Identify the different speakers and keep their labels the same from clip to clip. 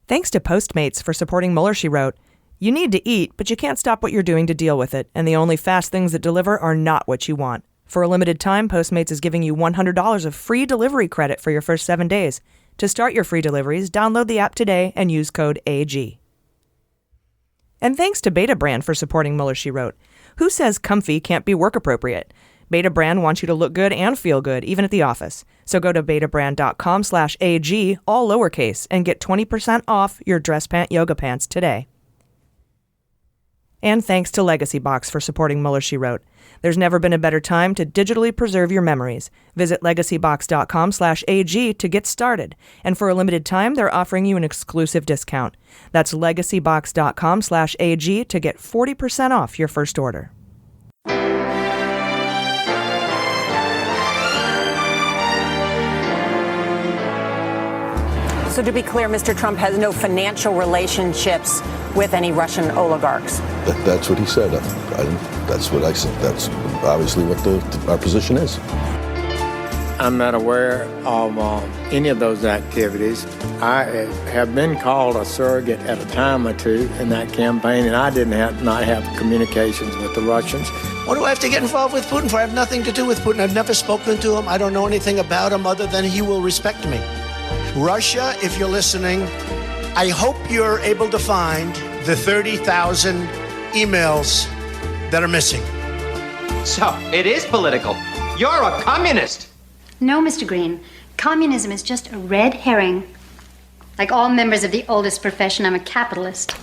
Speaker 1: Thanks to Postmates for supporting Mueller, She Wrote. You need to eat, but you can't stop what you're doing to deal with it, and the only fast things that deliver are not what you want. For a limited time, Postmates is giving you $100 of free delivery credit for your first 7 days. To start your free deliveries, download the app today and use code AG. And thanks to Beta Brand for supporting Mueller, She Wrote. Who says comfy can't be work appropriate? Beta Brand wants you to look good and feel good, even at the office. So go to betabrand.com/AG, all lowercase, and get 20% off your dress pant yoga pants today. And thanks to Legacy Box for supporting Mueller, She Wrote. There's never been a better time to digitally preserve your memories. Visit legacybox.com/AG to get started. And for a limited time, they're offering you an exclusive discount. That's legacybox.com/AG to get 40% off your first order.
Speaker 2: So to be clear, Mr. Trump has no financial relationships with any Russian oligarchs.
Speaker 3: That's what he said. That's what I said. That's obviously what our position is.
Speaker 4: I'm not aware of any of those activities. I have been called a surrogate at a time or two in that campaign, and I did not have communications with the Russians.
Speaker 5: What do I have to get involved with Putin for? I have nothing to do with Putin. I've never spoken to him. I don't know anything about him other than he will respect me. Russia, if you're listening, I hope you're able to find the 30,000 emails that are missing.
Speaker 6: So, it is political. You're a communist.
Speaker 7: No, Mr. Green. Communism is just a red herring. Like all members of the oldest profession, I'm a capitalist.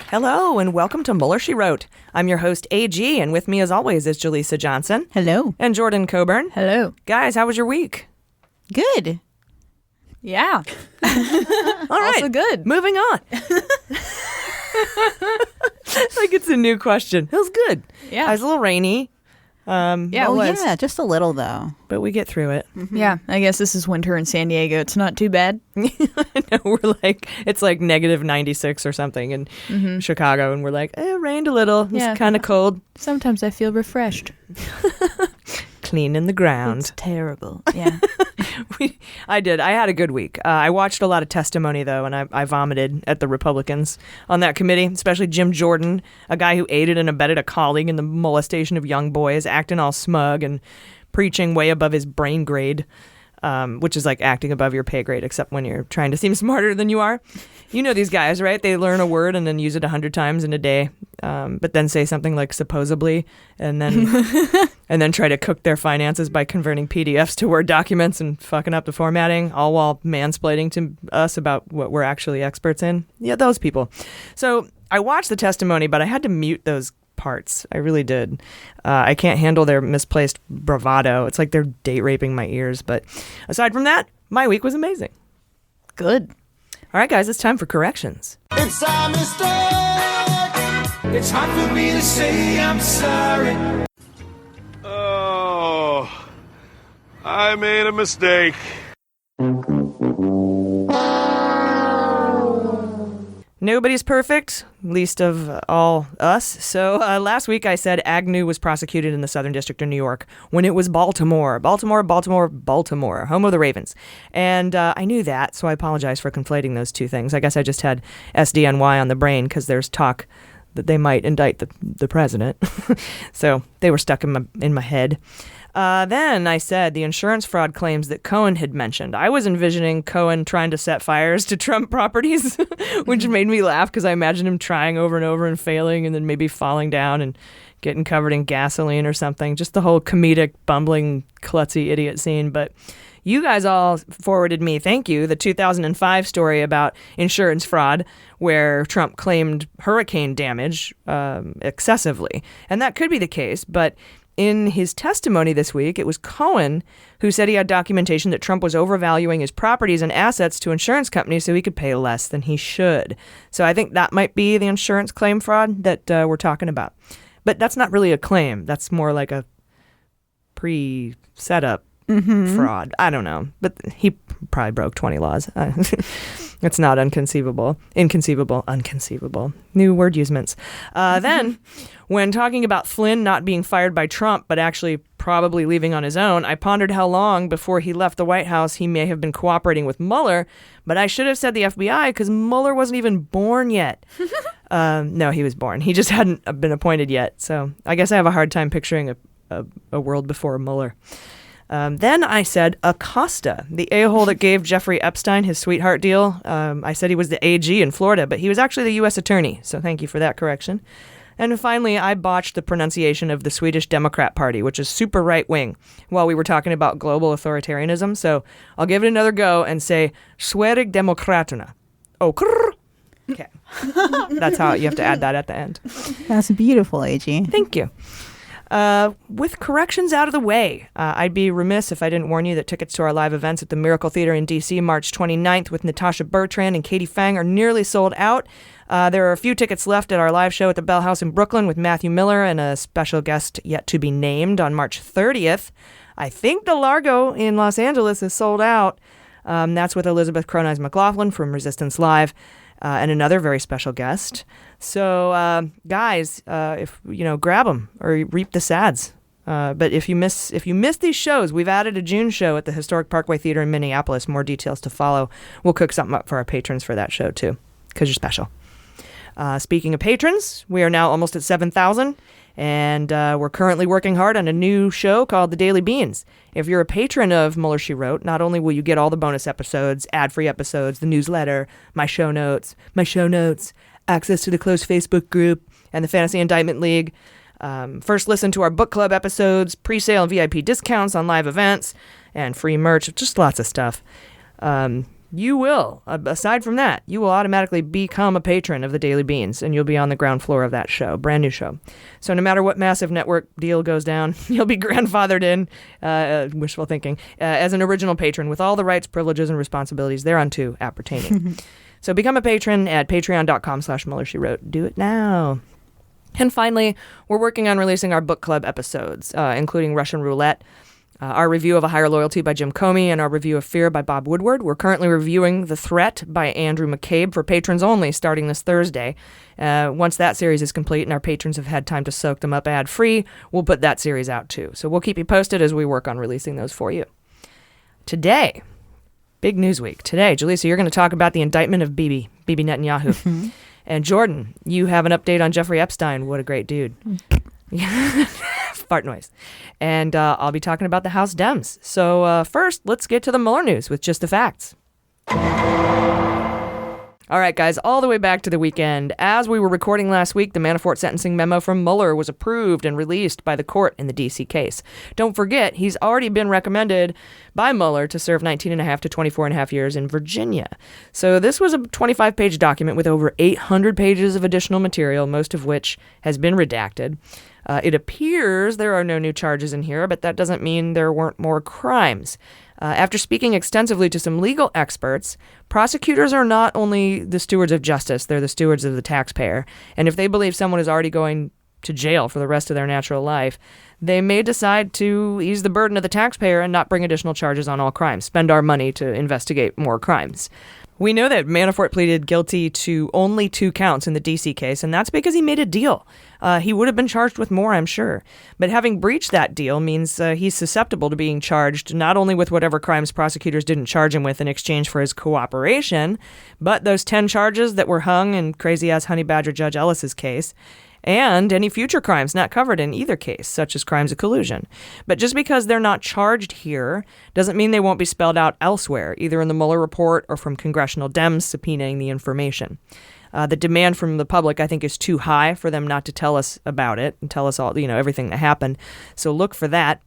Speaker 1: Hello, and welcome to Mueller, She Wrote. I'm your host, AG, and with me, as always, is Jaleesa Johnson.
Speaker 8: Hello.
Speaker 1: And Jordan Coburn.
Speaker 8: Hello.
Speaker 1: Guys, how was your week?
Speaker 8: Good. Yeah.
Speaker 1: All right.
Speaker 8: Also good.
Speaker 1: Moving on. Like it's a new question. It was good.
Speaker 8: Yeah.
Speaker 1: It was a little rainy.
Speaker 8: Yeah, it was.
Speaker 9: Yeah, just a little, though.
Speaker 1: But we get through it.
Speaker 8: Mm-hmm. Yeah, I guess this is winter in San Diego. It's not too bad.
Speaker 1: No, it's like negative 96 or something in Chicago, and we're like, it rained a little. It's kind of cold.
Speaker 8: Sometimes I feel refreshed.
Speaker 1: Cleaning the ground.
Speaker 8: It's terrible. Yeah.
Speaker 1: I did. I had a good week. I watched a lot of testimony, though, and I vomited at the Republicans on that committee, especially Jim Jordan, a guy who aided and abetted a colleague in the molestation of young boys, acting all smug and preaching way above his brain grade, which is like acting above your pay grade, except when you're trying to seem smarter than you are. You know these guys, right? They learn a word and then use it 100 times in a day, but then say something like supposedly, and then try to cook their finances by converting PDFs to Word documents and fucking up the formatting, all while mansplaining to us about what we're actually experts in. Yeah, those people. So I watched the testimony, but I had to mute those parts. I really did. I can't handle their misplaced bravado. It's like they're date raping my ears. But aside from that, my week was amazing.
Speaker 8: Good.
Speaker 1: All right, guys, it's time for corrections.
Speaker 10: It's a mistake. It's hard for me to say I'm sorry.
Speaker 11: Oh, I made a mistake.
Speaker 1: Nobody's perfect, least of all us. So last week I said Agnew was prosecuted in the Southern District of New York when it was Baltimore, home of the Ravens. And I knew that, so I apologize for conflating those two things. I guess I just had SDNY on the brain because there's talk that they might indict the president. So they were stuck in my head. Then I said the insurance fraud claims that Cohen had mentioned. I was envisioning Cohen trying to set fires to Trump properties, which made me laugh because I imagined him trying over and over and failing and then maybe falling down and getting covered in gasoline or something. Just the whole comedic, bumbling, klutzy idiot scene. But you guys all forwarded me, thank you, the 2005 story about insurance fraud where Trump claimed hurricane damage excessively. And that could be the case, but in his testimony this week, it was Cohen who said he had documentation that Trump was overvaluing his properties and assets to insurance companies so he could pay less than he should. So I think that might be the insurance claim fraud that we're talking about. But that's not really a claim. That's more like a pre-setup fraud. I don't know. But he probably broke 20 laws. It's not inconceivable. Unconceivable. New word usements. Then, when talking about Flynn not being fired by Trump, but actually probably leaving on his own, I pondered how long before he left the White House he may have been cooperating with Mueller, but I should have said the FBI because Mueller wasn't even born yet. No, he was born. He just hadn't been appointed yet. So I guess I have a hard time picturing a world before Mueller. Then I said Acosta, the a-hole that gave Jeffrey Epstein his sweetheart deal. I said he was the AG in Florida, but he was actually the U.S. attorney. So thank you for that correction. And finally, I botched the pronunciation of the Swedish Democrat Party, which is super right-wing, while we were talking about global authoritarianism. So I'll give it another go and say Sverigedemokraterna. Oh, krrr. Okay. That's how you have to add that at the end.
Speaker 9: That's beautiful, AG.
Speaker 1: Thank you. With corrections out of the way, I'd be remiss if I didn't warn you that tickets to our live events at the Miracle Theater in D.C. March 29th with Natasha Bertrand and Katie Fang are nearly sold out. There are a few tickets left at our live show at the Bell House in Brooklyn with Matthew Miller and a special guest yet to be named on March 30th. I think the Largo in Los Angeles is sold out. That's with Elizabeth Cronise McLaughlin from Resistance Live. And another very special guest. So, guys, if grab them or reap the sads. But if you miss these shows, we've added a June show at the Historic Parkway Theater in Minneapolis. More details to follow. We'll cook something up for our patrons for that show too, because you're special. Speaking of patrons, we are now almost at 7,000. And we're currently working hard on a new show called The Daily Beans. If you're a patron of Mueller, She Wrote, not only will you get all the bonus episodes, ad-free episodes, the newsletter, my show notes, access to the closed Facebook group, and the Fantasy Indictment League, first listen to our book club episodes, pre-sale and VIP discounts on live events, and free merch, just lots of stuff. You will, aside from that, you will automatically become a patron of the Daily Beans, and you'll be on the ground floor of that show, brand new show. So no matter what massive network deal goes down, you'll be grandfathered in, wishful thinking, as an original patron with all the rights, privileges, and responsibilities thereunto appertaining. So become a patron at patreon.com/MuellerSheWrote. Do it now. And finally, we're working on releasing our book club episodes, including Russian Roulette, our review of A Higher Loyalty by Jim Comey, and our review of Fear by Bob Woodward. We're currently reviewing The Threat by Andrew McCabe for patrons only starting this Thursday. Once that series is complete and our patrons have had time to soak them up ad-free, we'll put that series out too. So we'll keep you posted as we work on releasing those for you. Today, big news week. Today, Jaleesa, you're going to talk about the indictment of Bibi Netanyahu. And Jordan, you have an update on Jeffrey Epstein. What a great dude. Fart noise. And I'll be talking about the House Dems. So first, let's get to the Mueller news with just the facts. All right, guys, all the way back to the weekend. As we were recording last week, the Manafort sentencing memo from Mueller was approved and released by the court in the D.C. case. Don't forget, he's already been recommended by Mueller to serve 19.5 to 24.5 years in Virginia. So this was a 25-page document with over 800 pages of additional material, most of which has been redacted. It appears there are no new charges in here, but that doesn't mean there weren't more crimes. After speaking extensively to some legal experts, prosecutors are not only the stewards of justice, they're the stewards of the taxpayer. And if they believe someone is already going to jail for the rest of their natural life, they may decide to ease the burden of the taxpayer and not bring additional charges on all crimes, spend our money to investigate more crimes. We know that Manafort pleaded guilty to only 2 counts in the D.C. case, and that's because he made a deal. He would have been charged with more, I'm sure. But having breached that deal means he's susceptible to being charged not only with whatever crimes prosecutors didn't charge him with in exchange for his cooperation, but those 10 charges that were hung in crazy-ass Honey Badger Judge Ellis's case, and any future crimes not covered in either case, such as crimes of collusion. But just because they're not charged here doesn't mean they won't be spelled out elsewhere, either in the Mueller report or from congressional Dems subpoenaing the information. The demand from the public, I think, is too high for them not to tell us about it and tell us all, everything that happened. So look for that.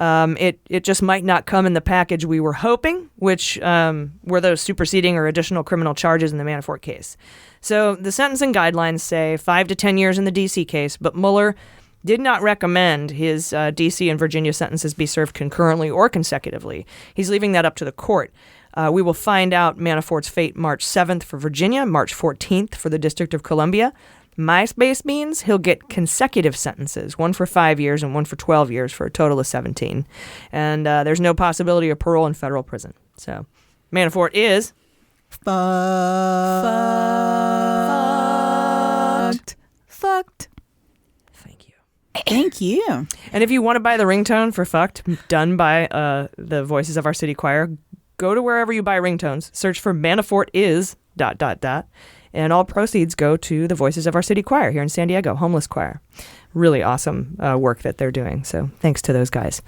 Speaker 1: It just might not come in the package we were hoping, which were those superseding or additional criminal charges in the Manafort case. So the sentencing guidelines say 5 to 10 years in the D.C. case, but Mueller did not recommend his D.C. and Virginia sentences be served concurrently or consecutively. He's leaving that up to the court. We will find out Manafort's fate March 7th for Virginia, March 14th for the District of Columbia. My space means he'll get consecutive sentences, one for 5 years and one for 12 years for a total of 17. And there's no possibility of parole in federal prison. So Manafort is
Speaker 8: Fucked.
Speaker 9: Thank you.
Speaker 1: And if you want to buy the ringtone for Fucked, done by the Voices of Our City Choir, go to wherever you buy ringtones, search for Manafort is ... and all proceeds go to the Voices of Our City Choir here in San Diego, homeless choir. Really awesome work that they're doing. So thanks to those guys.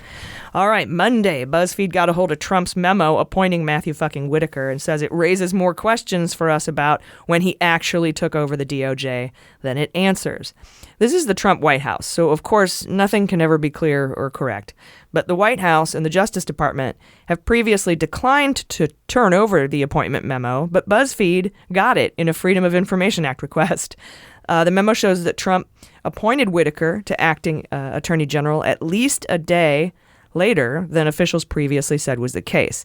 Speaker 1: All right, Monday, BuzzFeed got a hold of Trump's memo appointing Matthew fucking Whitaker and says it raises more questions for us about when he actually took over the DOJ than it answers. This is the Trump White House, so of course nothing can ever be clear or correct. But the White House and the Justice Department have previously declined to turn over the appointment memo, but BuzzFeed got it in a Freedom of Information Act request. The memo shows that Trump appointed Whitaker to acting Attorney General at least a day later than officials previously said was the case.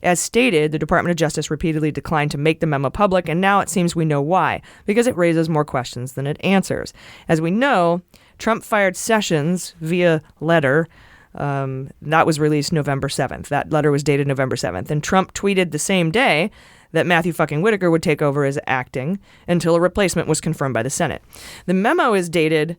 Speaker 1: As stated, the Department of Justice repeatedly declined to make the memo public, and now it seems we know why, because it raises more questions than it answers. As we know, Trump fired Sessions via letter. That was released November 7th. That letter was dated November 7th. And Trump tweeted the same day that Matthew fucking Whitaker would take over as acting until a replacement was confirmed by the Senate. The memo is dated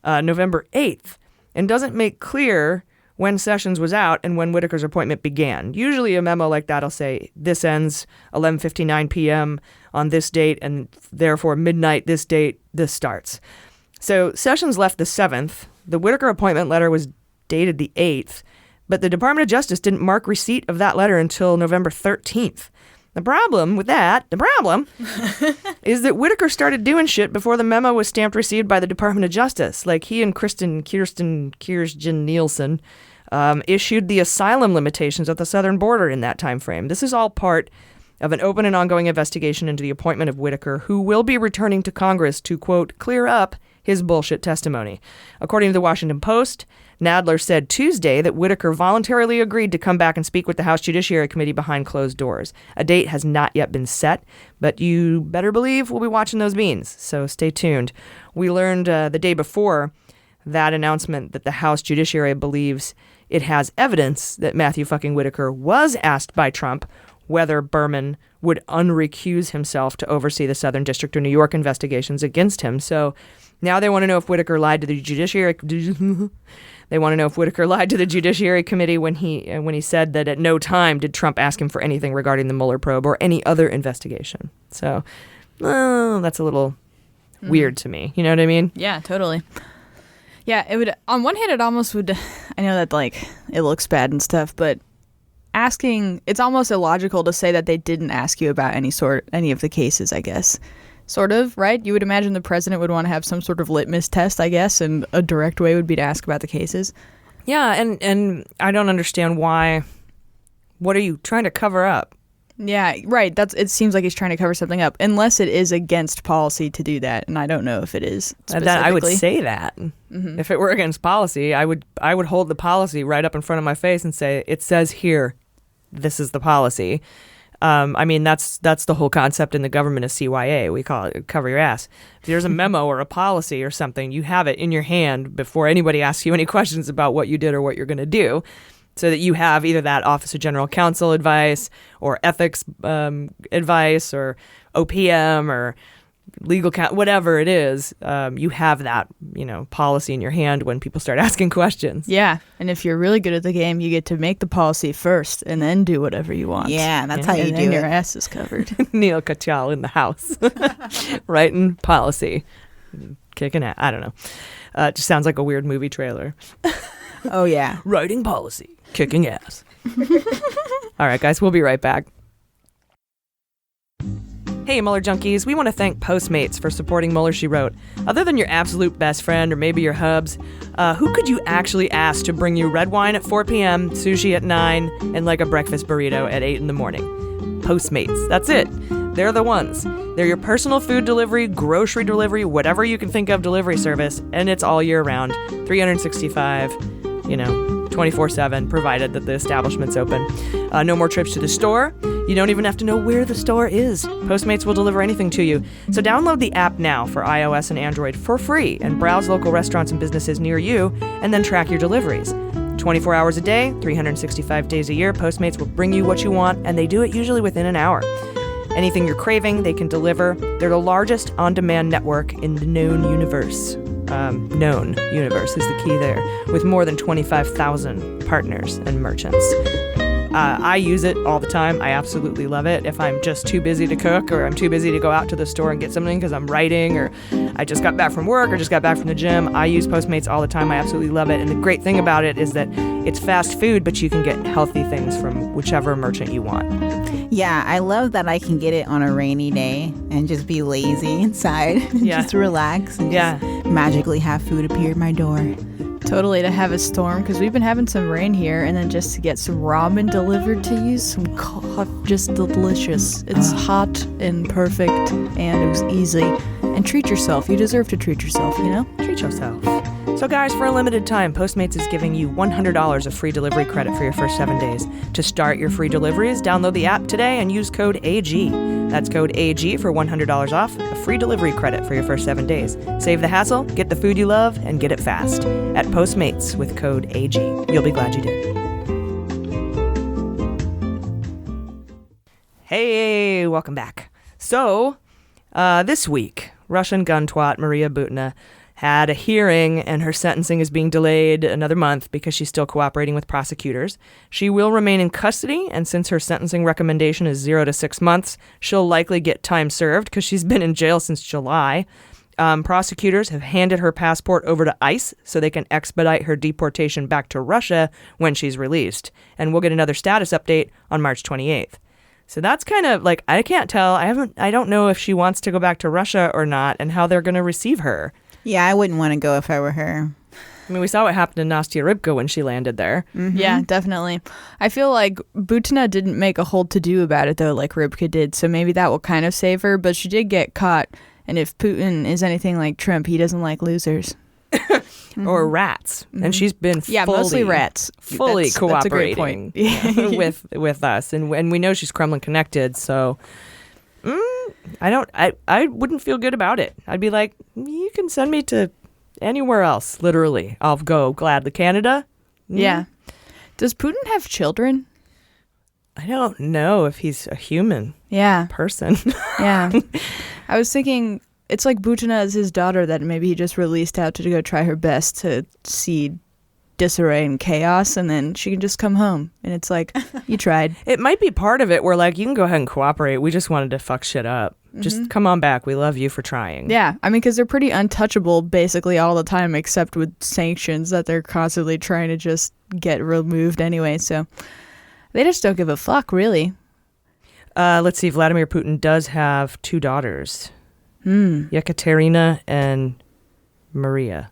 Speaker 1: November 8th and doesn't make clear when Sessions was out and when Whitaker's appointment began. Usually a memo like that will say, this ends 11:59 p.m. on this date, and therefore midnight this date, this starts. So Sessions left the 7th. The Whitaker appointment letter was dated the 8th, but the Department of Justice didn't mark receipt of that letter until November 13th. The problem with that, is that Whitaker started doing shit before the memo was stamped received by the Department of Justice. Like he and Kirsten Nielsen issued the asylum limitations at the southern border in that time frame. This is all part of an open and ongoing investigation into the appointment of Whitaker, who will be returning to Congress to, quote, clear up his bullshit testimony. According to the Washington Post, Nadler said Tuesday that Whitaker voluntarily agreed to come back and speak with the House Judiciary Committee behind closed doors. A date has not yet been set, but you better believe we'll be watching those beans, so stay tuned. We learned the day before that announcement that the House Judiciary believes it has evidence that Matthew fucking Whitaker was asked by Trump whether Berman would unrecuse himself to oversee the Southern District of New York investigations against him. So now they want to know if Whitaker lied to the Judiciary. They want to know if Whitaker lied to the Judiciary Committee when he said that at no time did Trump ask him for anything regarding the Mueller probe or any other investigation. So that's a little weird to me. You know what I mean?
Speaker 8: Yeah, totally. Yeah, it would. On one hand, it almost would. I know that like it looks bad and stuff, but asking, it's almost illogical to say that they didn't ask you about any of the cases, I guess. Sort of, right? You would imagine the president would want to have some sort of litmus test, I guess, and a direct way would be to ask about the cases.
Speaker 1: Yeah, and I don't understand why. What are you trying to cover up?
Speaker 8: Yeah, right. It seems like he's trying to cover something up, unless it is against policy to do that, and I don't know if it is specifically.
Speaker 1: I would say that. Mm-hmm. If it were against policy, I would hold the policy right up in front of my face and say, it says here, this is the policy. I mean, that's the whole concept in the government of CYA. We call it cover your ass. If there's a memo or a policy or something, you have it in your hand before anybody asks you any questions about what you did or what you're going to do, so that you have either that Office of General Counsel advice or ethics advice or OPM or legal whatever it is. You have that, policy in your hand when people start asking questions.
Speaker 8: Yeah, and if you're really good at the game, you get to make the policy first and then do whatever you want.
Speaker 9: Yeah, that's how you do it.
Speaker 8: Your ass is covered.
Speaker 1: Neil Katyal in the house, writing policy, kicking ass. I don't know. It just sounds like a weird movie trailer.
Speaker 9: Oh yeah,
Speaker 1: writing policy, kicking ass. All right, guys, we'll be right back. Hey, Mueller junkies, we want to thank Postmates for supporting Mueller, She Wrote. Other than your absolute best friend or maybe your hubs, who could you actually ask to bring you red wine at 4 p.m., sushi at 9, and like a breakfast burrito at 8 in the morning? Postmates. That's it. They're the ones. They're your personal food delivery, grocery delivery, whatever you can think of delivery service, and it's all year round, 365, 24/7, provided that the establishment's open. No more trips to the store. You don't even have to know where the store is. Postmates will deliver anything to you. So download the app now for iOS and Android for free and browse local restaurants and businesses near you and then track your deliveries. 24 hours a day, 365 days a year, Postmates will bring you what you want, and they do it usually within an hour. Anything you're craving, they can deliver. They're the largest on-demand network in the known universe. Known universe is the key there, with more than 25,000 partners and merchants. I use it all the time. I absolutely love it. If I'm just too busy to cook, or I'm too busy to go out to the store and get something because I'm writing, or I just got back from work or just got back from the gym, I use Postmates all the time. I absolutely love it. And the great thing about it is that it's fast food, but you can get healthy things from whichever merchant you want.
Speaker 9: Yeah, I love that I can get it on a rainy day and just be lazy inside.
Speaker 1: Yeah.
Speaker 9: Just relax and just magically have food appear at my door.
Speaker 8: Totally, to have a storm, because we've been having some rain here, and then just to get some ramen delivered to you, just delicious. It's hot and perfect, and it was easy. And treat yourself. You deserve to treat yourself, you know?
Speaker 1: Treat yourself. So guys, for a limited time, Postmates is giving you $100 of free delivery credit for your first 7 days. To start your free deliveries, download the app today and use code AG. That's code AG for $100 off, a free delivery credit for your first 7 days. Save the hassle, get the food you love, and get it fast. At Postmates with code AG. You'll be glad you did. Hey, welcome back. So, this week, Russian gun twat Maria Butina had a hearing, and her sentencing is being delayed another month because she's still cooperating with prosecutors. She will remain in custody, and since her sentencing recommendation is 0 to 6 months, she'll likely get time served because she's been in jail since July. Prosecutors have handed her passport over to ICE so they can expedite her deportation back to Russia when she's released. And we'll get another status update on March 28th. So that's kind of like, I can't tell. I don't know if she wants to go back to Russia or not, and how they're going to receive her.
Speaker 9: Yeah, I wouldn't want to go if I were her.
Speaker 1: I mean, we saw what happened to Nastya Rybka when she landed there.
Speaker 8: Mm-hmm. Yeah, definitely. I feel like Butina didn't make a whole to-do about it, though, like Rybka did, so maybe that will kind of save her, but she did get caught, and if Putin is anything like Trump, he doesn't like losers.
Speaker 1: Or rats. Mm-hmm. And she's been
Speaker 8: mostly rats.
Speaker 1: Fully cooperating
Speaker 8: that's a great point.
Speaker 1: with us. And we know she's Kremlin connected, so I wouldn't feel good about it. I'd be like, you can send me to anywhere else, literally. I'll go gladly. Canada?
Speaker 8: Yeah. Does Putin have children?
Speaker 1: I don't know if he's a human person.
Speaker 8: Yeah. I was thinking, it's like Butina is his daughter that maybe he just released out to go try her best to see disarray and chaos, and then she can just come home. And it's like, you tried.
Speaker 1: It might be part of it where, like, you can go ahead and cooperate. We just wanted to fuck shit up. Mm-hmm. Just come on back. We love you for trying.
Speaker 8: Yeah. I mean, because they're pretty untouchable basically all the time, except with sanctions that they're constantly trying to just get removed anyway. So they just don't give a fuck, really.
Speaker 1: Let's see. Vladimir Putin does have 2 daughters. Yekaterina and Maria.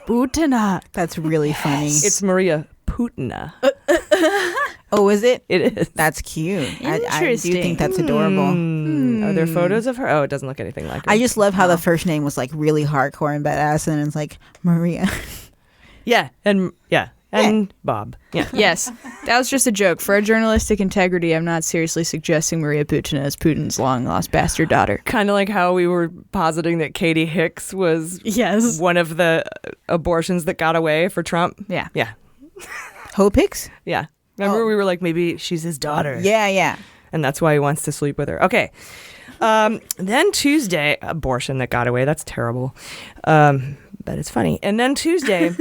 Speaker 9: Butina. That's really funny.
Speaker 1: It's Maria Putina.
Speaker 9: Oh, is it?
Speaker 1: It is.
Speaker 9: That's cute.
Speaker 8: Interesting.
Speaker 9: I do think that's adorable.
Speaker 1: Are there photos of her? Oh, it doesn't look anything like her.
Speaker 9: I just love how the first name was like really hardcore and badass, and it's like Maria.
Speaker 1: Yeah, and Bob. Yeah.
Speaker 8: Yes, that was just a joke. For our journalistic integrity, I'm not seriously suggesting Maria Butina is Putin's long-lost bastard daughter.
Speaker 1: Kind of like how we were positing that Katie Hicks was one of the abortions that got away for Trump.
Speaker 8: Yeah.
Speaker 1: Yeah.
Speaker 9: Hope Hicks?
Speaker 1: Yeah. Remember we were like, maybe she's his daughter.
Speaker 9: Yeah.
Speaker 1: And that's why he wants to sleep with her. Okay. Then Tuesday, abortion that got away. That's terrible. But it's funny. And then Tuesday,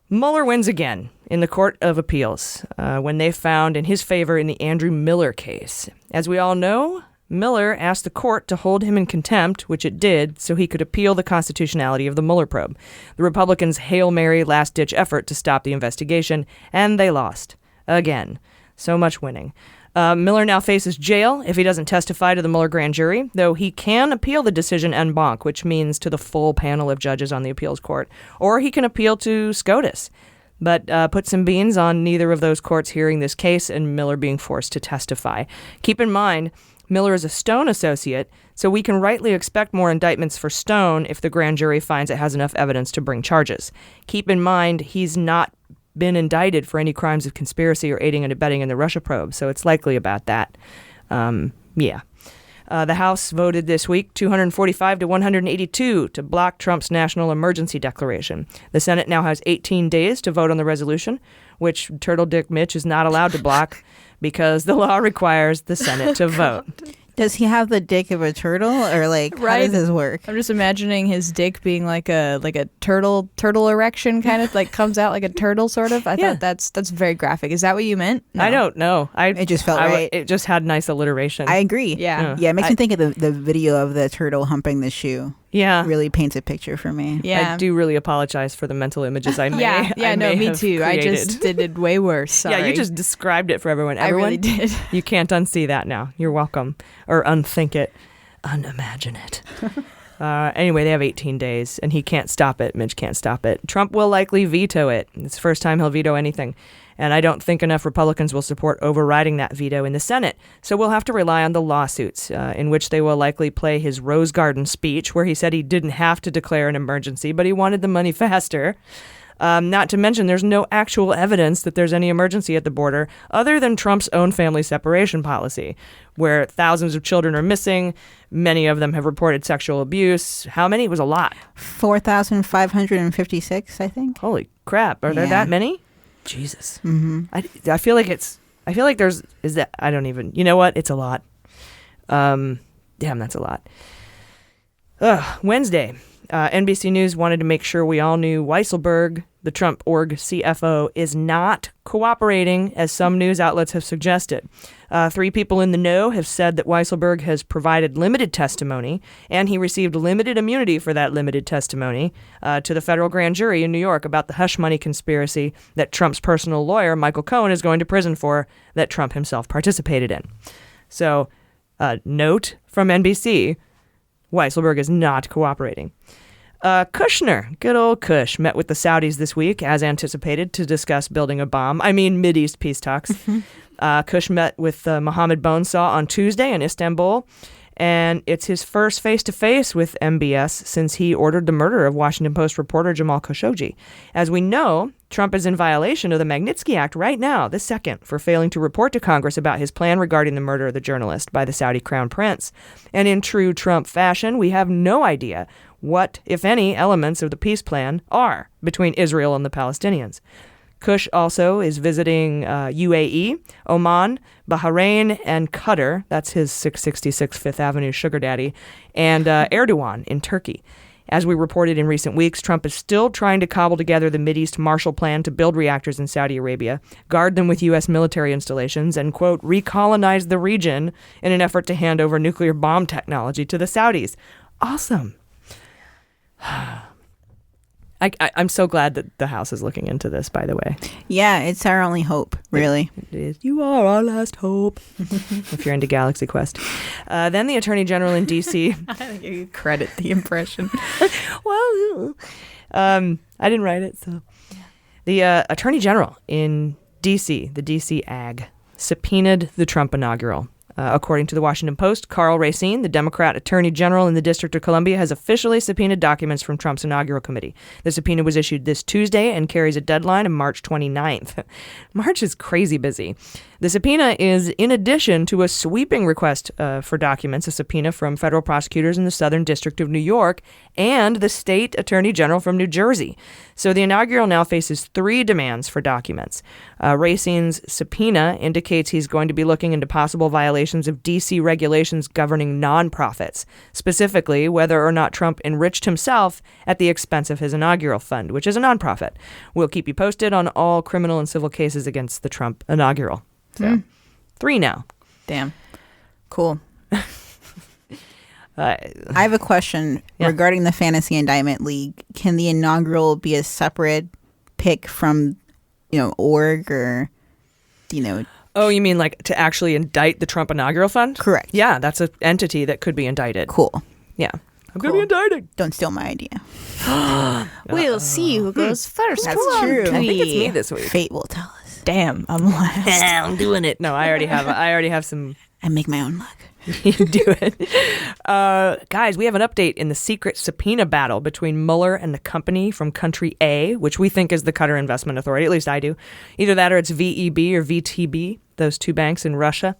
Speaker 1: Mueller wins again in the Court of Appeals when they found in his favor in the Andrew Miller case. As we all know, Miller asked the court to hold him in contempt, which it did, so he could appeal the constitutionality of the Mueller probe. The Republicans' Hail Mary last-ditch effort to stop the investigation, and they lost. Again. So much winning. Miller now faces jail if he doesn't testify to the Mueller grand jury, though he can appeal the decision en banc, which means to the full panel of judges on the appeals court, or he can appeal to SCOTUS. But put some beans on neither of those courts hearing this case and Miller being forced to testify. Keep in mind, Miller is a Stone associate, so we can rightly expect more indictments for Stone if the grand jury finds it has enough evidence to bring charges. Keep in mind, he's not been indicted for any crimes of conspiracy or aiding and abetting in the Russia probe, so it's likely about that. The House voted this week 245 to 182 to block Trump's national emergency declaration. The Senate now has 18 days to vote on the resolution, which Turtle Dick Mitch is not allowed to block because the law requires the Senate to vote.
Speaker 9: Does he have the dick of a turtle, or like how does this work?
Speaker 8: I'm just imagining his dick being like a turtle erection, kind of like comes out like a turtle, sort of. I thought that's very graphic. Is that what you meant? No.
Speaker 1: I don't know.
Speaker 9: It just felt right.
Speaker 1: It just had nice alliteration.
Speaker 9: I agree.
Speaker 8: Yeah.
Speaker 9: Yeah, it makes me think of the video of the turtle humping the shoe.
Speaker 1: Yeah.
Speaker 9: Really paints a picture for me.
Speaker 8: Yeah.
Speaker 1: I do really apologize for the mental images I made.
Speaker 8: Me too.
Speaker 1: Created.
Speaker 8: I just did it way worse. Sorry.
Speaker 1: Yeah, you just described it for everyone.
Speaker 8: I really did.
Speaker 1: You can't unsee that now. You're welcome. Or unthink it. Unimagine it. Anyway, they have 18 days, and he can't stop it. Mitch can't stop it. Trump will likely veto it. It's the first time he'll veto anything. And I don't think enough Republicans will support overriding that veto in the Senate. So we'll have to rely on the lawsuits, in which they will likely play his Rose Garden speech, where he said he didn't have to declare an emergency, but he wanted the money faster. Not to mention, there's no actual evidence that there's any emergency at the border other than Trump's own family separation policy, where thousands of children are missing. Many of them have reported sexual abuse. How many? It was a lot.
Speaker 9: 4,556, I think.
Speaker 1: Holy crap. Are there that many? Jesus.
Speaker 9: Mm-hmm.
Speaker 1: I feel like I don't even, you know what? It's a lot. Damn, that's a lot. Wednesday. NBC News wanted to make sure we all knew Weisselberg, the Trump org CFO, is not cooperating, as some news outlets have suggested. 3 people in the know have said that Weisselberg has provided limited testimony, and he received limited immunity for that limited testimony to the federal grand jury in New York about the hush money conspiracy that Trump's personal lawyer, Michael Cohen, is going to prison for, that Trump himself participated in. So, note from NBC, Weisselberg is not cooperating. Kushner, good old Kush, met with the Saudis this week, as anticipated, to discuss building a bomb. Mideast peace talks. Kush met with Mohammed Bonesaw on Tuesday in Istanbul, and it's his first face-to-face with MBS since he ordered the murder of Washington Post reporter Jamal Khashoggi. As we know, Trump is in violation of the Magnitsky Act right now, this second, for failing to report to Congress about his plan regarding the murder of the journalist by the Saudi crown prince. And in true Trump fashion, we have no idea what, if any, elements of the peace plan are between Israel and the Palestinians. Kush also is visiting UAE, Oman, Bahrain, and Qatar. That's his 666 Fifth Avenue sugar daddy, and Erdogan in Turkey. As we reported in recent weeks, Trump is still trying to cobble together the Mideast Marshall Plan to build reactors in Saudi Arabia, guard them with U.S. military installations, and, quote, recolonize the region in an effort to hand over nuclear bomb technology to the Saudis. Awesome. I'm so glad that the House is looking into this, by the way.
Speaker 9: Yeah, it's our only hope, really.
Speaker 1: It is. You are our last hope. If you're into Galaxy Quest. Then the Attorney General in D.C.
Speaker 8: I think you credit the impression.
Speaker 1: Well, I didn't write it, so. The Attorney General in D.C., the D.C. AG, subpoenaed the Trump inaugural. According to the Washington Post, Karl Racine, the Democrat Attorney General in the District of Columbia, has officially subpoenaed documents from Trump's inaugural committee. The subpoena was issued this Tuesday and carries a deadline of March 29th. March is crazy busy. The subpoena is in addition to a sweeping request for documents, a subpoena from federal prosecutors in the Southern District of New York and the state attorney general from New Jersey. So the inaugural now faces 3 demands for documents. Racine's subpoena indicates he's going to be looking into possible violations of D.C. regulations governing nonprofits, specifically whether or not Trump enriched himself at the expense of his inaugural fund, which is a nonprofit. We'll keep you posted on all criminal and civil cases against the Trump inaugural. So, 3 now.
Speaker 8: Damn. Cool.
Speaker 9: I have a question regarding the Fantasy Indictment League. Can the inaugural be a separate pick from, org or,
Speaker 1: Oh, you mean like to actually indict the Trump inaugural fund?
Speaker 9: Correct.
Speaker 1: Yeah, that's an entity that could be indicted.
Speaker 9: Cool.
Speaker 1: Yeah. I'm going to be indicted.
Speaker 9: Don't steal my idea.
Speaker 8: We'll see who goes first.
Speaker 9: That's true.
Speaker 1: I think it's me this week.
Speaker 9: Fate will tell us.
Speaker 8: Damn, I'm last.
Speaker 1: I'm doing it. No, I already have some.
Speaker 9: I make my own luck.
Speaker 1: You do it. Guys, we have an update in the secret subpoena battle between Mueller and the company from country A, which we think is the Qatar Investment Authority. At least I do. Either that or it's VEB or VTB, those 2 banks in Russia.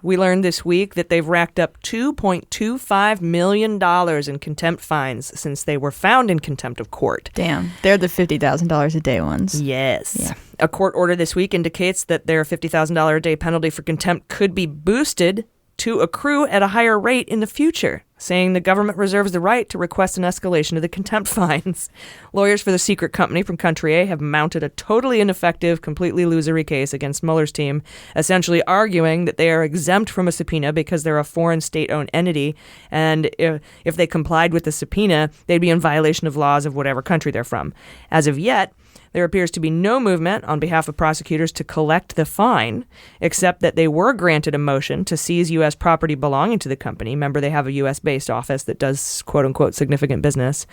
Speaker 1: We learned this week that they've racked up $2.25 million in contempt fines since they were found in contempt of court.
Speaker 8: Damn. They're the $50,000 a day ones.
Speaker 1: Yes.
Speaker 8: Yeah.
Speaker 1: A court order this week indicates that their $50,000 a day penalty for contempt could be boosted to accrue at a higher rate in the future, saying the government reserves the right to request an escalation of the contempt fines. Lawyers for the secret company from Country A have mounted a totally ineffective, completely illusory case against Mueller's team, essentially arguing that they are exempt from a subpoena because they're a foreign state-owned entity, and if they complied with the subpoena, they'd be in violation of laws of whatever country they're from. As of yet, there appears to be no movement on behalf of prosecutors to collect the fine, except that they were granted a motion to seize U.S. property belonging to the company. Remember, they have a U.S.-based office that does, quote-unquote, significant business.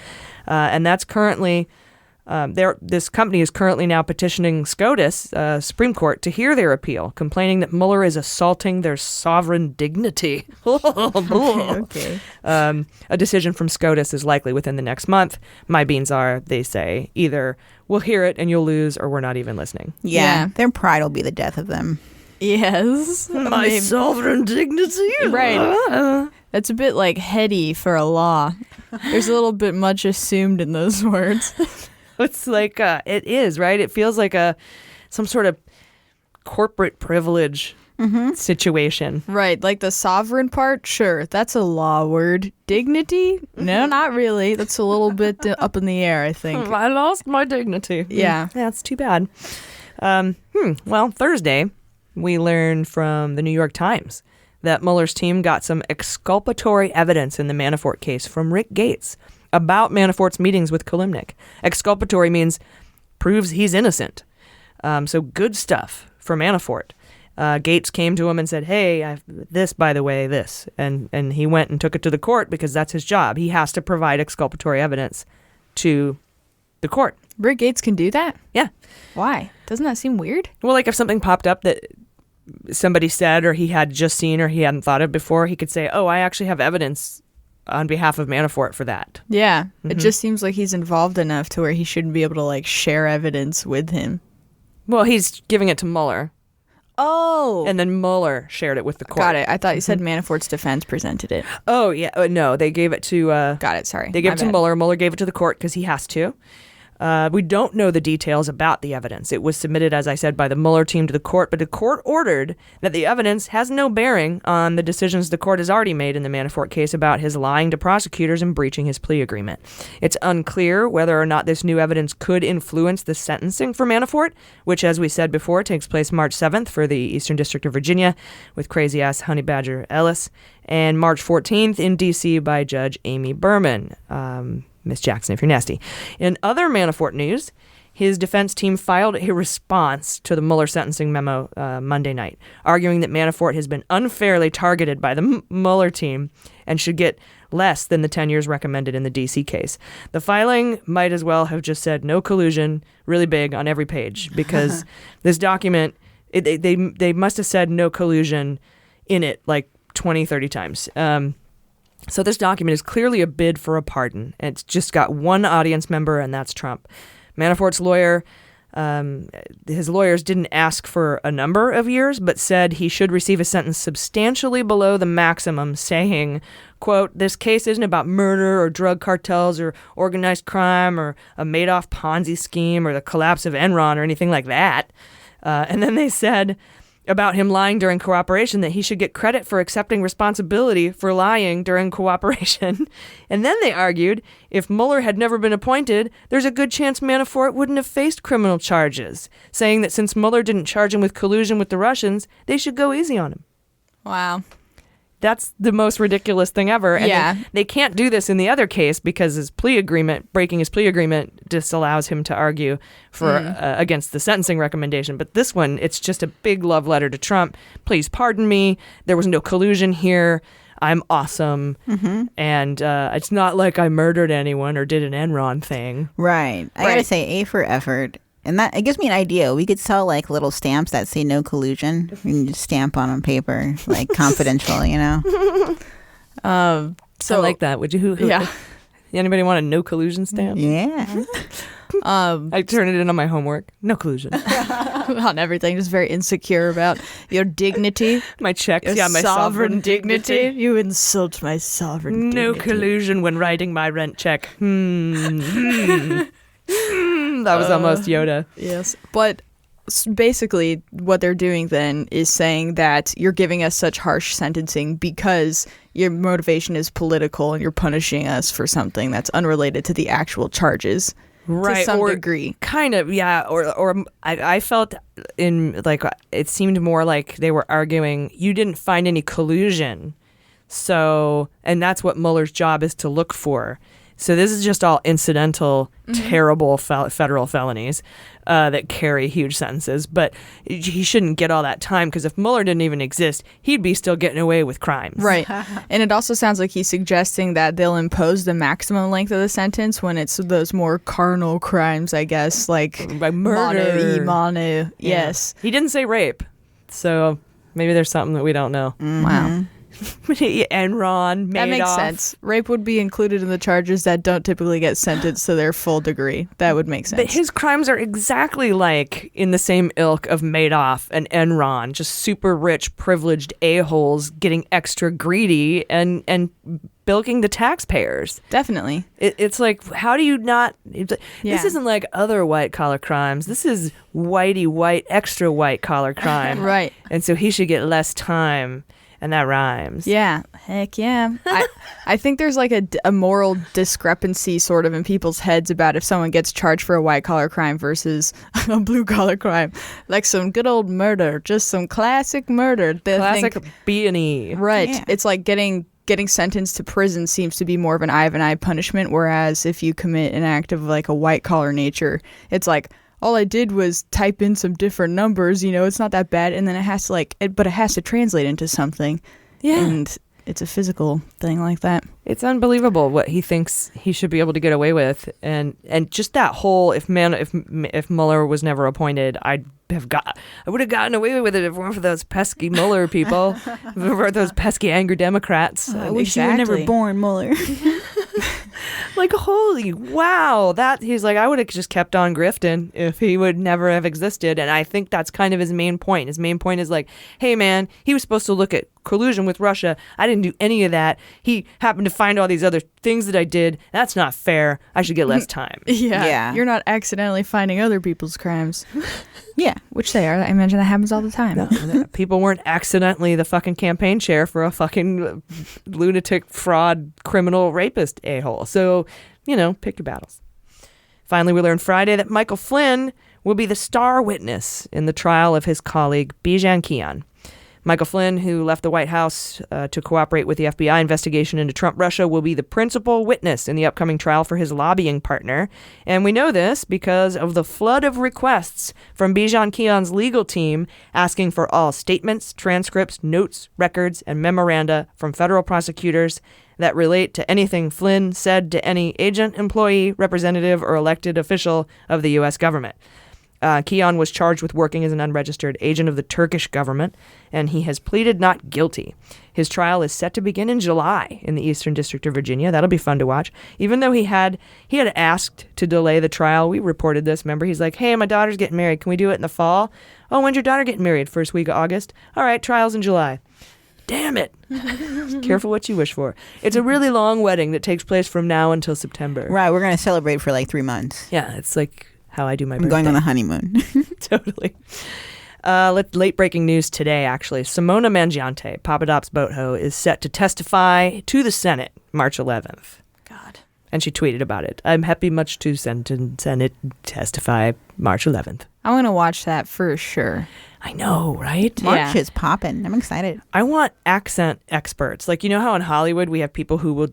Speaker 1: And that's currently... this company is currently now petitioning SCOTUS, Supreme Court, to hear their appeal, complaining that Mueller is assaulting their sovereign dignity.
Speaker 8: Okay.
Speaker 1: A decision from SCOTUS is likely within the next month. My beans are, they say, either we'll hear it and you'll lose, or we're not even listening.
Speaker 9: Yeah. Their pride will be the death of them.
Speaker 8: Yes.
Speaker 1: My sovereign dignity?
Speaker 8: Right. That's a bit like heady for a law. There's a little bit much assumed in those words.
Speaker 1: It's like, it is, right? It feels like some sort of corporate privilege situation.
Speaker 8: Right, like the sovereign part, sure, that's a law word. Dignity? No, not really. That's a little bit up in the air, I think.
Speaker 1: I lost my dignity.
Speaker 8: Yeah.
Speaker 1: That's too bad. Well, Thursday, we learned from the New York Times that Mueller's team got some exculpatory evidence in the Manafort case from Rick Gates about Manafort's meetings with Kilimnik. Exculpatory means proves he's innocent. So good stuff for Manafort. Gates came to him and said, hey, this, by the way, this. And he went and took it to the court because that's his job. He has to provide exculpatory evidence to the court.
Speaker 8: Rick Gates can do that?
Speaker 1: Yeah.
Speaker 8: Why? Doesn't that seem weird?
Speaker 1: Well, like if something popped up that somebody said or he had just seen or he hadn't thought of before, he could say, oh, I actually have evidence on behalf of Manafort for that.
Speaker 8: Yeah. It just seems like he's involved enough to where he shouldn't be able to like share evidence with him.
Speaker 1: Well, he's giving it to Mueller.
Speaker 8: Oh.
Speaker 1: And then Mueller shared it with the court.
Speaker 8: Got it. I thought you said Manafort's defense presented it.
Speaker 1: Oh, yeah. No, they gave it to...
Speaker 8: Got it. Sorry.
Speaker 1: They gave it to Mueller. Mueller gave it to the court because he has to. We don't know the details about the evidence. It was submitted, as I said, by the Mueller team to the court, but the court ordered that the evidence has no bearing on the decisions the court has already made in the Manafort case about his lying to prosecutors and breaching his plea agreement. It's unclear whether or not this new evidence could influence the sentencing for Manafort, which, as we said before, takes place March 7th for the Eastern District of Virginia with crazy-ass Honey Badger Ellis, and March 14th in D.C. by Judge Amy Berman. Miss Jackson, if you're nasty. In other Manafort news, his defense team filed a response to the Mueller sentencing memo Monday night, arguing that Manafort has been unfairly targeted by the Mueller team and should get less than the 10 years recommended in the D.C. case. The filing might as well have just said no collusion, really big on every page, because this document, they must have said no collusion in it like 20, 30 times. So this document is clearly a bid for a pardon. It's just got one audience member, and that's Trump. Manafort's lawyer, his lawyers didn't ask for a number of years, but said he should receive a sentence substantially below the maximum, saying, quote, this case isn't about murder or drug cartels or organized crime or a Madoff Ponzi scheme or the collapse of Enron or anything like that. And then they said about him lying during cooperation that he should get credit for accepting responsibility for lying during cooperation. And then they argued if Mueller had never been appointed, there's a good chance Manafort wouldn't have faced criminal charges, saying that since Mueller didn't charge him with collusion with the Russians, they should go easy on him.
Speaker 8: Wow.
Speaker 1: That's the most ridiculous thing ever. And
Speaker 8: yeah.
Speaker 1: They can't do this in the other case because his plea agreement, breaking his plea agreement, disallows him to argue for against the sentencing recommendation. But this one, it's just a big love letter to Trump. Please pardon me. There was no collusion here. I'm awesome. And it's not like I murdered anyone or did an Enron thing.
Speaker 9: Right. I gotta say, A for effort. And that, it gives me an idea. We could sell like little stamps that say no collusion. We can just stamp on paper, like confidential, you know?
Speaker 1: So I like that. Would you?
Speaker 8: Yeah.
Speaker 1: Anybody want a no collusion stamp?
Speaker 9: Yeah.
Speaker 1: I turn it in on my homework. No collusion.
Speaker 8: On everything. Just very insecure about your dignity.
Speaker 1: My checks.
Speaker 8: Your
Speaker 1: my
Speaker 8: sovereign dignity. You insult my sovereign dignity.
Speaker 1: No collusion when writing my rent check. That was almost Yoda.
Speaker 8: Yes. But basically what they're doing then is saying that you're giving us such harsh sentencing because your motivation is political and you're punishing us for something that's unrelated to the actual charges.
Speaker 1: Right,
Speaker 8: to some
Speaker 1: or
Speaker 8: degree.
Speaker 1: Kind of, yeah. Or I felt it seemed more like they were arguing you didn't find any collusion. So, and that's what Mueller's job is to look for. So this is just all incidental, terrible federal felonies that carry huge sentences. But he shouldn't get all that time because if Mueller didn't even exist, he'd be still getting away with crimes.
Speaker 8: Right. And it also sounds like he's suggesting that they'll impose the maximum length of the sentence when it's those more carnal crimes, I guess, like
Speaker 1: murder.
Speaker 8: Manu. Yes.
Speaker 1: He didn't say rape. So maybe there's something that we don't know.
Speaker 8: Wow.
Speaker 1: Enron, Madoff.
Speaker 8: That makes sense. Rape would be included in the charges that don't typically get sentenced to their full degree. That would make sense.
Speaker 1: But his crimes are exactly like in the same ilk of Madoff and Enron, just super rich, privileged a-holes getting extra greedy and bilking the taxpayers.
Speaker 8: Definitely.
Speaker 1: It's like, how do you not... This isn't like other white-collar crimes. This is whitey white, extra white-collar crime.
Speaker 8: Right.
Speaker 1: And so he should get less time. And that rhymes.
Speaker 8: Yeah. Heck yeah. I think there's like a moral discrepancy sort of in people's heads about if someone gets charged for a white-collar crime versus a blue-collar crime. Like some good old murder. Just some classic murder.
Speaker 1: Classic B&E.
Speaker 8: Right.
Speaker 9: Yeah.
Speaker 8: It's like getting sentenced to prison seems to be more of an eye of an eye punishment, whereas if you commit an act of like a white-collar nature, it's like, all I did was type in some different numbers, it's not that bad. And then it has to but it has to translate into something.
Speaker 1: Yeah.
Speaker 8: And it's a physical thing like that.
Speaker 1: It's unbelievable what he thinks he should be able to get away with. And just that whole, if Mueller was never appointed, I would have gotten away with it if it weren't for those pesky Mueller people, for those pesky angry Democrats.
Speaker 9: I wish you were never born, Mueller.
Speaker 1: Like, holy wow. He's like, I would have just kept on grifting if he would never have existed. And I think that's kind of his main point. His main point is like, hey, man, he was supposed to look at collusion with Russia. I didn't do any of that. He happened to find all these other things that I did. That's not fair. I should get less time.
Speaker 8: Yeah. You're not accidentally finding other people's crimes.
Speaker 9: Yeah.
Speaker 8: Which they are. I imagine that happens all the time.
Speaker 1: No, people weren't accidentally the fucking campaign chair for a fucking lunatic, fraud, criminal, rapist a-hole. So, pick your battles. Finally, we learned Friday that Michael Flynn will be the star witness in the trial of his colleague Bijan Kian. Michael Flynn, who left the White House to cooperate with the FBI investigation into Trump Russia, will be the principal witness in the upcoming trial for his lobbying partner. And we know this because of the flood of requests from Bijan Kian's legal team asking for all statements, transcripts, notes, records, and memoranda from federal prosecutors that relate to anything Flynn said to any agent, employee, representative, or elected official of the U.S. government. Kian was charged with working as an unregistered agent of the Turkish government, and he has pleaded not guilty. His trial is set to begin in July in the Eastern District of Virginia. That'll be fun to watch. Even though he had asked to delay the trial, we reported this. Remember, he's like, hey, my daughter's getting married. Can we do it in the fall? Oh, when's your daughter getting married? First week of August? All right, trial's in July. Damn it. Careful what you wish for. It's a really long wedding that takes place from now until September.
Speaker 9: Right, we're going to celebrate for like 3 months.
Speaker 1: Yeah, it's like how I do my birthday.
Speaker 9: I'm going on a honeymoon.
Speaker 1: Totally. Late breaking news today, actually. Simona Mangiante, Papadop's boatho, is set to testify to the Senate March 11th.
Speaker 8: God.
Speaker 1: And she tweeted about it. I'm happy much to Senate testify March 11th.
Speaker 8: I'm going to watch that for sure.
Speaker 1: I know, right?
Speaker 9: March is popping. I'm excited.
Speaker 1: I want accent experts. Like, how in Hollywood we have people who will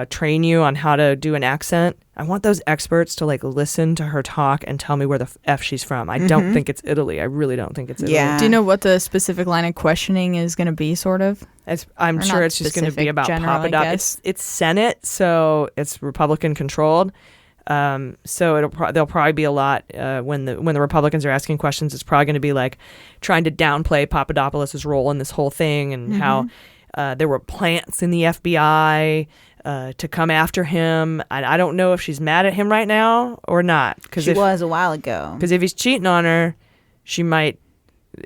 Speaker 1: train you on how to do an accent? I want those experts to listen to her talk and tell me where the F she's from. I don't think it's Italy. I really don't think it's Italy.
Speaker 9: Yeah.
Speaker 8: Do you know what the specific line of questioning is going to be, sort of?
Speaker 1: I'm sure it's just going to be about Papadop. It's Senate, so it's Republican controlled. So there'll probably be a lot when the Republicans are asking questions. It's probably going to be like trying to downplay Papadopoulos' role in this whole thing and how there were plants in the FBI to come after him. I don't know if she's mad at him right now or not.
Speaker 9: She was a while ago.
Speaker 1: Because if he's cheating on her, she might.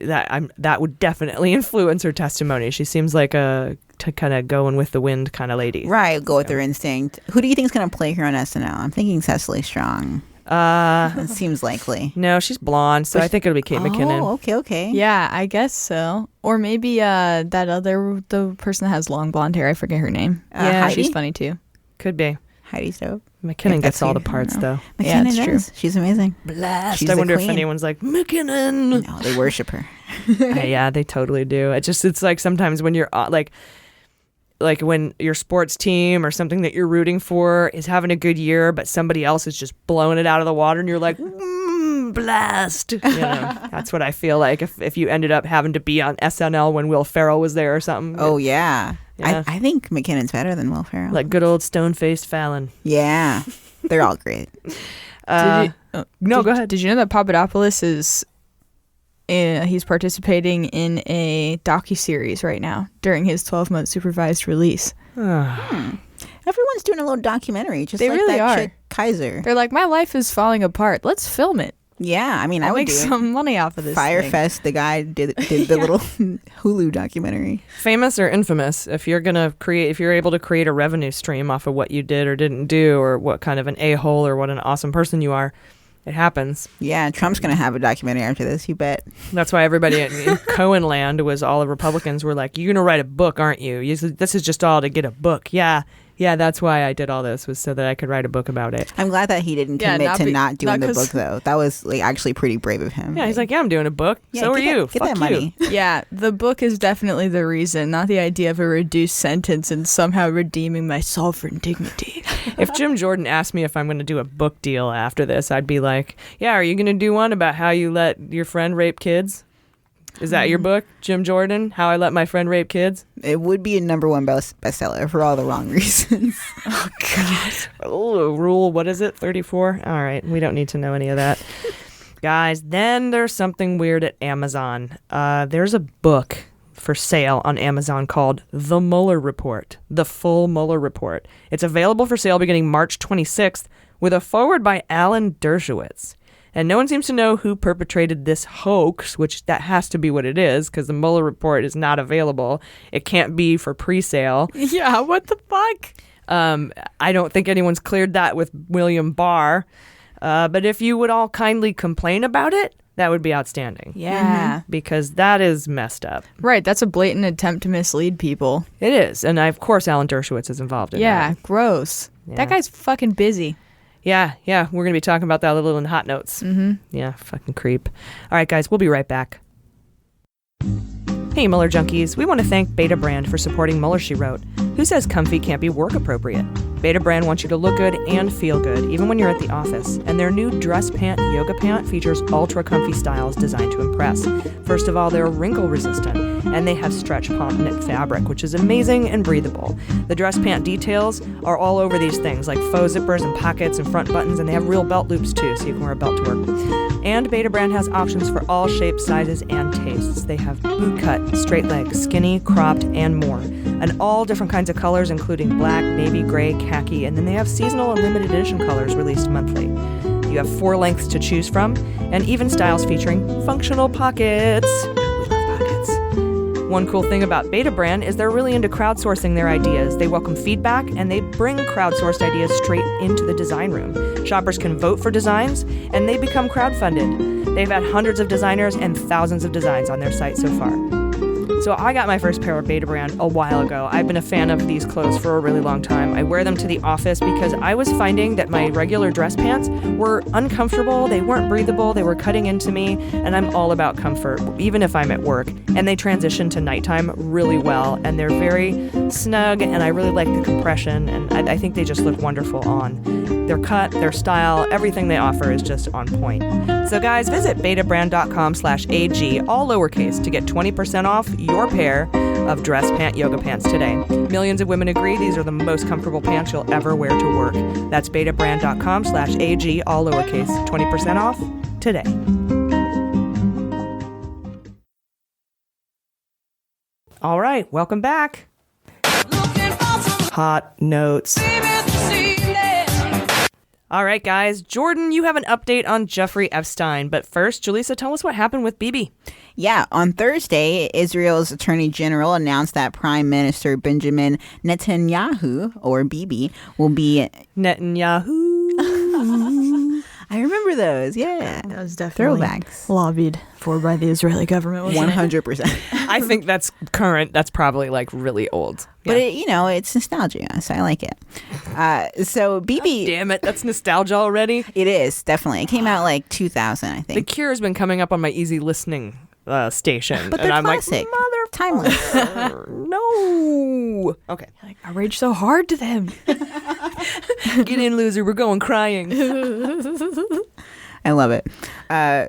Speaker 1: That would definitely influence her testimony. She seems like a kind of going with the wind kind of lady.
Speaker 9: Right, go with her instinct. Who do you think is going to play her on SNL? I'm thinking Cecily Strong. It seems likely.
Speaker 1: No, she's blonde, so I think it'll be Kate McKinnon.
Speaker 9: Oh, okay.
Speaker 8: Yeah, I guess so. Or maybe the person that has long blonde hair. I forget her name.
Speaker 1: Yeah,
Speaker 8: she's funny too.
Speaker 1: Could be.
Speaker 9: Heidi's dope.
Speaker 1: McKinnon gets all the parts, though.
Speaker 9: McKinnon
Speaker 8: it's
Speaker 9: does.
Speaker 8: true.
Speaker 9: She's amazing.
Speaker 1: Blast.
Speaker 9: She's
Speaker 1: I
Speaker 9: the
Speaker 1: wonder if
Speaker 9: queen.
Speaker 1: anyone's like, McKinnon.
Speaker 9: No, they worship her.
Speaker 1: Yeah, they totally do. It's like sometimes when you're like when your sports team or something that you're rooting for is having a good year, but somebody else is just blowing it out of the water, and you're like, blast. You know, that's what I feel like if you ended up having to be on SNL when Will Ferrell was there or something.
Speaker 9: Oh, yeah.
Speaker 1: Yeah.
Speaker 9: I think McKinnon's better than Will Ferrell.
Speaker 1: Like good old stone-faced Fallon.
Speaker 9: Yeah. They're all great.
Speaker 1: Go ahead.
Speaker 8: Did you know that Papadopoulos is he's participating in a docuseries right now during his 12-month supervised release?
Speaker 9: Everyone's doing a little documentary, just
Speaker 8: They
Speaker 9: like
Speaker 8: really
Speaker 9: that
Speaker 8: are.
Speaker 9: chick Kaiser.
Speaker 8: They're like, my life is falling apart. Let's film it.
Speaker 9: Yeah, I mean, I
Speaker 8: I'll
Speaker 9: would
Speaker 8: make
Speaker 9: do it.
Speaker 8: some money off of this thing.
Speaker 9: Firefest, the guy did the little Hulu documentary.
Speaker 1: Famous or infamous, if you're able to create a revenue stream off of what you did or didn't do, or what kind of an a-hole or what an awesome person you are, it happens.
Speaker 9: Yeah, Trump's going to have a documentary after this, you bet.
Speaker 1: That's why everybody in Cohen land was all the Republicans were like, you're going to write a book, aren't you? This is just all to get a book. Yeah, that's why I did all this, was so that I could write a book about it.
Speaker 9: I'm glad that he didn't commit to not doing the
Speaker 8: 'cause-
Speaker 9: book, though. That was like actually pretty brave of him.
Speaker 1: Yeah, he's like, yeah, I'm doing a book.
Speaker 9: Yeah,
Speaker 1: So are
Speaker 9: get that-
Speaker 1: you.
Speaker 9: get
Speaker 1: Fuck
Speaker 9: that money.
Speaker 1: you.
Speaker 8: Yeah, the book is definitely the reason, not the idea of a reduced sentence and somehow redeeming my sovereign dignity.
Speaker 1: If Jim Jordan asked me if I'm going to do a book deal after this, I'd be like, yeah, are you going to do one about how you let your friend rape kids? Is that your book, Jim Jordan? How I Let My Friend Rape Kids?
Speaker 9: It would be a #1 bestseller for all the wrong reasons.
Speaker 1: Oh, God. Oh, rule, what is it, 34? All right, we don't need to know any of that. Guys, then there's something weird at Amazon. There's a book for sale on Amazon called The Mueller Report, The Full Mueller Report. It's available for sale beginning March 26th with a foreword by Alan Dershowitz. And no one seems to know who perpetrated this hoax, which that has to be what it is, because the Mueller report is not available. It can't be for pre-sale.
Speaker 8: Yeah, what the fuck?
Speaker 1: I don't think anyone's cleared that with William Barr. But if you would all kindly complain about it, that would be outstanding.
Speaker 8: Yeah.
Speaker 1: Because that is messed up.
Speaker 8: Right, that's a blatant attempt to mislead people.
Speaker 1: It is. And of course, Alan Dershowitz is involved in that.
Speaker 8: Yeah, gross.
Speaker 1: Yeah.
Speaker 8: That guy's fucking busy.
Speaker 1: Yeah, we're going to be talking about that a little in Hot Notes. Mm-hmm. Yeah, fucking creep. All right, guys, we'll be right back. Hey, Mueller junkies. We want to thank Beta Brand for supporting Mueller, She Wrote. Who says comfy can't be work appropriate? Beta Brand wants you to look good and feel good, even when you're at the office. And their new dress pant yoga pant features ultra comfy styles designed to impress. First of all, they're wrinkle resistant, and they have stretch pump knit fabric, which is amazing and breathable. The dress pant details are all over these things, like faux zippers and pockets and front buttons, and they have real belt loops too, so you can wear a belt to work. And Beta Brand has options for all shapes, sizes, and tastes. They have boot cut, straight leg, skinny, cropped, and more. And all different kinds of colors, including black, navy, gray, khaki, and then they have seasonal and limited edition colors released monthly. You have 4 lengths to choose from, and even styles featuring functional pockets. We love pockets. One cool thing about Beta Brand is they're really into crowdsourcing their ideas. They welcome feedback, and they bring crowdsourced ideas straight into the design room. Shoppers can vote for designs, and they become crowdfunded. They've had hundreds of designers and thousands of designs on their site so far. So I got my first pair of Beta Brand a while ago. I've been a fan of these clothes for a really long time. I wear them to the office because I was finding that my regular dress pants were uncomfortable, they weren't breathable, they were cutting into me, and I'm all about comfort, even if I'm at work. And they transition to nighttime really well, and they're very snug, and I really like the compression, and I think they just look wonderful on. Their cut, their style, everything they offer is just on point. So guys, visit betabrand.com/AG, all lowercase, to get 20% off your pair of dress pant yoga pants today. Millions of women agree these are the most comfortable pants you'll ever wear to work. That's betabrand.com/AG, all lowercase, 20% off today. All right, welcome back. Hot Notes. All right, guys. Jordan, you have an update on Jeffrey Epstein. But first, Jaleesa, tell us what happened with Bibi.
Speaker 9: Yeah, on Thursday, Israel's Attorney General announced that Prime Minister Benjamin Netanyahu, or Bibi, will be...
Speaker 1: Netanyahu.
Speaker 9: I remember those. Yeah.
Speaker 8: That was definitely
Speaker 9: throwbacks.
Speaker 8: Lobbied for by the Israeli government.
Speaker 9: 100%.
Speaker 1: I think that's current. That's probably like really old.
Speaker 9: But it's nostalgia, so I like it. So Bibi,
Speaker 1: damn it, that's nostalgia already.
Speaker 9: It is definitely. It came out like 2000, I think.
Speaker 1: The Cure has been coming up on my easy listening station,
Speaker 9: but they're
Speaker 1: and I'm
Speaker 9: classic.
Speaker 1: like,
Speaker 9: timeless.
Speaker 1: No. Okay.
Speaker 8: Like, I raged so hard to them.
Speaker 1: Get in, loser. We're going crying.
Speaker 9: I love it.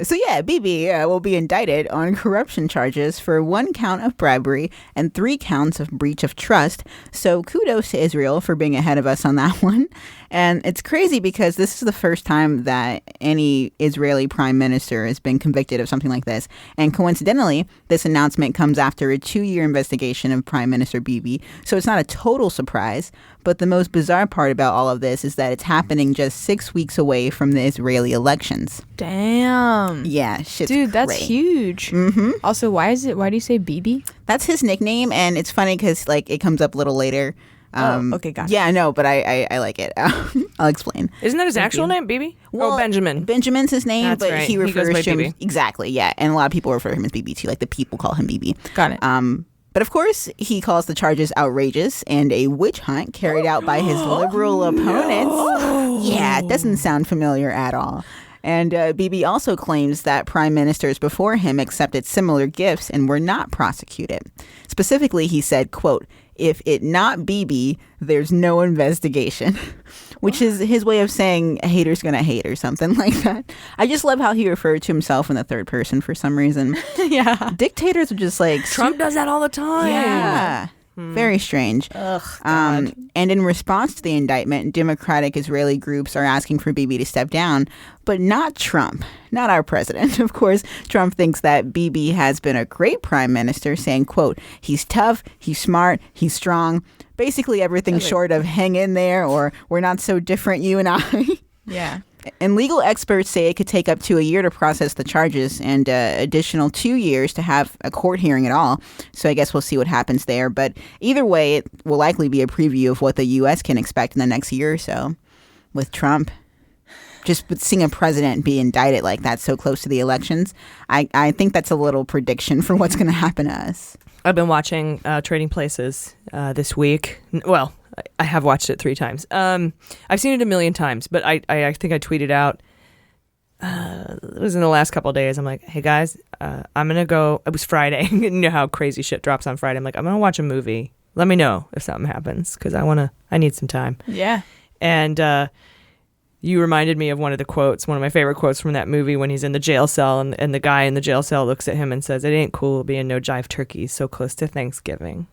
Speaker 9: So Bibi will be indicted on corruption charges for 1 count of bribery and 3 counts of breach of trust. So kudos to Israel for being ahead of us on that one. And it's crazy because this is the first time that any Israeli prime minister has been convicted of something like this. And coincidentally, this announcement comes after a 2-year investigation of Prime Minister Bibi. So it's not a total surprise. But the most bizarre part about all of this is that it's happening just 6 weeks away from the Israeli elections.
Speaker 8: Damn.
Speaker 9: Yeah, shit's
Speaker 8: Dude, that's
Speaker 9: cray.
Speaker 8: huge.
Speaker 9: Mm-hmm.
Speaker 8: Also, why do you say Bibi?
Speaker 9: That's his nickname, and it's funny because like it comes up a little later.
Speaker 8: Okay, gotcha.
Speaker 9: Yeah, no, but I like it. I'll explain.
Speaker 1: Isn't that his actual name, Bibi?
Speaker 9: Well,
Speaker 1: Benjamin.
Speaker 9: Benjamin's his name,
Speaker 1: That's
Speaker 9: but
Speaker 1: right.
Speaker 9: he refers
Speaker 1: goes by
Speaker 9: to him
Speaker 1: Bibi.
Speaker 9: exactly. Yeah, and a lot of people refer to him as Bibi too. Like the people call him Bibi.
Speaker 8: Got it.
Speaker 9: But of course, he calls the charges outrageous and a witch hunt carried out by his liberal opponents. Yeah, it doesn't sound familiar at all. And Bibi also claims that prime ministers before him accepted similar gifts and were not prosecuted. Specifically, he said, quote, "If it not Bibi, there's no investigation," which is his way of saying a hater's gonna hate or something like that. I just love how he referred to himself in the third person for some reason.
Speaker 8: Yeah.
Speaker 9: Dictators are just like...
Speaker 1: Trump does that all the time.
Speaker 9: Yeah. Very strange.
Speaker 1: Ugh, God.
Speaker 9: And in response to the indictment, Democratic Israeli groups are asking for Bibi to step down, but not Trump, not our president. Of course, Trump thinks that Bibi has been a great prime minister, saying, quote, "He's tough, he's smart, he's strong. Basically everything short of hang in there or we're not so different, you and I."
Speaker 8: Yeah.
Speaker 9: And legal experts say it could take up to a year to process the charges and additional 2 years to have a court hearing at all. So I guess we'll see what happens there. But either way, it will likely be a preview of what the U.S. can expect in the next year or so with Trump. Just seeing a president be indicted like that so close to the elections, I think that's a little prediction for what's going to happen to us.
Speaker 1: I've been watching Trading Places this week. Well, I have watched it 3 times. I've seen it a million times, but I think I tweeted out, it was in the last couple of days. I'm like, hey guys, I'm going to go. It was Friday. You know how crazy shit drops on Friday. I'm like, I'm going to watch a movie. Let me know if something happens because I need some time.
Speaker 8: Yeah.
Speaker 1: And you reminded me of one of the quotes, one of my favorite quotes from that movie when he's in the jail cell and the guy in the jail cell looks at him and says, "It ain't cool being no jive turkey so close to Thanksgiving."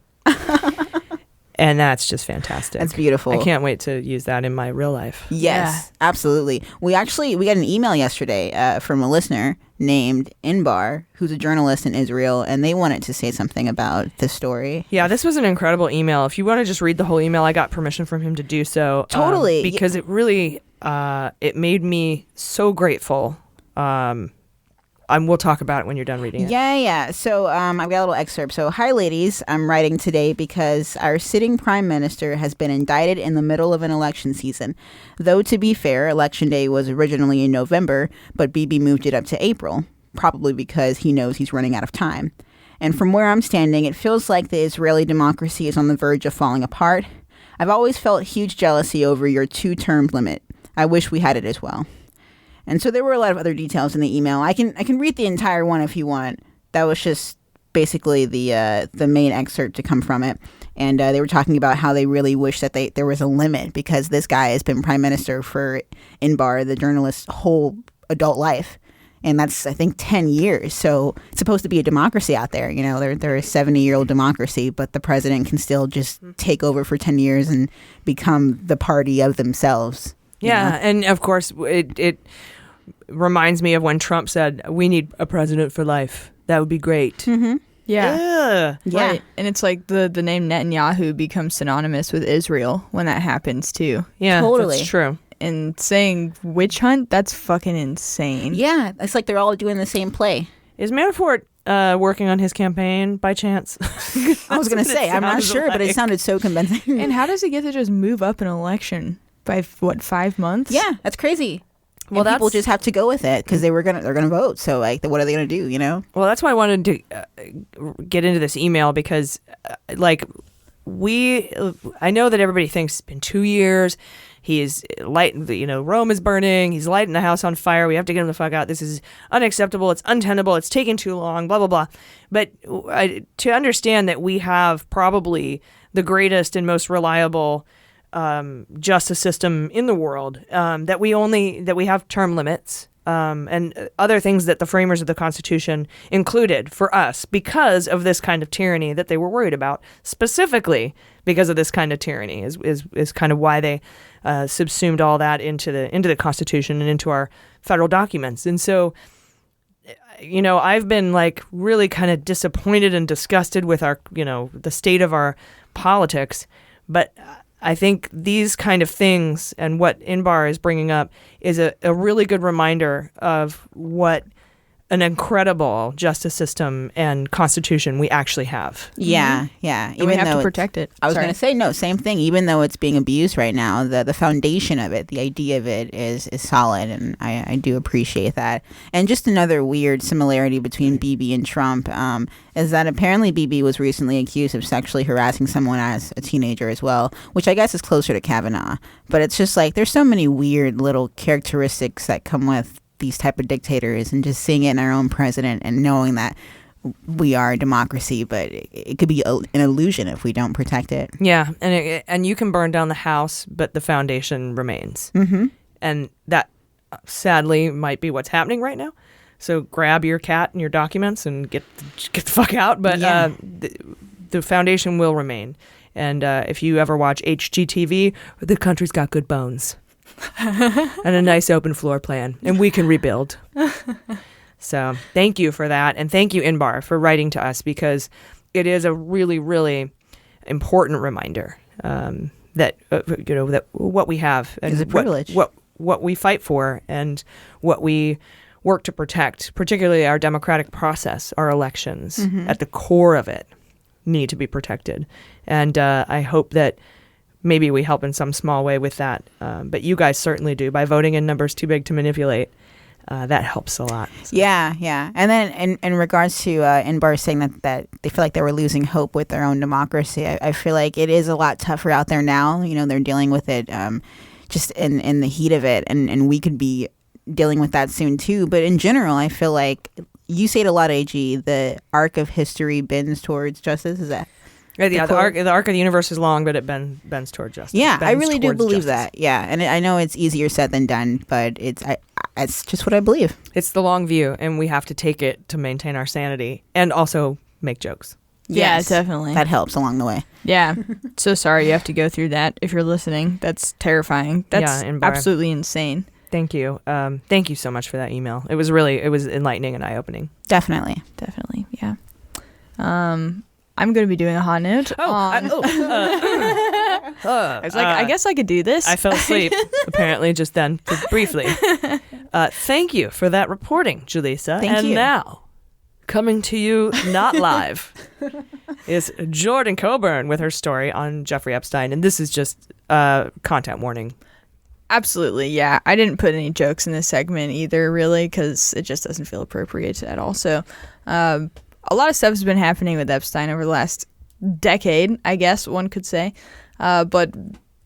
Speaker 1: And that's just fantastic.
Speaker 9: That's beautiful.
Speaker 1: I can't wait to use that in my real life.
Speaker 9: Yes, absolutely. We got an email yesterday from a listener named Inbar, who's a journalist in Israel, and they wanted to say something about this story.
Speaker 1: Yeah, this was an incredible email. If you want to just read the whole email, I got permission from him to do so.
Speaker 9: Totally.
Speaker 1: Because it really, it made me so grateful. We'll talk about it when you're done reading it.
Speaker 9: Yeah. So I've got a little excerpt. So, hi, ladies. I'm writing today because our sitting prime minister has been indicted in the middle of an election season. Though, to be fair, election day was originally in November, but Bibi moved it up to April, probably because he knows he's running out of time. And from where I'm standing, it feels like the Israeli democracy is on the verge of falling apart. I've always felt huge jealousy over your 2-term limit. I wish we had it as well. And so there were a lot of other details in the email. I can read the entire one if you want. That was just basically the main excerpt to come from it. And they were talking about how they really wish that there was a limit because this guy has been prime minister for Inbar, the journalist's whole adult life. And that's, I think, 10 years. So it's supposed to be a democracy out there. You know, they're a 70-year-old democracy, but the president can still just take over for 10 years and become the party of themselves.
Speaker 1: Yeah, and of course, it reminds me of when Trump said, "We need a president for life. That would be great."
Speaker 8: Mm-hmm. Yeah.
Speaker 9: Yeah.
Speaker 8: Right. And it's like the name Netanyahu becomes synonymous with Israel when that happens, too.
Speaker 1: Yeah,
Speaker 9: Totally.
Speaker 1: That's true.
Speaker 8: And saying witch hunt, that's fucking insane.
Speaker 9: Yeah, it's like they're all doing the same play.
Speaker 1: Is Manafort working on his campaign by chance?
Speaker 9: I was going to say, I'm not sure, but it sounded so convincing.
Speaker 8: And how does he get to just move up an election by, 5 months?
Speaker 9: Yeah, that's crazy. Well, people just have to go with it because they're gonna vote. So like, what are they gonna do? You know?
Speaker 1: Well, that's why I wanted to get into this email because, I know that everybody thinks it's been 2 years. He's lighting, Rome is burning. He's lighting the house on fire. We have to get him the fuck out. This is unacceptable. It's untenable. It's taking too long, blah, blah, blah. But to understand that we have probably the greatest and most reliable justice system in the world, that we have term limits, and other things that the framers of the Constitution included for us because of this kind of tyranny that they were worried about, specifically because of this kind of tyranny is kind of why they subsumed all that into the Constitution and into our federal documents. And so, I've been really kind of disappointed and disgusted with our, the state of our politics, but I think these kind of things and what Inbar is bringing up is a really good reminder of what an incredible justice system and constitution we actually have.
Speaker 9: Yeah, yeah.
Speaker 8: Even we have to protect it.
Speaker 9: I was going to say, no, same thing. Even though it's being abused right now, the foundation of it, the idea of it is solid, and I do appreciate that. And just another weird similarity between Bibi and Trump is that apparently Bibi was recently accused of sexually harassing someone as a teenager as well, which I guess is closer to Kavanaugh. But it's just there's so many weird little characteristics that come with these type of dictators, and just seeing it in our own president and knowing that we are a democracy, but it could be an illusion if we don't protect it.
Speaker 1: Yeah, and you can burn down the house, but the foundation remains.
Speaker 9: Mm-hmm.
Speaker 1: And that sadly might be what's happening right now. So grab your cat and your documents and get the fuck out. But the foundation will remain. And if you ever watch HGTV, the country's got good bones. And a nice open floor plan, and we can rebuild. So thank you for that, and thank you, Inbar, for writing to us, because it is a really, really important reminder that that what we have and
Speaker 9: is a privilege.
Speaker 1: What we fight for and what we work to protect, particularly our democratic process, our elections, at the core of it, need to be protected. And I hope that maybe we help in some small way with that. But you guys certainly do. By voting in numbers too big to manipulate, that helps a lot. So.
Speaker 9: Yeah, yeah. And then in regards to Inbar saying that they feel like they were losing hope with their own democracy, I feel like it is a lot tougher out there now. They're dealing with it just in the heat of it. And we could be dealing with that soon too. But in general, I feel like you say it a lot, AG, the arc of history bends towards justice. Is that...
Speaker 1: Yeah, the arc of the universe is long, but it bends toward justice.
Speaker 9: Yeah, I really do believe that. Yeah, and I know it's easier said than done, but it's just what I believe.
Speaker 1: It's the long view, and we have to take it to maintain our sanity and also make jokes.
Speaker 8: Yes, yeah, definitely.
Speaker 9: That helps along the way.
Speaker 8: Yeah. So sorry you have to go through that. If you're listening, that's terrifying. That's absolutely insane.
Speaker 1: Thank you. Thank you so much for that email. It was enlightening and eye-opening.
Speaker 9: Definitely.
Speaker 8: Yeah. I'm going to be doing a hot note. I was like, I guess I could do this.
Speaker 1: I fell asleep, apparently, just then, briefly. Thank you for that reporting, Jaleesa.
Speaker 9: Thank you.
Speaker 1: Now, coming to you not live, is Jordan Coburn with her story on Jeffrey Epstein. And this is just content warning.
Speaker 8: Absolutely, yeah. I didn't put any jokes in this segment either, really, because it just doesn't feel appropriate at all. So, a lot of stuff has been happening with Epstein over the last decade, I guess one could say. But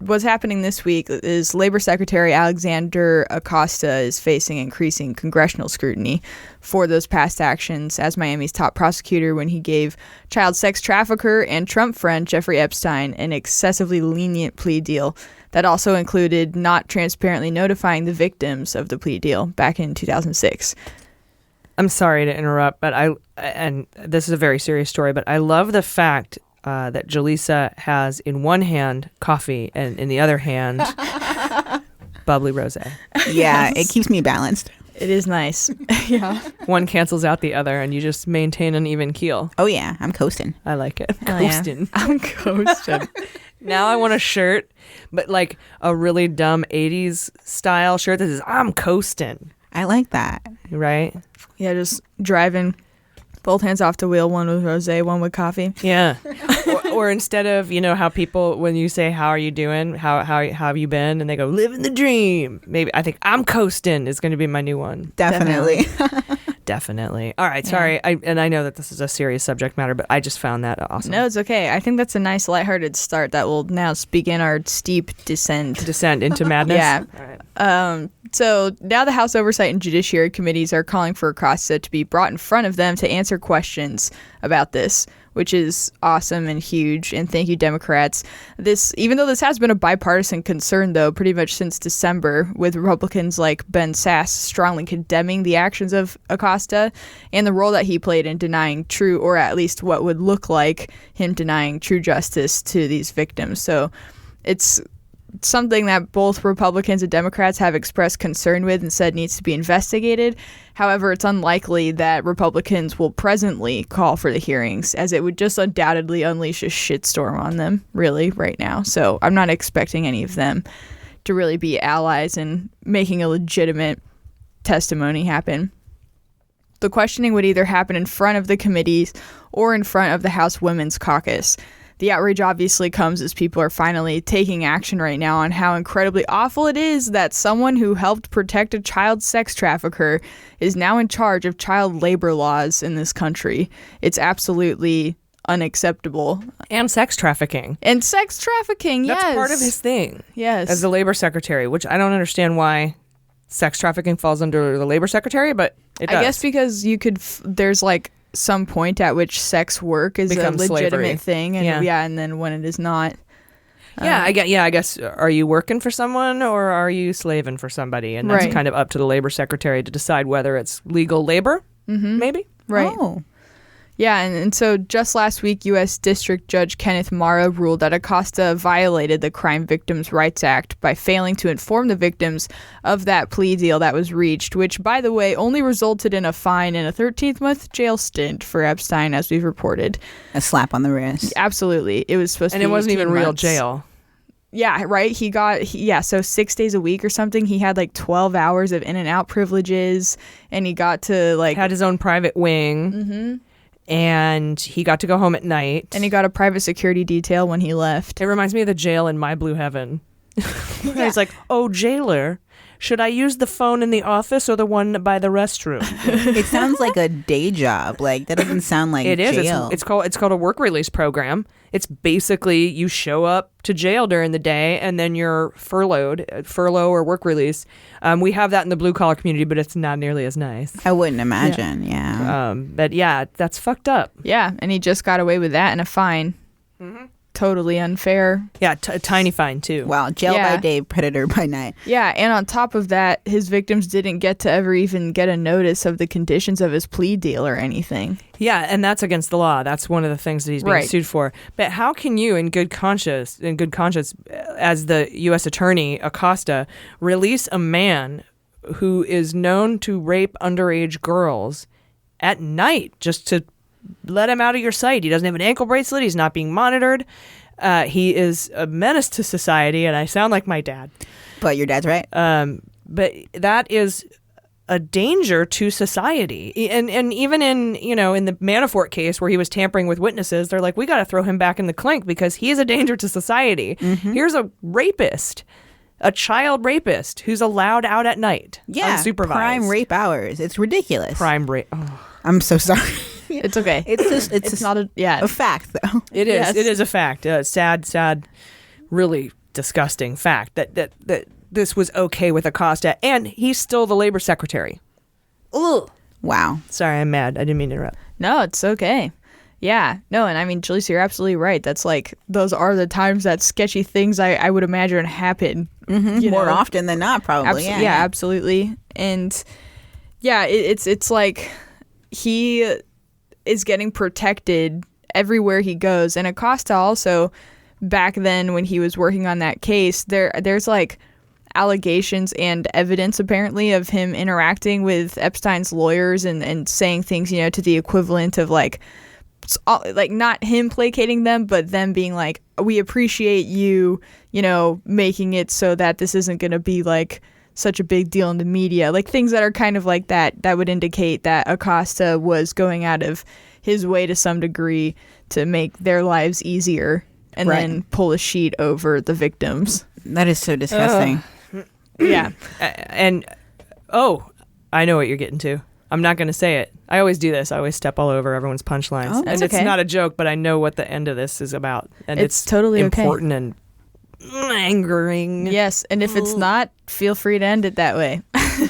Speaker 8: what's happening this week is Labor Secretary Alexander Acosta is facing increasing congressional scrutiny for those past actions as Miami's top prosecutor when he gave child sex trafficker and Trump friend Jeffrey Epstein an excessively lenient plea deal that also included not transparently notifying the victims of the plea deal back in 2006.
Speaker 1: I'm sorry to interrupt, but and this is a very serious story, but I love the fact that Jaleesa has in one hand coffee and in the other hand bubbly rosé.
Speaker 9: Yeah, it keeps me balanced.
Speaker 8: It is nice. Yeah.
Speaker 1: One cancels out the other and you just maintain an even keel.
Speaker 9: Oh yeah, I'm coasting.
Speaker 1: I like it.
Speaker 8: Coasting. Yeah. I'm coasting.
Speaker 1: Now I want a shirt, but like a really dumb 80s style shirt that says, I'm coasting.
Speaker 9: I like that.
Speaker 1: Right?
Speaker 8: Yeah, just driving, both hands off the wheel, one with rosé, one with coffee.
Speaker 1: Yeah. or instead of, how people, when you say, how are you doing? How have you been? And they go, living the dream. Maybe I think I'm coasting is going to be my new one.
Speaker 9: Definitely.
Speaker 1: Definitely. All right. Sorry. I know that this is a serious subject matter, but I just found that awesome.
Speaker 8: No, it's okay. I think that's a nice lighthearted start that will now begin our steep descent
Speaker 1: into madness.
Speaker 8: Yeah.
Speaker 1: All right.
Speaker 8: So now the House Oversight and Judiciary Committees are calling for Acosta to be brought in front of them to answer questions about this, which is awesome and huge. And thank you, Democrats. Even though this has been a bipartisan concern, though, pretty much since December, with Republicans like Ben Sasse strongly condemning the actions of Acosta and the role that he played in denying true, or at least what would look like him denying true justice to these victims. So it's something that both Republicans and Democrats have expressed concern with and said needs to be investigated. However, it's unlikely that Republicans will presently call for the hearings, as it would just undoubtedly unleash a shitstorm on them, really, right now. So I'm not expecting any of them to really be allies in making a legitimate testimony happen. The questioning would either happen in front of the committees or in front of the House Women's Caucus. The outrage obviously comes as people are finally taking action right now on how incredibly awful it is that someone who helped protect a child sex trafficker is now in charge of child labor laws in this country. It's absolutely unacceptable.
Speaker 1: And sex trafficking.
Speaker 8: Yes.
Speaker 1: That's part of his thing.
Speaker 8: Yes.
Speaker 1: As the labor secretary, which I don't understand why sex trafficking falls under the labor secretary, but it does.
Speaker 8: I guess because there's like some point at which sex work is
Speaker 1: becomes
Speaker 8: a legitimate
Speaker 1: slavery.
Speaker 8: Thing, and and then when it is not.
Speaker 1: I guess are you working for someone or are you slaving for somebody? And that's kind of up to the labor secretary to decide whether it's legal labor, maybe.
Speaker 8: Right.
Speaker 9: Oh.
Speaker 8: Yeah, and so just last week, U.S. District Judge Kenneth Mara ruled that Acosta violated the Crime Victims' Rights Act by failing to inform the victims of that plea deal that was reached, which, by the way, only resulted in a fine and a 13-month jail stint for Epstein, as we've reported.
Speaker 9: A slap on the wrist.
Speaker 8: Absolutely. It was supposed to be
Speaker 1: And it wasn't even
Speaker 8: 18
Speaker 1: real
Speaker 8: months.
Speaker 1: jail.
Speaker 8: Yeah, right? So 6 days a week or something. He had like 12 hours of in and out privileges, and he got to
Speaker 1: had his own private wing.
Speaker 8: Mm-hmm.
Speaker 1: And he got to go home at night.
Speaker 8: And he got a private security detail when he left.
Speaker 1: It reminds me of the jail in My Blue Heaven. He's like, oh, jailer, should I use the phone in the office or the one by the restroom?
Speaker 9: It sounds like a day job. Like, that doesn't sound like
Speaker 1: it is.
Speaker 9: jail.
Speaker 1: It's called a work release program. It's basically you show up to jail during the day and then you're furlough or work release. We have that in the blue collar community, but it's not nearly as nice.
Speaker 9: I wouldn't imagine. Yeah.
Speaker 1: But yeah, that's fucked up.
Speaker 8: Yeah, and he just got away with that and a fine. Mm-hmm. Totally unfair.
Speaker 1: Yeah, a tiny fine too.
Speaker 9: Wow, jail by day, predator by night.
Speaker 8: Yeah, and on top of that, his victims didn't get to ever even get a notice of the conditions of his plea deal or anything.
Speaker 1: Yeah, and that's against the law. That's one of the things that he's being sued for. But how can you, in good conscience, as the U.S. Attorney Acosta, release a man who is known to rape underage girls at night just to let him out of your sight? He doesn't have an ankle bracelet. He's not being monitored. He is a menace to society, and I sound like my dad.
Speaker 9: But your dad's right.
Speaker 1: But that is a danger to society. And even in the Manafort case where he was tampering with witnesses, they're like, we got to throw him back in the clink because he is a danger to society. Mm-hmm. Here's a rapist, a child rapist who's allowed out at night, unsupervised.
Speaker 9: Prime rape hours. It's ridiculous.
Speaker 1: Prime rape. Oh.
Speaker 9: I'm so sorry.
Speaker 8: It's okay.
Speaker 9: It's
Speaker 8: not a
Speaker 9: fact, though.
Speaker 1: It is. Yes. It is a fact. Sad, really disgusting fact that this was okay with Acosta, and he's still the labor secretary. Ugh.
Speaker 9: Wow.
Speaker 1: Sorry, I'm mad. I didn't mean to interrupt.
Speaker 8: No, it's okay. Yeah. No, and I mean, Jaleesa, you're absolutely right. That's those are the times that sketchy things I would imagine happen.
Speaker 9: Mm-hmm. More often than not, probably.
Speaker 8: Yeah, absolutely. And yeah, it's like he is getting protected everywhere he goes. And Acosta also, back then when he was working on that case, there's allegations and evidence apparently of him interacting with Epstein's lawyers and saying things, to the equivalent of not him placating them, but them being like, we appreciate you, making it so that this isn't going to be such a big deal in the media, things that are kind of like that would indicate that Acosta was going out of his way to some degree to make their lives easier and then pull a sheet over the victims.
Speaker 9: That is so disgusting.
Speaker 8: Yeah.
Speaker 1: And, I know what you're getting to. I'm not going to say it. I always do this. I always step all over everyone's punchlines.
Speaker 8: Oh,
Speaker 1: and it's not a joke, but I know what the end of this is about. And
Speaker 8: it's totally
Speaker 1: important and angering.
Speaker 8: Yes, and if it's not, feel free to end it that way.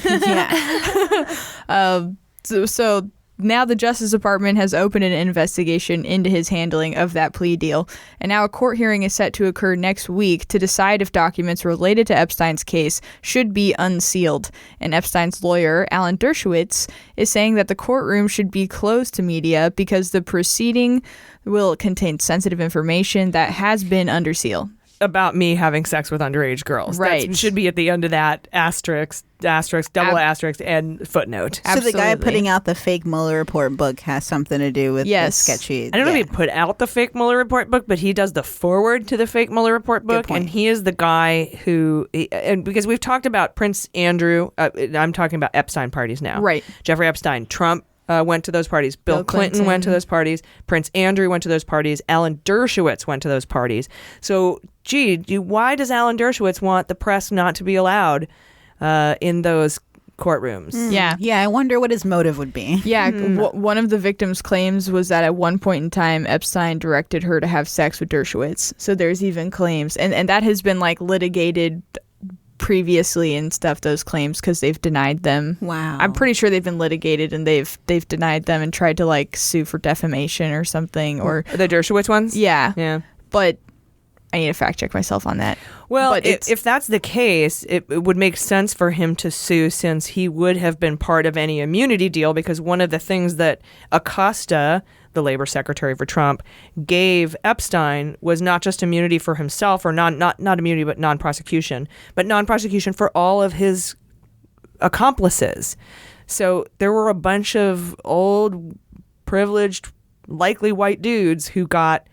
Speaker 9: Yeah.
Speaker 8: So now the Justice Department has opened an investigation into his handling of that plea deal, and now a court hearing is set to occur next week to decide if documents related to Epstein's case should be unsealed. And Epstein's lawyer, Alan Dershowitz, is saying that the courtroom should be closed to media because the proceeding will contain sensitive information that has been under seal.
Speaker 1: About me having sex with underage girls.
Speaker 8: Right.
Speaker 1: That should be at the end of that asterisk, double asterisk, and footnote.
Speaker 9: So the guy putting out the fake Mueller report book has something to do with the sketchy.
Speaker 1: I don't know if he put out the fake Mueller report book, but he does the foreword to the fake Mueller report book, and he is the guy who, and because we've talked about Prince Andrew, I'm talking about Epstein parties now.
Speaker 8: Right.
Speaker 1: Jeffrey Epstein, Trump went to those parties. Bill Clinton went to those parties. Prince Andrew went to those parties. Alan Dershowitz went to those parties. So, why does Alan Dershowitz want the press not to be allowed in those courtrooms?
Speaker 8: Yeah.
Speaker 9: Yeah, I wonder what his motive would be.
Speaker 8: Yeah, one of the victims' claims was that at one point in time, Epstein directed her to have sex with Dershowitz. So there's even claims. And that has been litigated previously and stuff, those claims, because they've denied them.
Speaker 9: Wow.
Speaker 8: I'm pretty sure they've been litigated and they've denied them and tried to sue for defamation or something. Or
Speaker 1: the Dershowitz ones?
Speaker 8: Yeah. But I need to fact check myself on that.
Speaker 1: Well,
Speaker 8: but
Speaker 1: if that's the case, it would make sense for him to sue, since he would have been part of any immunity deal, because one of the things that Acosta, the labor secretary for Trump, gave Epstein was not just immunity for himself, or not immunity, but non-prosecution for all of his accomplices. So there were a bunch of old, privileged, likely white dudes who got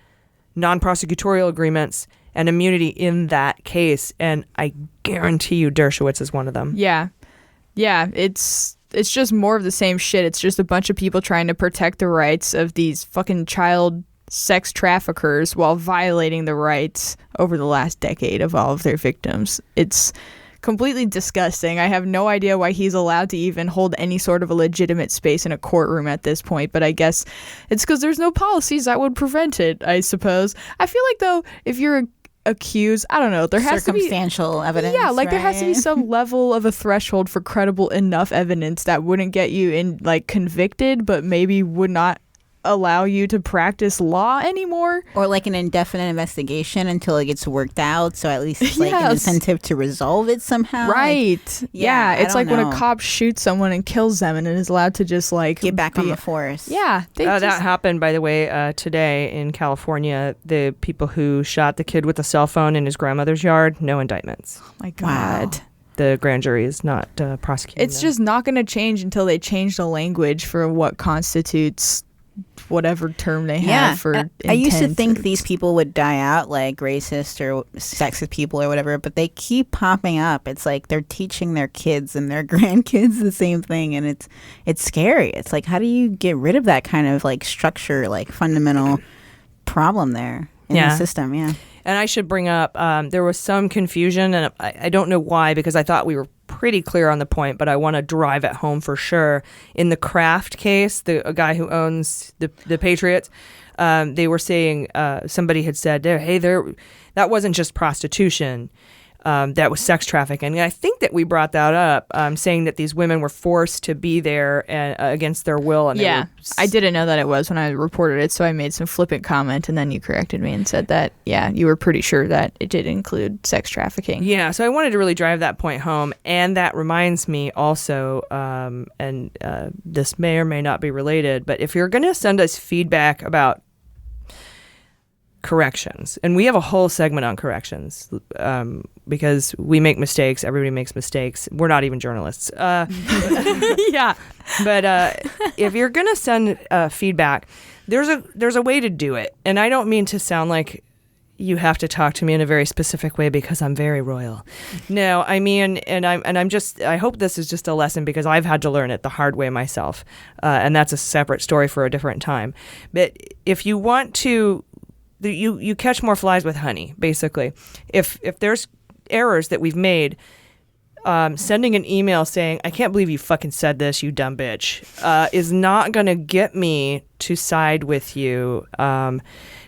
Speaker 1: non-prosecutorial agreements and immunity in that case, and I guarantee you Dershowitz is one of them.
Speaker 8: Yeah, it's just more of the same shit. It's just a bunch of people trying to protect the rights of these fucking child sex traffickers while violating the rights over the last decade of all of their victims. It's completely disgusting. I have no idea why he's allowed to even hold any sort of a legitimate space in a courtroom at this point, but I guess it's because there's no policies that would prevent it, I suppose. I feel like, though, if you're accused, I don't know, there has to be
Speaker 9: circumstantial evidence.
Speaker 8: Yeah, there has to be some level of a threshold for credible enough evidence that wouldn't get you in convicted, but maybe would not allow you to practice law anymore,
Speaker 9: or an indefinite investigation until it gets worked out, so at least it's an incentive to resolve it somehow.
Speaker 8: Right. It's like when a cop shoots someone and kills them and is allowed to just
Speaker 9: get back on the force.
Speaker 8: Yeah.
Speaker 1: That happened, by the way, today in California. The people who shot the kid with a cell phone in his grandmother's yard, no indictments.
Speaker 8: Oh my God.
Speaker 9: Wow.
Speaker 1: The grand jury is not prosecuting
Speaker 8: It's just not going to change until they change the language for what constitutes whatever term they have for intent.
Speaker 9: I used to think these people would die out, like racist or sexist people or whatever, but they keep popping up. It's like they're teaching their kids and their grandkids the same thing, and it's scary. It's like, how do you get rid of that kind of structure, fundamental problem there in the system? Yeah.
Speaker 1: And I should bring up, there was some confusion, and I don't know why, because I thought we were pretty clear on the point, but I want to drive it home for sure. In the Kraft case, a guy who owns the Patriots, they were saying, somebody had said, hey, that wasn't just prostitution. That was sex trafficking. And I think that we brought that up, saying that these women were forced to be there against their will. And
Speaker 8: I didn't know that it was when I reported it, so I made some flippant comment, and then you corrected me and said that, you were pretty sure that it did include sex trafficking.
Speaker 1: Yeah, so I wanted to really drive that point home. And that reminds me also, this may or may not be related, but if you're going to send us feedback about corrections, and we have a whole segment on corrections, because we make mistakes, everybody makes mistakes, we're not even journalists, but if you're gonna send feedback, there's a way to do it, and I don't mean to sound like you have to talk to me in a very specific way because I'm very royal. No, I mean, I hope this is just a lesson because I've had to learn it the hard way myself. And that's a separate story for a different time. But if you want to, you catch more flies with honey, basically. If there's errors that we've made, sending an email saying, I can't believe you fucking said this, you dumb bitch, is not going to get me to side with you.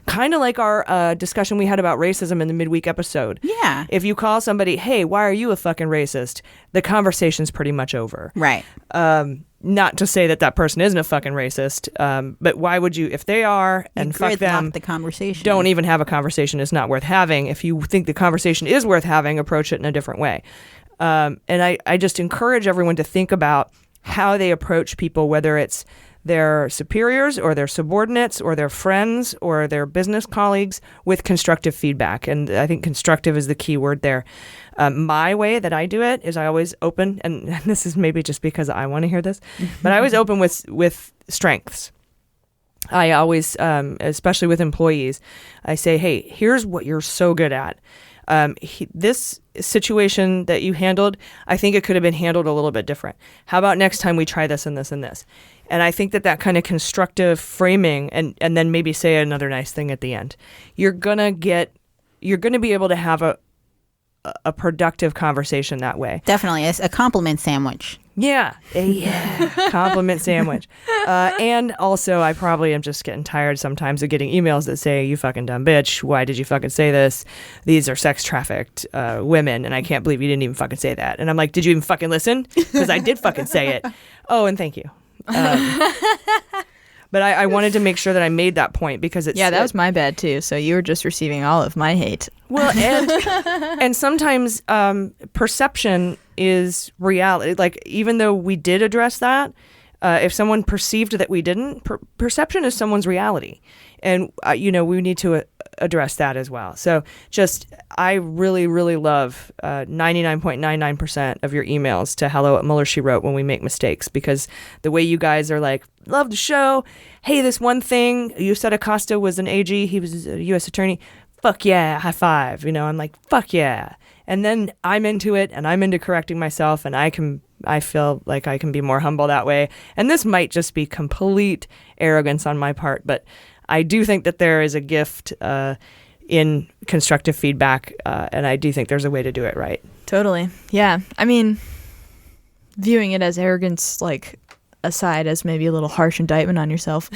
Speaker 1: Kind of like our discussion we had about racism in the midweek episode.
Speaker 9: Yeah.
Speaker 1: If you call somebody, hey, why are you a fucking racist? The conversation's pretty much over.
Speaker 9: Right.
Speaker 1: Not to say that person isn't a fucking racist, but why would you, if they are, and fuck them,
Speaker 9: the conversation.
Speaker 1: Don't even have a conversation. It's not worth having. If you think the conversation is worth having, approach it in a different way. And I just encourage everyone to think about how they approach people, whether it's their superiors or their subordinates or their friends or their business colleagues, with constructive feedback. And I think constructive is the key word there. My way that I do it is I always open, and this is maybe just because I want to hear this, but I always open with strengths. I always, especially with employees, I say, hey, here's what you're so good at. This situation that you handled, I think it could have been handled a little bit different. How about next time we try this and this and this? And I think that kind of constructive framing and then maybe say another nice thing at the end, you're going to be able to have a productive conversation that way.
Speaker 9: Definitely. It's a compliment sandwich.
Speaker 1: Yeah. Compliment sandwich. And also, I probably am just getting tired sometimes of getting emails that say, you fucking dumb bitch, why did you fucking say this? These are sex trafficked women, and I can't believe you didn't even fucking say that. And I'm like, did you even fucking listen? Because I did fucking say it. Oh, and thank you. But I wanted to make sure that I made that point because it's...
Speaker 8: Yeah, that was my bad too. So you were just receiving all of my hate.
Speaker 1: Well, and sometimes perception is reality. Like, even though we did address that, if someone perceived that we didn't, perception is someone's reality. And, we need to address that as well. So I really, really love 99.99% of your emails to hello@MullerSheWrote when we make mistakes, because the way you guys are like, love the show. Hey, this one thing, you said Acosta was an AG, he was a U.S. attorney. Fuck yeah, high five. I'm like, fuck yeah. And then I'm into it and I'm into correcting myself, and I feel like I can be more humble that way. And this might just be complete arrogance on my part, but I do think that there is a gift in constructive feedback, and I do think there's a way to do it right.
Speaker 8: Totally. Yeah. I mean, viewing it as arrogance, like, aside as maybe a little harsh indictment on yourself,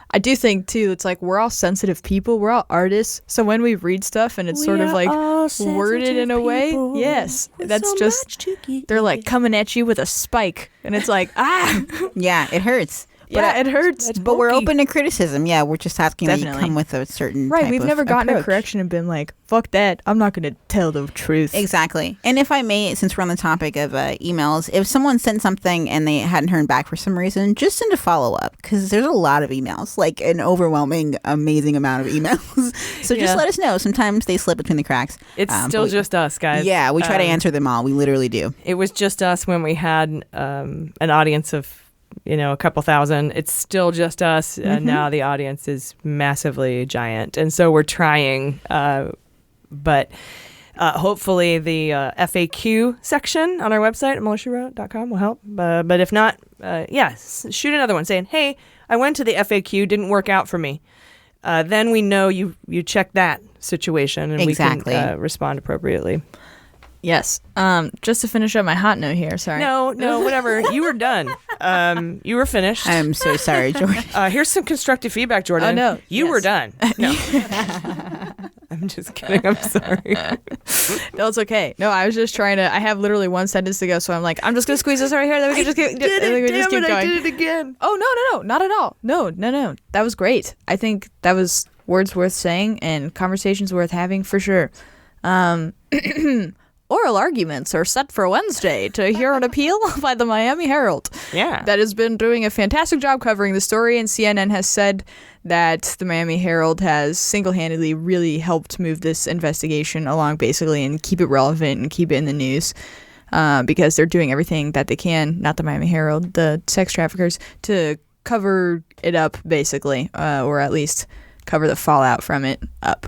Speaker 8: I do think, too, it's like we're all sensitive people. We're all artists. So when we read stuff and it's sort of like worded in a way, yes, that's so just, they're like coming at you with a spike. And it's like,
Speaker 9: Yeah, it hurts.
Speaker 8: But it hurts.
Speaker 9: But we're open to criticism. Yeah, we're just asking that you come with a certain
Speaker 8: right.
Speaker 9: type
Speaker 8: We've
Speaker 9: of
Speaker 8: never gotten
Speaker 9: approach.
Speaker 8: a correction and been like, fuck that. I'm not going to tell the truth.
Speaker 9: Exactly. And if I may, since we're on the topic of emails, if someone sent something and they hadn't heard back for some reason, just send a follow-up, because there's a lot of emails, like an overwhelming, amazing amount of emails. So just let us know. Sometimes they slip between the cracks.
Speaker 1: It's still just us, guys.
Speaker 9: Yeah, we try to answer them all. We literally do.
Speaker 1: It was just us when we had an audience of a couple thousand. It's still just us, and now the audience is massively giant, and so we're trying, but hopefully the FAQ section on our website at MullerSheWrote.com will help, but if not, shoot another one saying, hey, I went to the FAQ, didn't work out for me. Then we know you checked that situation, and we can respond appropriately.
Speaker 8: Yes. Just to finish up my hot note here. Sorry.
Speaker 1: No, whatever. You were done. You were finished.
Speaker 9: I'm so sorry, Jordan.
Speaker 1: Here's some constructive feedback, Jordan.
Speaker 8: Oh, no.
Speaker 1: You were done. No. I'm just kidding. I'm sorry.
Speaker 8: No, it's okay. No, I was just trying to. I have literally one sentence to go, so I'm like, I'm just going to squeeze this right here. Then we can just keep going.
Speaker 1: I did it again.
Speaker 8: Oh, no. Not at all. No. That was great. I think that was words worth saying and conversations worth having for sure. Oral arguments are set for Wednesday to hear an appeal by the Miami Herald.
Speaker 1: Yeah.
Speaker 8: That has been doing a fantastic job covering the story, and CNN has said that the Miami Herald has single-handedly really helped move this investigation along, basically, and keep it relevant and keep it in the news, because they're doing everything that they can, not the Miami Herald, the sex traffickers, to cover it up, basically, or at least cover the fallout from it up.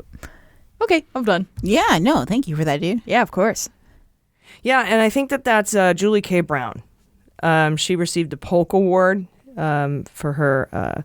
Speaker 8: Okay, I'm done.
Speaker 9: Yeah, no, thank you for that, dude.
Speaker 8: Yeah, of course.
Speaker 1: Yeah, and I think that's Julie K. Brown. She received the Polk Award for her.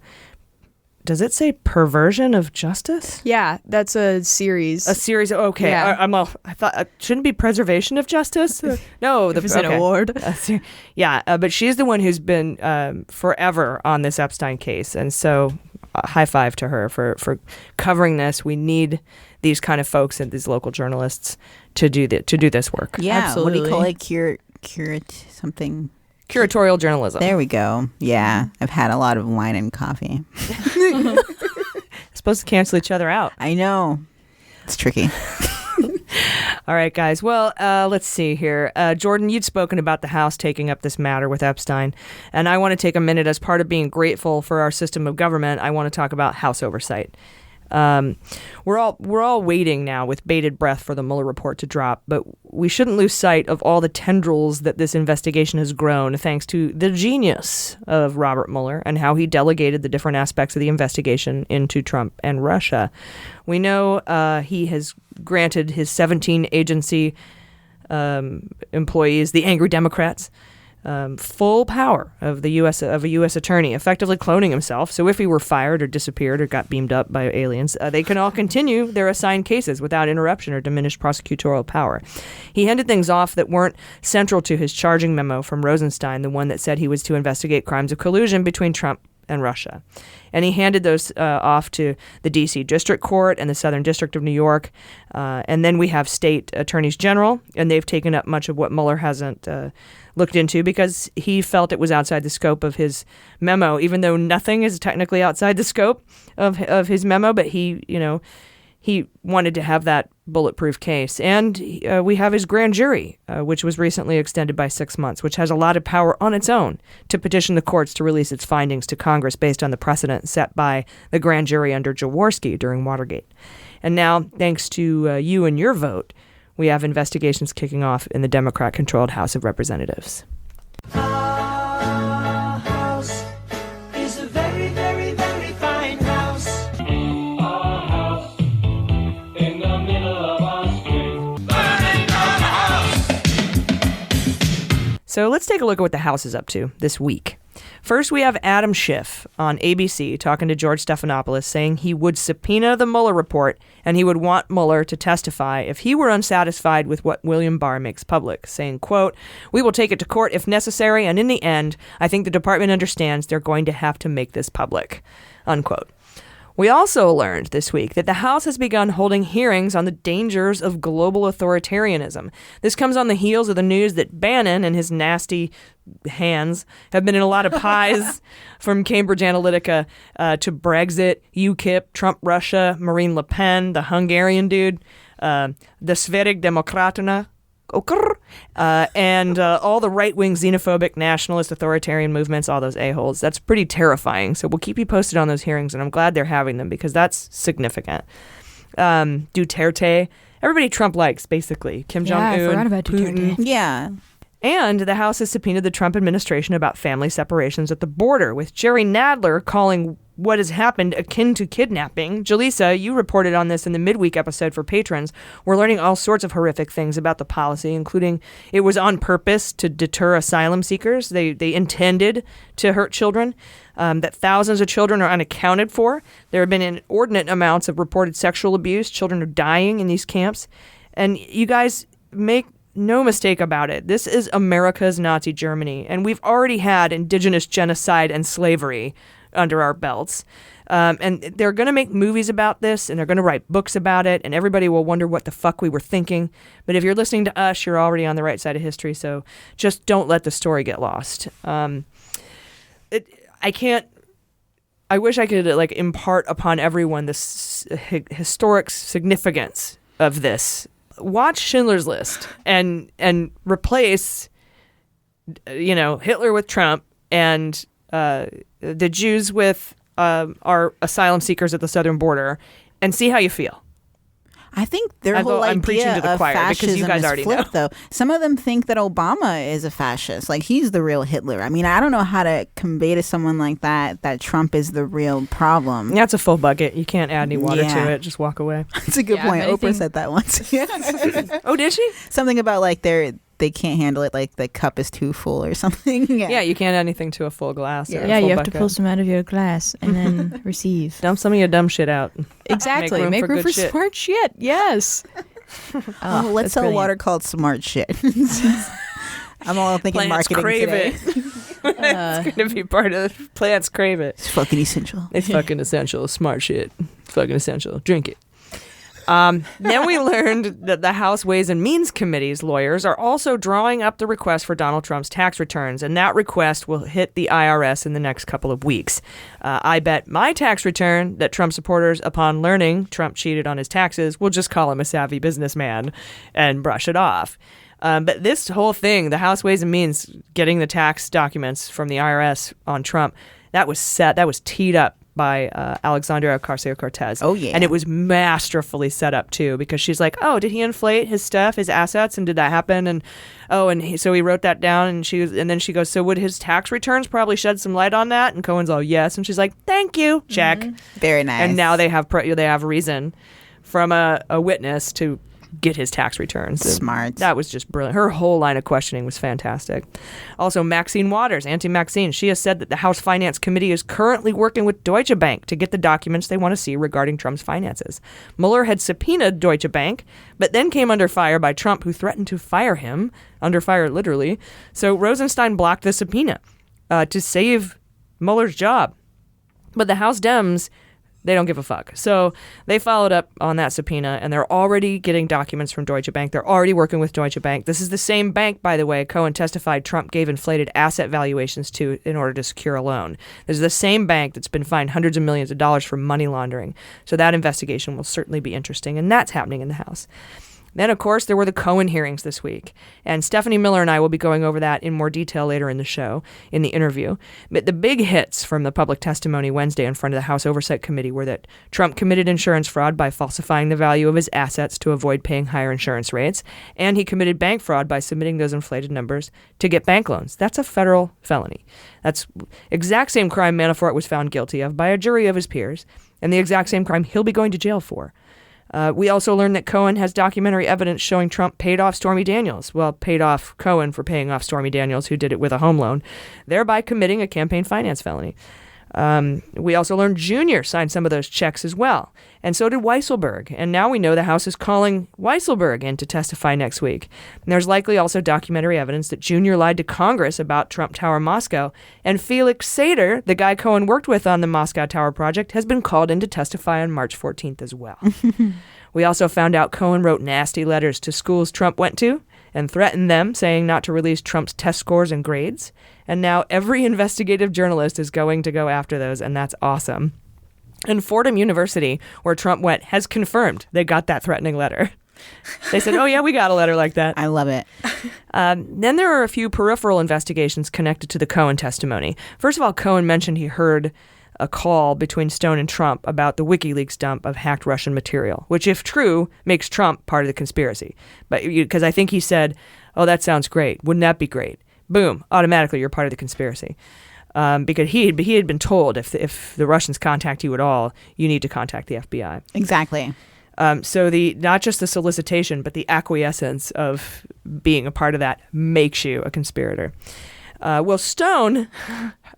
Speaker 1: Does it say perversion of justice?
Speaker 8: Yeah, that's a series.
Speaker 1: A series. Okay,
Speaker 8: Yeah.
Speaker 1: I thought shouldn't be preservation of justice. No,
Speaker 8: It's an award.
Speaker 1: But she's the one who's been forever on this Epstein case, and so high five to her for covering this. We need these kind of folks and these local journalists to do this work.
Speaker 9: Yeah,
Speaker 8: Absolutely.
Speaker 9: what do you call it? Something.
Speaker 1: Curatorial journalism.
Speaker 9: There we go. Yeah, I've had a lot of wine and coffee.
Speaker 1: Supposed to cancel each other out.
Speaker 9: I know. It's tricky.
Speaker 1: All right, guys. Well, let's see here. Jordan, you'd spoken about the House taking up this matter with Epstein, and I want to take a minute as part of being grateful for our system of government. I want to talk about House oversight. We're all waiting now with bated breath for the Mueller report to drop, but we shouldn't lose sight of all the tendrils that this investigation has grown thanks to the genius of Robert Mueller and how he delegated the different aspects of the investigation into Trump and Russia. We know he has granted his 17 agency employees, the angry Democrats, full power of a U.S. attorney, effectively cloning himself. So if he were fired or disappeared or got beamed up by aliens, they can all continue their assigned cases without interruption or diminished prosecutorial power. He handed things off that weren't central to his charging memo from Rosenstein, the one that said he was to investigate crimes of collusion between Trump and Russia. And he handed those off to the D.C. District Court and the Southern District of New York. And then we have state attorneys general, and they've taken up much of what Mueller hasn't looked into because he felt it was outside the scope of his memo, even though nothing is technically outside the scope of his memo. But he wanted to have that bulletproof case. And we have his grand jury, which was recently extended by 6 months, which has a lot of power on its own to petition the courts to release its findings to Congress based on the precedent set by the grand jury under Jaworski during Watergate. And now, thanks to you and your vote, we have investigations kicking off in the Democrat-controlled House of Representatives.
Speaker 10: Our house is a very, very, very fine house. Our house in the middle of our street. Burning down the house.
Speaker 1: So let's take a look at what the House is up to this week. First, we have Adam Schiff on ABC talking to George Stephanopoulos saying he would subpoena the Mueller report and he would want Mueller to testify if he were unsatisfied with what William Barr makes public, saying, quote, "We will take it to court if necessary, and in the end, I think the department understands they're going to have to make this public," unquote. We also learned this week that the House has begun holding hearings on the dangers of global authoritarianism. This comes on the heels of the news that Bannon and his nasty hands have been in a lot of pies from Cambridge Analytica to Brexit, UKIP, Trump, Russia, Marine Le Pen, the Hungarian dude, the Sverige Demokraterna, and all the right-wing xenophobic nationalist authoritarian movements, all those a-holes. That's pretty terrifying. So we'll keep you posted on those hearings, and I'm glad they're having them because that's significant. Duterte, everybody Trump likes, basically. Kim Jong-un,
Speaker 8: I forgot about
Speaker 1: Putin.
Speaker 8: Duterte.
Speaker 9: Yeah.
Speaker 1: And the House has subpoenaed the Trump administration about family separations at the border, with Jerry Nadler calling what has happened akin to kidnapping. Jaleesa, you reported on this in the midweek episode for patrons. We're learning all sorts of horrific things about the policy, including it was on purpose to deter asylum seekers. They intended to hurt children, that thousands of children are unaccounted for. There have been inordinate amounts of reported sexual abuse. Children are dying in these camps. And you guys make no mistake about it. This is America's Nazi Germany, and we've already had indigenous genocide and slavery under our belts. And they're going to make movies about this, and they're going to write books about it, and everybody will wonder what the fuck we were thinking. But if you're listening to us, you're already on the right side of history, so just don't let the story get lost. I wish I could impart upon everyone this historic significance of this. Watch Schindler's List and replace, Hitler with Trump and the Jews with our asylum seekers at the southern border, and see how you feel.
Speaker 9: I think their whole
Speaker 1: I'm preaching
Speaker 9: idea
Speaker 1: to the
Speaker 9: of
Speaker 1: choir because
Speaker 9: fascism
Speaker 1: you guys
Speaker 9: is
Speaker 1: already
Speaker 9: flipped, though. Some of them think that Obama is a fascist, like he's the real Hitler. I mean, I don't know how to convey to someone like that Trump is the real problem.
Speaker 1: Yeah, it's a full bucket. You can't add any water to it. Just walk away.
Speaker 9: That's a good point. Oprah said that once.
Speaker 1: Oh, did she?
Speaker 9: Something about like they can't handle it, like the cup is too full or something.
Speaker 1: Yeah, you can't add anything to a full glass. Or a
Speaker 8: Yeah,
Speaker 1: full
Speaker 8: you have
Speaker 1: bucket.
Speaker 8: to pull some out of your glass and then receive.
Speaker 1: Dump some of your dumb shit out.
Speaker 8: Exactly. Make room for
Speaker 1: good shit.
Speaker 8: smart shit. Yes.
Speaker 9: Oh, let's sell water called smart shit. I'm all thinking
Speaker 1: Plants
Speaker 9: marketing
Speaker 1: crave
Speaker 9: today.
Speaker 1: It's going to be part of plants crave it.
Speaker 9: It's fucking essential.
Speaker 1: It's fucking essential. Smart shit. It's fucking essential. Drink it. Then we learned that the House Ways and Means Committee's lawyers are also drawing up the request for Donald Trump's tax returns, and that request will hit the IRS in the next couple of weeks. I bet my tax return that Trump supporters, upon learning Trump cheated on his taxes, will just call him a savvy businessman and brush it off. But this whole thing, the House Ways and Means getting the tax documents from the IRS on Trump, that was teed up by Alexandria Ocasio-Cortez.
Speaker 9: Oh, yeah.
Speaker 1: And it was masterfully set up, too, because she's like, oh, did he inflate his stuff, his assets, and did that happen? And so he wrote that down, and then she goes, so would his tax returns probably shed some light on that? And Cohen's all, yes. And she's like, thank you, check.
Speaker 9: Very nice.
Speaker 1: And now they have reason from a witness to get his tax returns.
Speaker 9: Smart.
Speaker 1: That was just brilliant. Her whole line of questioning was fantastic. Also, Maxine Waters, Auntie Maxine, she has said that the House Finance Committee is currently working with Deutsche Bank to get the documents they want to see regarding Trump's finances. Mueller had subpoenaed Deutsche Bank, but then came under fire by Trump, who threatened to fire him, under fire literally. So Rosenstein blocked the subpoena to save Mueller's job. But the House Dems, they don't give a fuck. So they followed up on that subpoena, and they're already getting documents from Deutsche Bank. They're already working with Deutsche Bank. This is the same bank, by the way, Cohen testified Trump gave inflated asset valuations to in order to secure a loan. This is the same bank that's been fined hundreds of millions of dollars for money laundering. So that investigation will certainly be interesting, and that's happening in the House. Then, of course, there were the Cohen hearings this week. And Stephanie Miller and I will be going over that in more detail later in the show, in the interview. But the big hits from the public testimony Wednesday in front of the House Oversight Committee were that Trump committed insurance fraud by falsifying the value of his assets to avoid paying higher insurance rates. And he committed bank fraud by submitting those inflated numbers to get bank loans. That's a federal felony. That's exact same crime Manafort was found guilty of by a jury of his peers, and the exact same crime he'll be going to jail for. We also learned that Cohen has documentary evidence showing Trump paid off Stormy Daniels. Well, paid off Cohen for paying off Stormy Daniels, who did it with a home loan, thereby committing a campaign finance felony. We also learned Junior signed some of those checks as well, and so did Weisselberg. And now we know the House is calling Weisselberg in to testify next week. And there's likely also documentary evidence that Junior lied to Congress about Trump Tower Moscow, and Felix Sater, the guy Cohen worked with on the Moscow Tower project, has been called in to testify on March 14th as well. We also found out Cohen wrote nasty letters to schools Trump went to and threatened them, saying not to release Trump's test scores and grades. And now every investigative journalist is going to go after those, and that's awesome. And Fordham University, where Trump went, has confirmed they got that threatening letter. They said, oh, yeah, we got a letter like that.
Speaker 9: I love it.
Speaker 1: Then there are a few peripheral investigations connected to the Cohen testimony. First of all, Cohen mentioned he heard a call between Stone and Trump about the WikiLeaks dump of hacked Russian material, which, if true, makes Trump part of the conspiracy. But because I think he said, oh, that sounds great. Wouldn't that be great? Boom, automatically you're part of the conspiracy. Because he had been told if the Russians contact you at all, you need to contact the FBI.
Speaker 9: Exactly.
Speaker 1: So not just the solicitation, but the acquiescence of being a part of that makes you a conspirator. Well, Stone,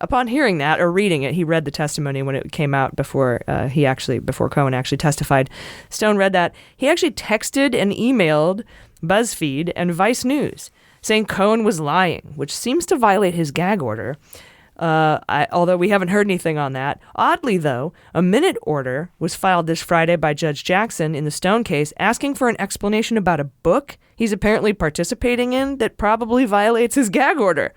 Speaker 1: upon hearing that or reading it, he read the testimony when it came out before Cohen actually testified. Stone read that. He actually texted and emailed BuzzFeed and Vice News saying Cohen was lying, which seems to violate his gag order. Although we haven't heard anything on that. Oddly, though, a minute order was filed this Friday by Judge Jackson in the Stone case asking for an explanation about a book he's apparently participating in that probably violates his gag order.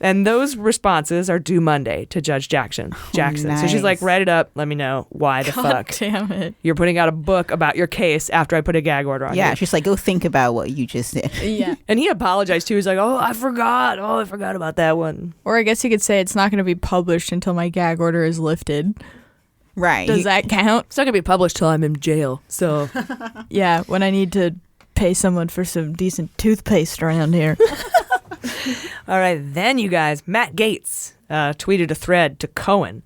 Speaker 1: And those responses are due Monday to Judge Jackson.
Speaker 9: Nice.
Speaker 1: So she's like, write it up. Let me know why the fuck
Speaker 8: Damn it.
Speaker 1: you're putting out a book about your case after I put a gag order on you.
Speaker 9: Yeah, she's like, go think about what you just did.
Speaker 8: Yeah.
Speaker 1: And he apologized too. He's like, I forgot about that one.
Speaker 8: Or I guess you could say it's not going to be published until my gag order is lifted.
Speaker 9: Right.
Speaker 8: Does that count?
Speaker 1: It's not going to be published till I'm in jail. So,
Speaker 8: Yeah, when I need to pay someone for some decent toothpaste around here.
Speaker 1: all right, then you guys, Matt Gaetz tweeted a thread to Cohen,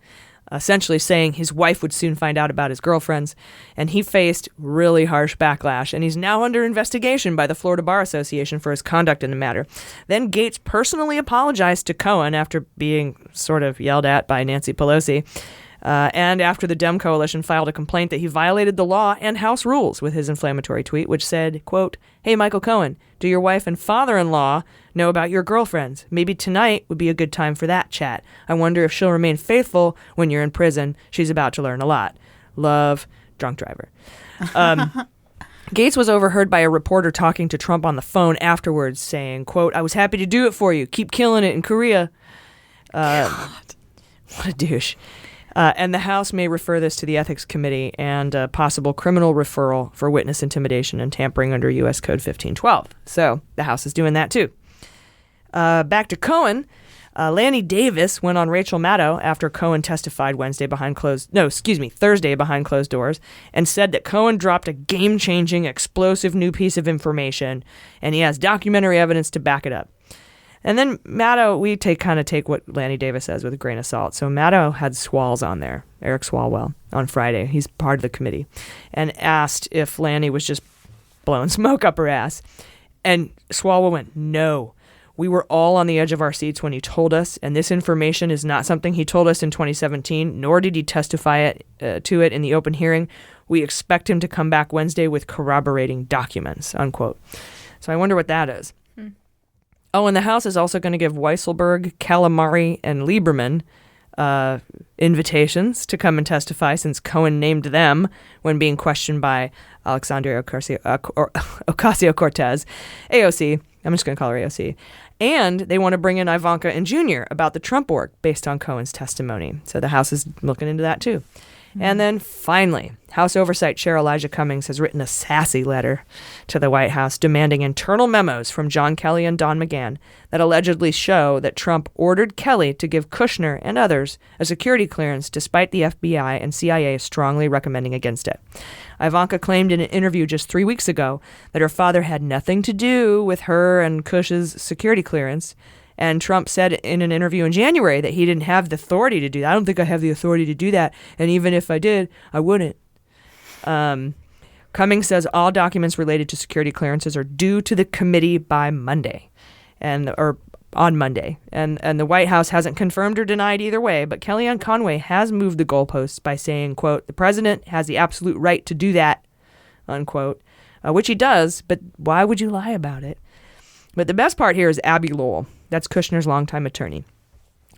Speaker 1: essentially saying his wife would soon find out about his girlfriends, and he faced really harsh backlash, and he's now under investigation by the Florida Bar Association for his conduct in the matter. Then Gaetz personally apologized to Cohen after being sort of yelled at by Nancy Pelosi, and after the Dem coalition filed a complaint that he violated the law and House rules with his inflammatory tweet, which said, quote, "Hey, Michael Cohen, do your wife and father-in-law know about your girlfriends? Maybe tonight would be a good time for that chat. I wonder if she'll remain faithful when you're in prison. She's about to learn a lot. Love, drunk driver." Gaetz was overheard by a reporter talking to Trump on the phone afterwards saying, quote, "I was happy to do it for you. Keep killing it in Korea." What a douche. And the House may refer this to the Ethics Committee and a possible criminal referral for witness intimidation and tampering under U.S. Code 1512. So the House is doing that too. Back to Cohen. Lanny Davis went on Rachel Maddow after Cohen testified Thursday behind closed doors, and said that Cohen dropped a game-changing, explosive new piece of information, and he has documentary evidence to back it up. And then Maddow, we take what Lanny Davis says with a grain of salt. So Maddow had Swalls on there, Eric Swalwell, on Friday. He's part of the committee, and asked if Lanny was just blowing smoke up her ass. And Swalwell went, "No. We were all on the edge of our seats when he told us, and this information is not something he told us in 2017, nor did he testify to it in the open hearing. We expect him to come back Wednesday with corroborating documents," unquote. So I wonder what that is. Oh, and the House is also going to give Weisselberg, Calamari, and Lieberman invitations to come and testify, since Cohen named them when being questioned by Alexandria Ocasio-Cortez, AOC. I'm just going to call her AOC. And they want to bring in Ivanka and Jr. about the Trump work based on Cohen's testimony. So the House is looking into that too. And then finally, House Oversight Chair Elijah Cummings has written a sassy letter to the White House demanding internal memos from John Kelly and Don McGahn that allegedly show that Trump ordered Kelly to give Kushner and others a security clearance despite the FBI and CIA strongly recommending against it. Ivanka claimed in an interview just 3 weeks ago that her father had nothing to do with her and Kush's security clearance. And Trump said in an interview in January that he didn't have the authority to do that. "I don't think I have the authority to do that. And even if I did, I wouldn't." Cummings says all documents related to security clearances are due to the committee by Monday, or on Monday. And the White House hasn't confirmed or denied either way, but Kellyanne Conway has moved the goalposts by saying, quote, "The president has the absolute right to do that," unquote, which he does, but why would you lie about it? But the best part here is Abby Lowell. That's Kushner's longtime attorney.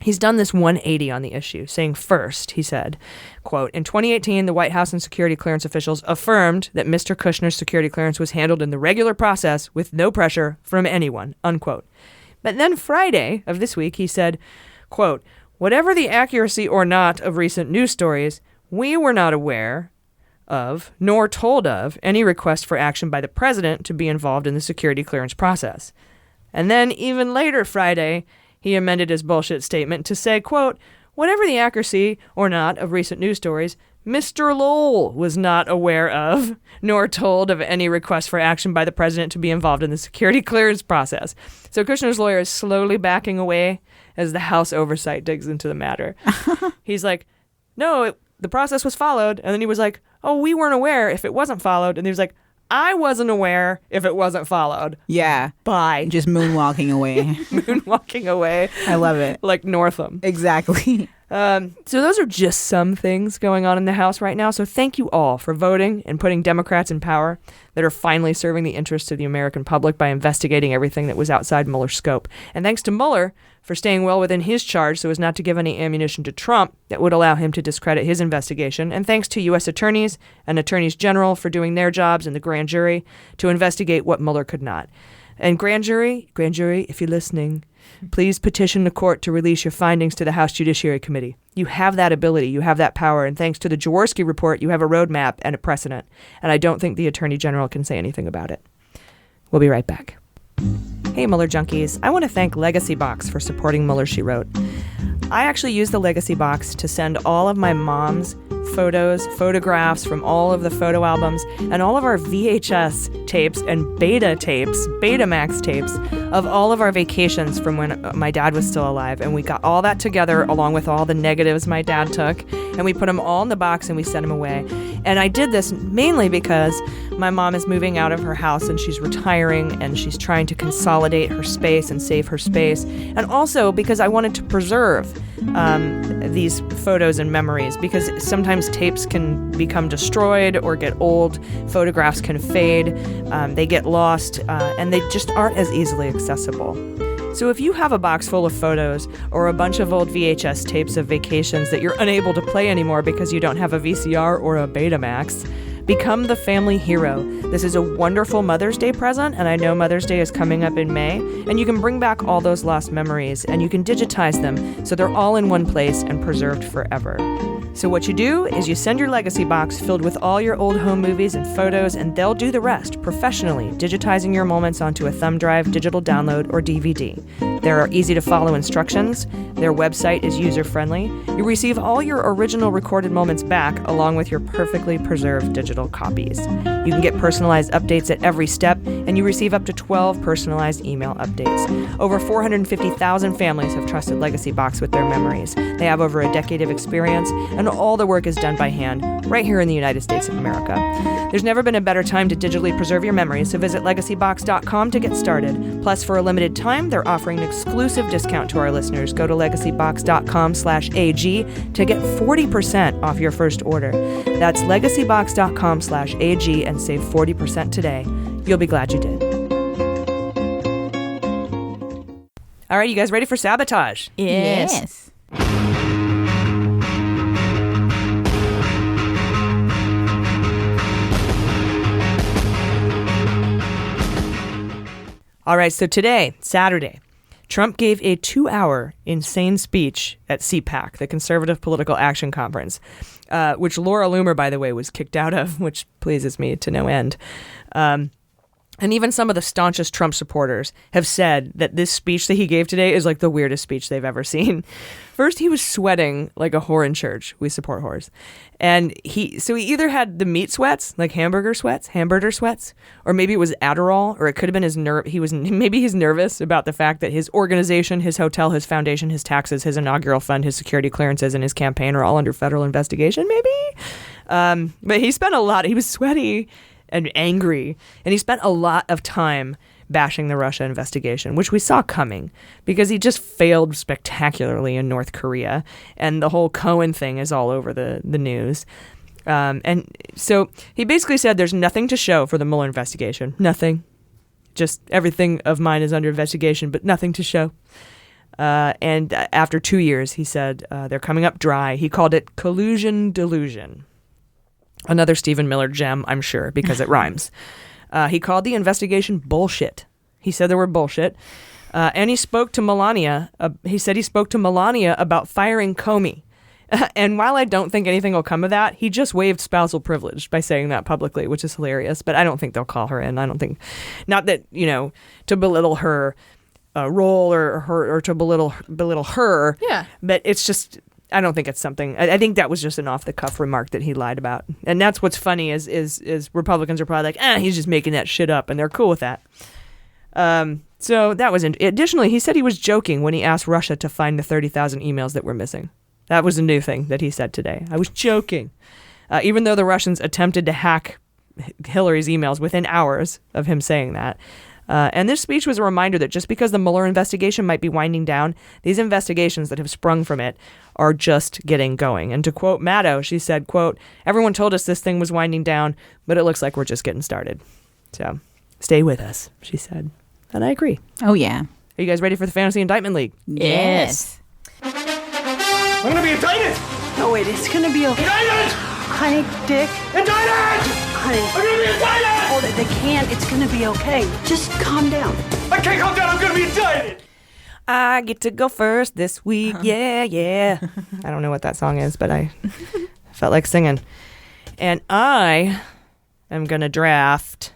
Speaker 1: He's done this 180 on the issue, saying first, he said, quote, "In 2018, the White House and security clearance officials affirmed that Mr. Kushner's security clearance was handled in the regular process with no pressure from anyone," unquote. But then Friday of this week, he said, quote, "Whatever the accuracy or not of recent news stories, we were not aware of, nor told of, any request for action by the president to be involved in the security clearance process." And then even later Friday, he amended his bullshit statement to say, quote, "Whatever the accuracy or not of recent news stories, Mr. Lowell was not aware of, nor told of any request for action by the president to be involved in the security clearance process." So Kushner's lawyer is slowly backing away as the House Oversight digs into the matter. He's like, "No, the process was followed." And then he was like, "Oh, we weren't aware if it wasn't followed." And he was like, "I wasn't aware if it wasn't followed."
Speaker 9: Yeah.
Speaker 1: Bye.
Speaker 9: Just moonwalking away.
Speaker 1: Moonwalking away.
Speaker 9: I love it.
Speaker 1: Like Northam.
Speaker 9: Exactly.
Speaker 1: So those are just some things going on in the House right now. So thank you all for voting and putting Democrats in power that are finally serving the interests of the American public by investigating everything that was outside Mueller's scope. And thanks to Mueller for staying well within his charge so as not to give any ammunition to Trump that would allow him to discredit his investigation. And thanks to U.S. attorneys and attorneys general for doing their jobs and the grand jury to investigate what Mueller could not. And grand jury, if you're listening, please petition the court to release your findings to the House Judiciary Committee. You have that ability. You have that power. And thanks to the Jaworski report, you have a roadmap and a precedent. And I don't think the Attorney General can say anything about it. We'll be right back. Hey, Mueller junkies. I want to thank Legacy Box for supporting Mueller, She Wrote. I actually used the legacy box to send all of my mom's photographs from all of the photo albums, and all of our VHS tapes and Betamax tapes of all of our vacations from when my dad was still alive. And we got all that together along with all the negatives my dad took, and we put them all in the box and we sent them away. And I did this mainly because my mom is moving out of her house and she's retiring and she's trying to consolidate her space and save her space. And also because I wanted to preserve these photos and memories, because sometimes tapes can become destroyed or get old, photographs can fade, they get lost, and they just aren't as easily accessible. So if you have a box full of photos or a bunch of old VHS tapes of vacations that you're unable to play anymore because you don't have a VCR or a Betamax, become the family hero. This is a wonderful Mother's Day present, and I know Mother's Day is coming up in May, and you can bring back all those lost memories, and you can digitize them so they're all in one place and preserved forever. So what you do is you send your legacy box filled with all your old home movies and photos, and they'll do the rest professionally, digitizing your moments onto a thumb drive, digital download, or DVD. There are easy-to-follow instructions. Their website is user-friendly. You receive all your original recorded moments back, along with your perfectly preserved digital copies. You can get personalized updates at every step, and you receive up to 12 personalized email updates. Over 450,000 families have trusted Legacy Box with their memories. They have over a decade of experience, and all the work is done by hand, right here in the United States of America. There's never been a better time to digitally preserve your memories, so visit legacybox.com to get started. Plus, for a limited time, they're offering an exclusive discount to our listeners. Go to legacybox.com/AG to get 40% off your first order. That's legacybox.com/AG and save 40% today. You'll be glad you did. All right, you guys ready for sabotage?
Speaker 9: Yes.
Speaker 1: All right, so today, Saturday, Trump gave a 2-hour insane speech at CPAC, the Conservative Political Action Conference, which Laura Loomer, by the way, was kicked out of, which pleases me to no end. And even some of the staunchest Trump supporters have said that this speech that he gave today is like the weirdest speech they've ever seen. First, he was sweating like a whore in church. We support whores. And he either had the meat sweats, like hamburger sweats, or maybe it was Adderall, or it could have been his nerve. Maybe he's nervous about the fact that his organization, his hotel, his foundation, his taxes, his inaugural fund, his security clearances, and his campaign are all under federal investigation, maybe? But he spent he was sweaty and angry, and he spent a lot of time bashing the Russia investigation, which we saw coming because he just failed spectacularly in North Korea, and the whole Cohen thing is all over the news. And so he basically said there's nothing to show for the Mueller investigation. Nothing. Just everything of mine is under investigation, but nothing to show. And after 2 years, he said they're coming up dry. He called it collusion delusion. Another Stephen Miller gem, I'm sure, because it rhymes. He called the investigation bullshit. He said there were bullshit. And he spoke to Melania. He said he spoke to Melania about firing Comey. And while I don't think anything will come of that, he just waived spousal privilege by saying that publicly, which is hilarious. But I don't think they'll call her in. I don't think, not that, to belittle her role or to belittle her.
Speaker 8: Yeah.
Speaker 1: But it's just, I don't think it's something. I think that was just an off-the-cuff remark that he lied about, and that's what's funny is Republicans are probably like, he's just making that shit up, and they're cool with that. So that was. Additionally, he said he was joking when he asked Russia to find the 30,000 emails that were missing. That was a new thing that he said today. I was joking, even though the Russians attempted to hack Hillary's emails within hours of him saying that. And this speech was a reminder that just because the Mueller investigation might be winding down, these investigations that have sprung from it are just getting going. And to quote Maddow, she said, quote, "Everyone told us this thing was winding down, but it looks like we're just getting started. So stay with us," she said. And I agree.
Speaker 9: Oh, yeah.
Speaker 1: Are you guys ready for the Fantasy Indictment League?
Speaker 9: Yes.
Speaker 10: I'm gonna be indicted!
Speaker 2: No, wait, it's gonna be okay.
Speaker 10: Indicted!
Speaker 2: Honey, Dick.
Speaker 10: Indicted!
Speaker 2: Honey.
Speaker 10: I'm gonna be indicted!
Speaker 2: Hold it, they can't. It's gonna be okay. Just calm down.
Speaker 10: I can't calm down, I'm gonna be indicted!
Speaker 1: I get to go first this week. Yeah. I don't know what that song is, but I felt like singing. And I am going to draft.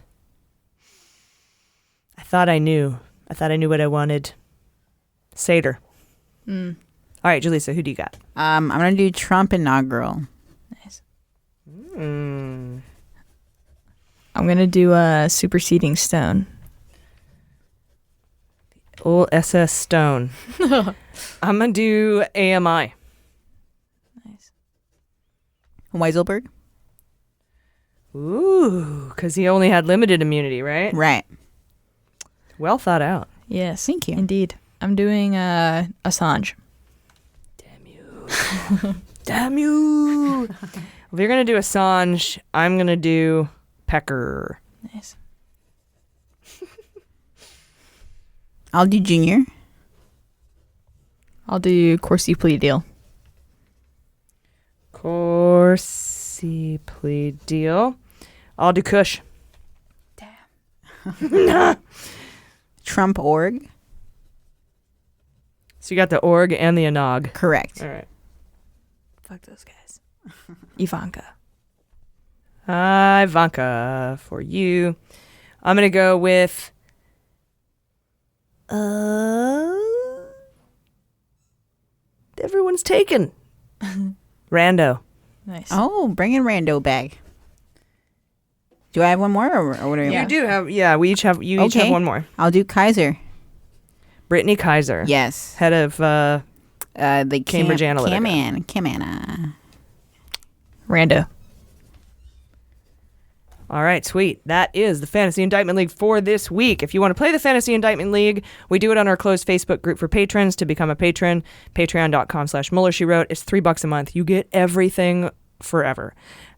Speaker 1: I thought I knew what I wanted. Satyr. All right, Jaleesa, who do you got?
Speaker 9: I'm going to do Trump inaugural.
Speaker 8: Nice.
Speaker 1: Mm.
Speaker 8: I'm going to do a superseding Stone.
Speaker 1: Old SS Stone. I'm going to do AMI.
Speaker 8: Nice.
Speaker 9: Weiselberg.
Speaker 1: Ooh, because he only had limited immunity, right?
Speaker 9: Right.
Speaker 1: Well thought out.
Speaker 8: Yes.
Speaker 9: Thank you.
Speaker 8: Indeed. I'm doing Assange.
Speaker 1: Damn you. If you're going to do Assange, I'm going to do Pecker.
Speaker 8: Nice.
Speaker 9: I'll do Junior.
Speaker 8: I'll do Corsi plea deal.
Speaker 1: Corsi plea deal. I'll do Kush.
Speaker 9: Trump org.
Speaker 1: So you got the org and the anog.
Speaker 9: Correct.
Speaker 1: All right.
Speaker 8: Fuck those guys. Ivanka.
Speaker 1: Ivanka for you. I'm going to go with everyone's taken. Rando.
Speaker 8: Nice.
Speaker 9: Oh, bringing Rando back. Do I have one more, or what are
Speaker 1: You do have, we each have, you each have one more.
Speaker 9: I'll do Kaiser.
Speaker 1: Brittany Kaiser.
Speaker 9: Yes.
Speaker 1: Head of
Speaker 9: the
Speaker 1: Cambridge Analytica.
Speaker 9: Cam-Anna.
Speaker 8: Rando.
Speaker 1: All right, sweet. That is the Fantasy Indictment League for this week. If you want to play the Fantasy Indictment League, we do it on our closed Facebook group for patrons. To become a patron, patreon.com/MullerSheWrote. It's $3 a month. You get everything forever.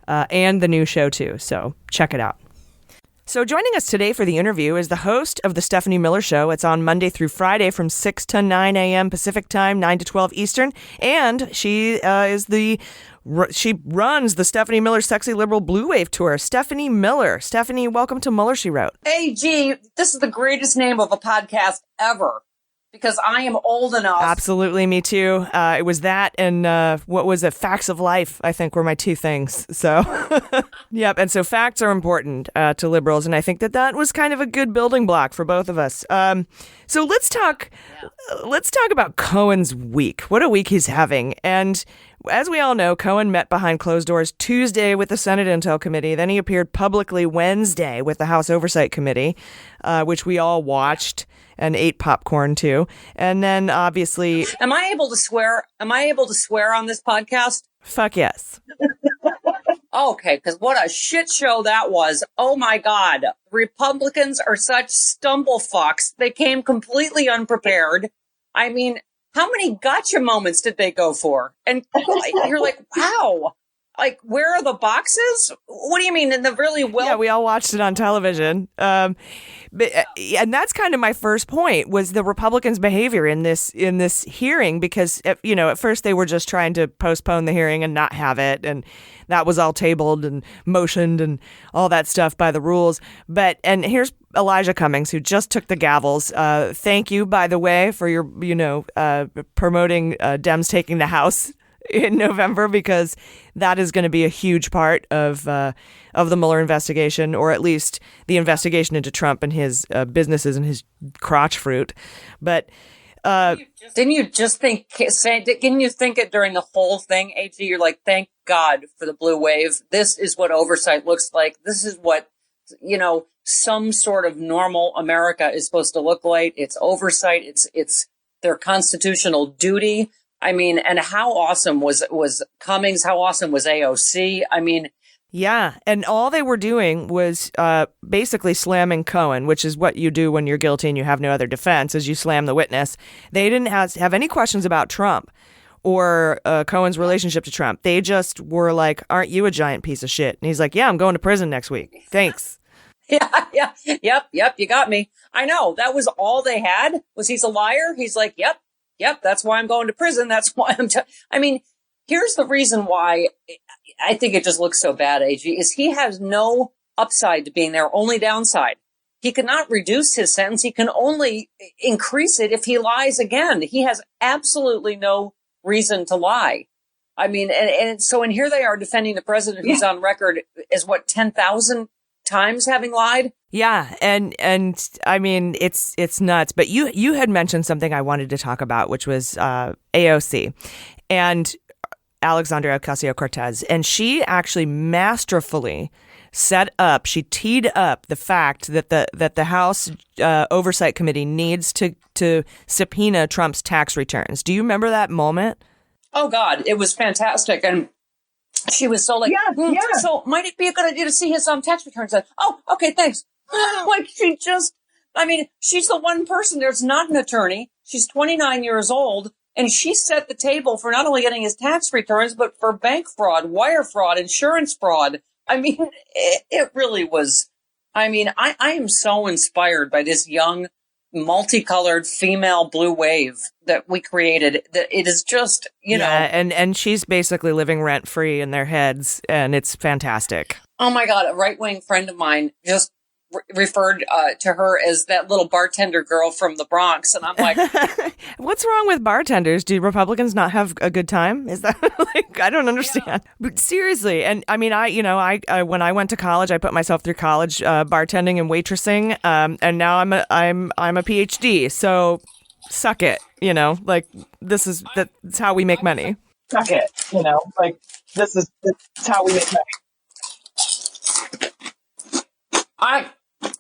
Speaker 1: And the new show, too. So check it out. So joining us today for the interview is the host of The Stephanie Miller Show. It's on Monday through Friday from 6 to 9 a.m. Pacific Time, 9 to 12 Eastern. And she she runs the Stephanie Miller Sexy Liberal Blue Wave Tour. Stephanie Miller. Stephanie, welcome to Muller, She Wrote.
Speaker 12: Hey, G, this is the greatest name of a podcast ever. Because I am old enough.
Speaker 1: Absolutely, me too. It was that and what was it? Facts of Life, I think, were my two things. So, yep. And so facts are important to liberals. And I think that was kind of a good building block for both of us. So let's talk about Cohen's week. What a week he's having. And as we all know, Cohen met behind closed doors Tuesday with the Senate Intel Committee. Then he appeared publicly Wednesday with the House Oversight Committee, which we all watched and ate popcorn too. And then obviously...
Speaker 12: Am I able to swear? Am I able to swear on this podcast?
Speaker 1: Fuck yes.
Speaker 12: Okay, because what a shit show that was. Oh my God. Republicans are such stumble fucks. They came completely unprepared. I mean, how many gotcha moments did they go for? And you're like, wow. Like, where are the boxes? What do you mean? In the really well?
Speaker 1: Yeah, we all watched it on television. And that's kind of my first point was the Republicans' behavior in this hearing, because at first they were just trying to postpone the hearing and not have it, and that was all tabled and motioned and all that stuff by the rules. And here's Elijah Cummings, who just took the gavels. Thank you, by the way, for your promoting Dems taking the House in November, because that is going to be a huge part of the Mueller investigation, or at least the investigation into Trump and his businesses and his crotch fruit. But
Speaker 12: didn't you think it during the whole thing, AG? You're like, thank God for the blue wave. This is what oversight looks like. This is what, some sort of normal America is supposed to look like. It's oversight. It's their constitutional duty. I mean, and how awesome was Cummings? How awesome was AOC? I mean,
Speaker 1: yeah, and all they were doing was basically slamming Cohen, which is what you do when you're guilty and you have no other defense, is you slam the witness. They didn't have any questions about Trump or Cohen's relationship to Trump. They just were like, "Aren't you a giant piece of shit?" And he's like, "Yeah, I'm going to prison next week. Thanks."
Speaker 12: Yeah, yep, you got me. I know, that was all they had, was he's a liar. He's like, yep, that's why I'm going to prison. That's why I mean, here's the reason why I think it just looks so bad, AG, is he has no upside to being there, only downside. He cannot reduce his sentence. He can only increase it if he lies again. He has absolutely no reason to lie. I mean, and here they are defending the president who's on record as what, 10,000 times having lied.
Speaker 1: Yeah, and I mean it's nuts. But you had mentioned something I wanted to talk about, which was AOC and Alexandria Ocasio-Cortez, and she actually masterfully she teed up the fact that the House Oversight Committee needs to subpoena Trump's tax returns. Do you remember that moment?
Speaker 12: Oh God, it was fantastic, and she was so like, yeah. So might it be a good idea to see his tax returns? Oh, okay, thanks. Like she's the one person. There's not an attorney. She's 29 years old, and she set the table for not only getting his tax returns, but for bank fraud, wire fraud, insurance fraud. I mean, it really was. I mean, I am so inspired by this young, multicolored female blue wave that we created. That it is just, you know.
Speaker 1: And she's basically living rent free in their heads, and it's fantastic.
Speaker 12: Oh my God, a right wing friend of mine just referred to her as that little bartender girl from the Bronx, and I'm like,
Speaker 1: what's wrong with bartenders? Do Republicans not have a good time? Is that like, I don't understand. Yeah. But seriously, and I mean, I when I went to college, I put myself through college bartending and waitressing, and now I'm a PhD. So suck it, like that's how we make money.
Speaker 12: Suck it, like that's how we make money.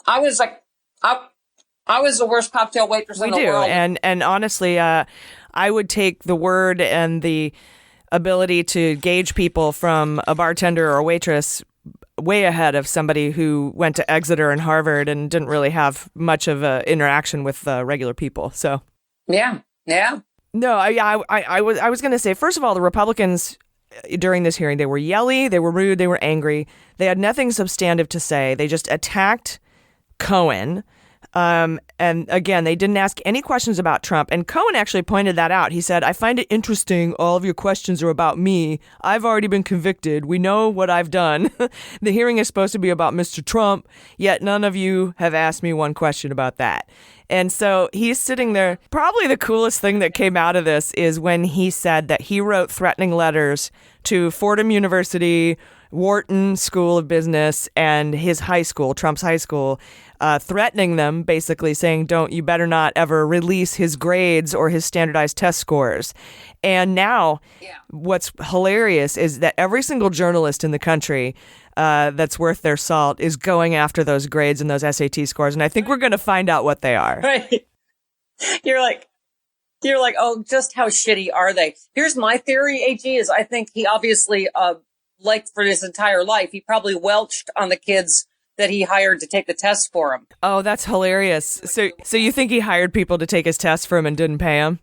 Speaker 12: I was like, I was the worst cocktail waitress in the world.
Speaker 1: And honestly, I would take the word and the ability to gauge people from a bartender or a waitress way ahead of somebody who went to Exeter and Harvard and didn't really have much of an interaction with regular people. So
Speaker 12: yeah.
Speaker 1: No, I was going to say, first of all, the Republicans during this hearing, they were yelly, they were rude, they were angry. They had nothing substantive to say. They just attacked Cohen. And again, they didn't ask any questions about Trump. And Cohen actually pointed that out. He said, I find it interesting. All of your questions are about me. I've already been convicted. We know what I've done. The hearing is supposed to be about Mr. Trump, yet none of you have asked me one question about that. And so he's sitting there. Probably the coolest thing that came out of this is when he said that he wrote threatening letters to Fordham University, Wharton School of Business, and his high school, Trump's high school, threatening them, basically saying, you better not ever release his grades or his standardized test scores. And now what's hilarious is that every single journalist in the country that's worth their salt is going after those grades and those SAT scores. And I think we're going to find out what they are.
Speaker 12: Right. You're like, oh, just how shitty are they? Here's my theory, AG, is I think he obviously, like for his entire life, he probably welched on the kids that he hired to take the tests for him.
Speaker 1: Oh, that's hilarious. So you think he hired people to take his tests for him and didn't pay him?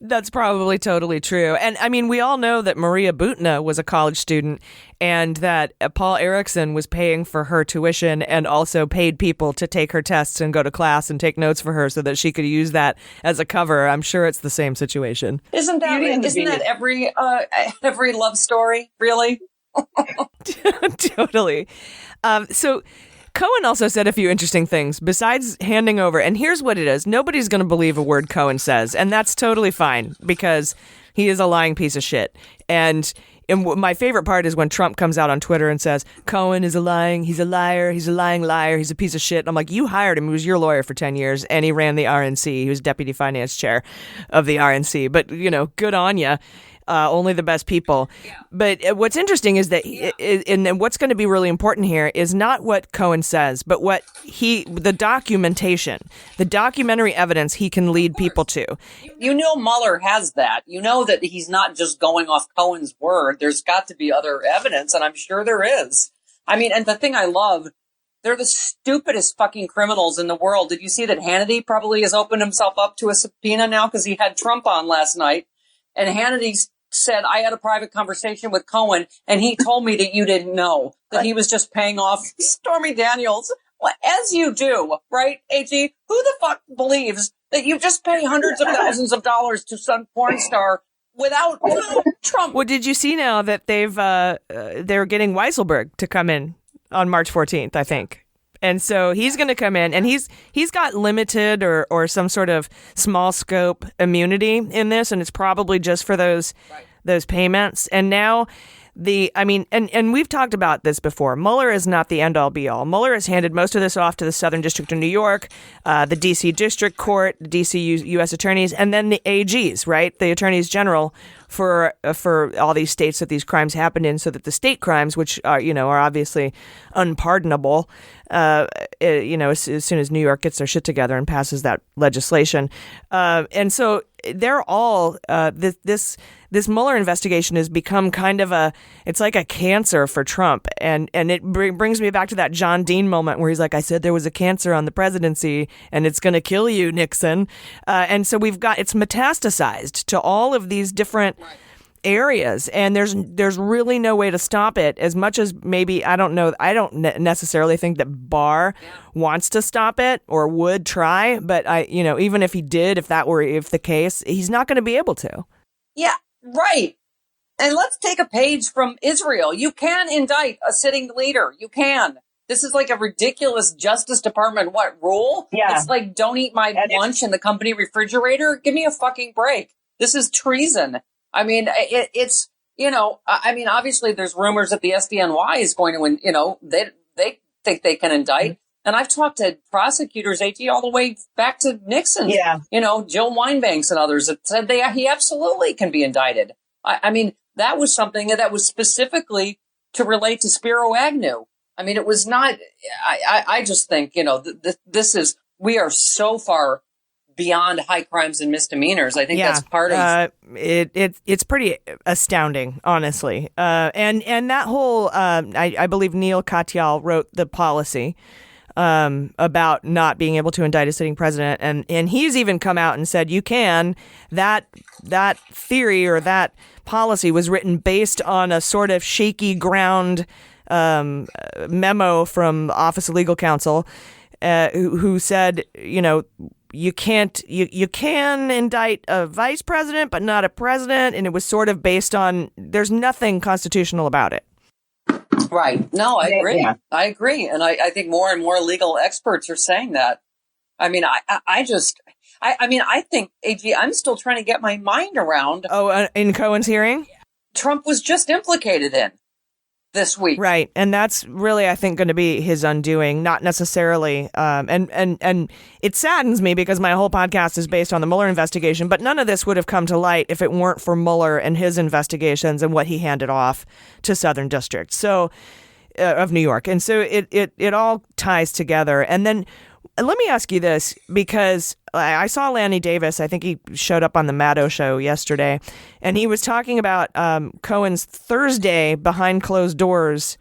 Speaker 1: That's probably totally true. And I mean, we all know that Maria Butina was a college student and that Paul Erickson was paying for her tuition and also paid people to take her tests and go to class and take notes for her so that she could use that as a cover. I'm sure it's the same situation.
Speaker 12: Isn't that every love story, really?
Speaker 1: Totally. So Cohen also said a few interesting things besides handing over. And here's what it is. Nobody's going to believe a word Cohen says. And that's totally fine because he is a lying piece of shit. And my favorite part is when Trump comes out on Twitter and says, Cohen is he's a liar, he's a lying liar, he's a piece of shit. And I'm like, you hired him. He was your lawyer for 10 years and he ran the RNC. He was deputy finance chair of the RNC. But, good on you. Only the best people. Yeah. But what's interesting is that, and what's going to be really important here is not what Cohen says, but the documentation, the documentary evidence he can lead people to.
Speaker 12: Mueller has that. You know that he's not just going off Cohen's word. There's got to be other evidence, and I'm sure there is. I mean, and the thing I love, they're the stupidest fucking criminals in the world. Did you see that Hannity probably has opened himself up to a subpoena now because he had Trump on last night? And Hannity said, I had a private conversation with Cohen, and he told me that you didn't know, that he was just paying off Stormy Daniels. Well, as you do, right, AG? Who the fuck believes that you just pay hundreds of thousands of dollars to some porn star without Trump?
Speaker 1: Well, did you see now that they're getting Weisselberg to come in on March 14th, I think. And so he's going to come in, and he's got limited or some sort of small scope immunity in this, and it's probably just for those payments. And now and we've talked about this before. Mueller is not the end-all be-all. Mueller has handed most of this off to the Southern District of New York, the D.C. District Court, the D.C. U.S. attorneys, and then the AGs, right? The attorneys general for all these states that these crimes happened in, so that the state crimes, which are obviously unpardonable, as soon as New York gets their shit together and passes that legislation, and so they're all this Mueller investigation has become kind of it's like a cancer for Trump, and it brings me back to that John Dean moment where he's like, I said there was a cancer on the presidency and it's going to kill you, Nixon, and so it's metastasized to all of these different areas, and there's really no way to stop it. As much as maybe I don't necessarily think that Barr wants to stop it or would try, but even if he did, if the case, he's not going to be able to.
Speaker 12: Yeah, right. And let's take a page from Israel. You can indict a sitting leader. You can. This is like a ridiculous Justice Department rule?
Speaker 2: Yeah.
Speaker 12: It's like, don't eat my lunch in the company refrigerator. Give me a fucking break. This is treason. I mean, it's obviously there's rumors that the SDNY is going to, they think they can indict. And I've talked to prosecutors, AG, all the way back to Nixon. Yeah. Jill Winebanks and others that said he absolutely can be indicted. I mean, that was something that was specifically to relate to Spiro Agnew. I mean, it was not, I just think, we are so far beyond high crimes and misdemeanors. I think that's part of
Speaker 1: it's pretty astounding, honestly. And that whole I believe Neil Katyal wrote the policy about not being able to indict a sitting president, and he's even come out and said you can. That theory or that policy was written based on a sort of shaky ground memo from the Office of Legal Counsel, who said, you can indict a vice president, but not a president. And it was sort of based on, there's nothing constitutional about it.
Speaker 12: Right. No, I agree. Yeah. I agree. And I think more and more legal experts are saying that. I mean, I think, AG, I'm still trying to get my mind around.
Speaker 1: Oh, in Cohen's hearing?
Speaker 12: Trump was just implicated in this week.
Speaker 1: Right. And that's really, I think, going to be his undoing, not necessarily. And it saddens me because my whole podcast is based on the Mueller investigation, but none of this would have come to light if it weren't for Mueller and his investigations and what he handed off to Southern District of New York. And so it all ties together. And then let me ask you this, because I saw Lanny Davis. I think he showed up on the Maddow show yesterday, and he was talking about Cohen's Thursday behind closed doors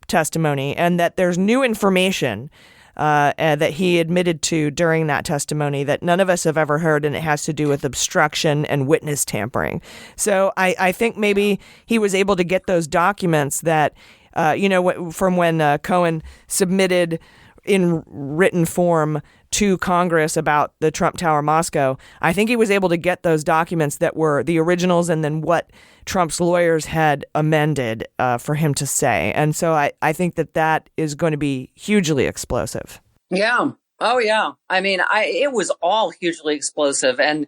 Speaker 1: testimony, and that there's new information that he admitted to during that testimony that none of us have ever heard, and it has to do with obstruction and witness tampering. So I think maybe he was able to get those documents that, from when Cohen submitted in written form to Congress about the Trump Tower Moscow. I think he was able to get those documents that were the originals and then what Trump's lawyers had amended for him to say. And so I think that is going to be hugely explosive.
Speaker 12: Yeah. Oh, yeah. I mean, it was all hugely explosive. And,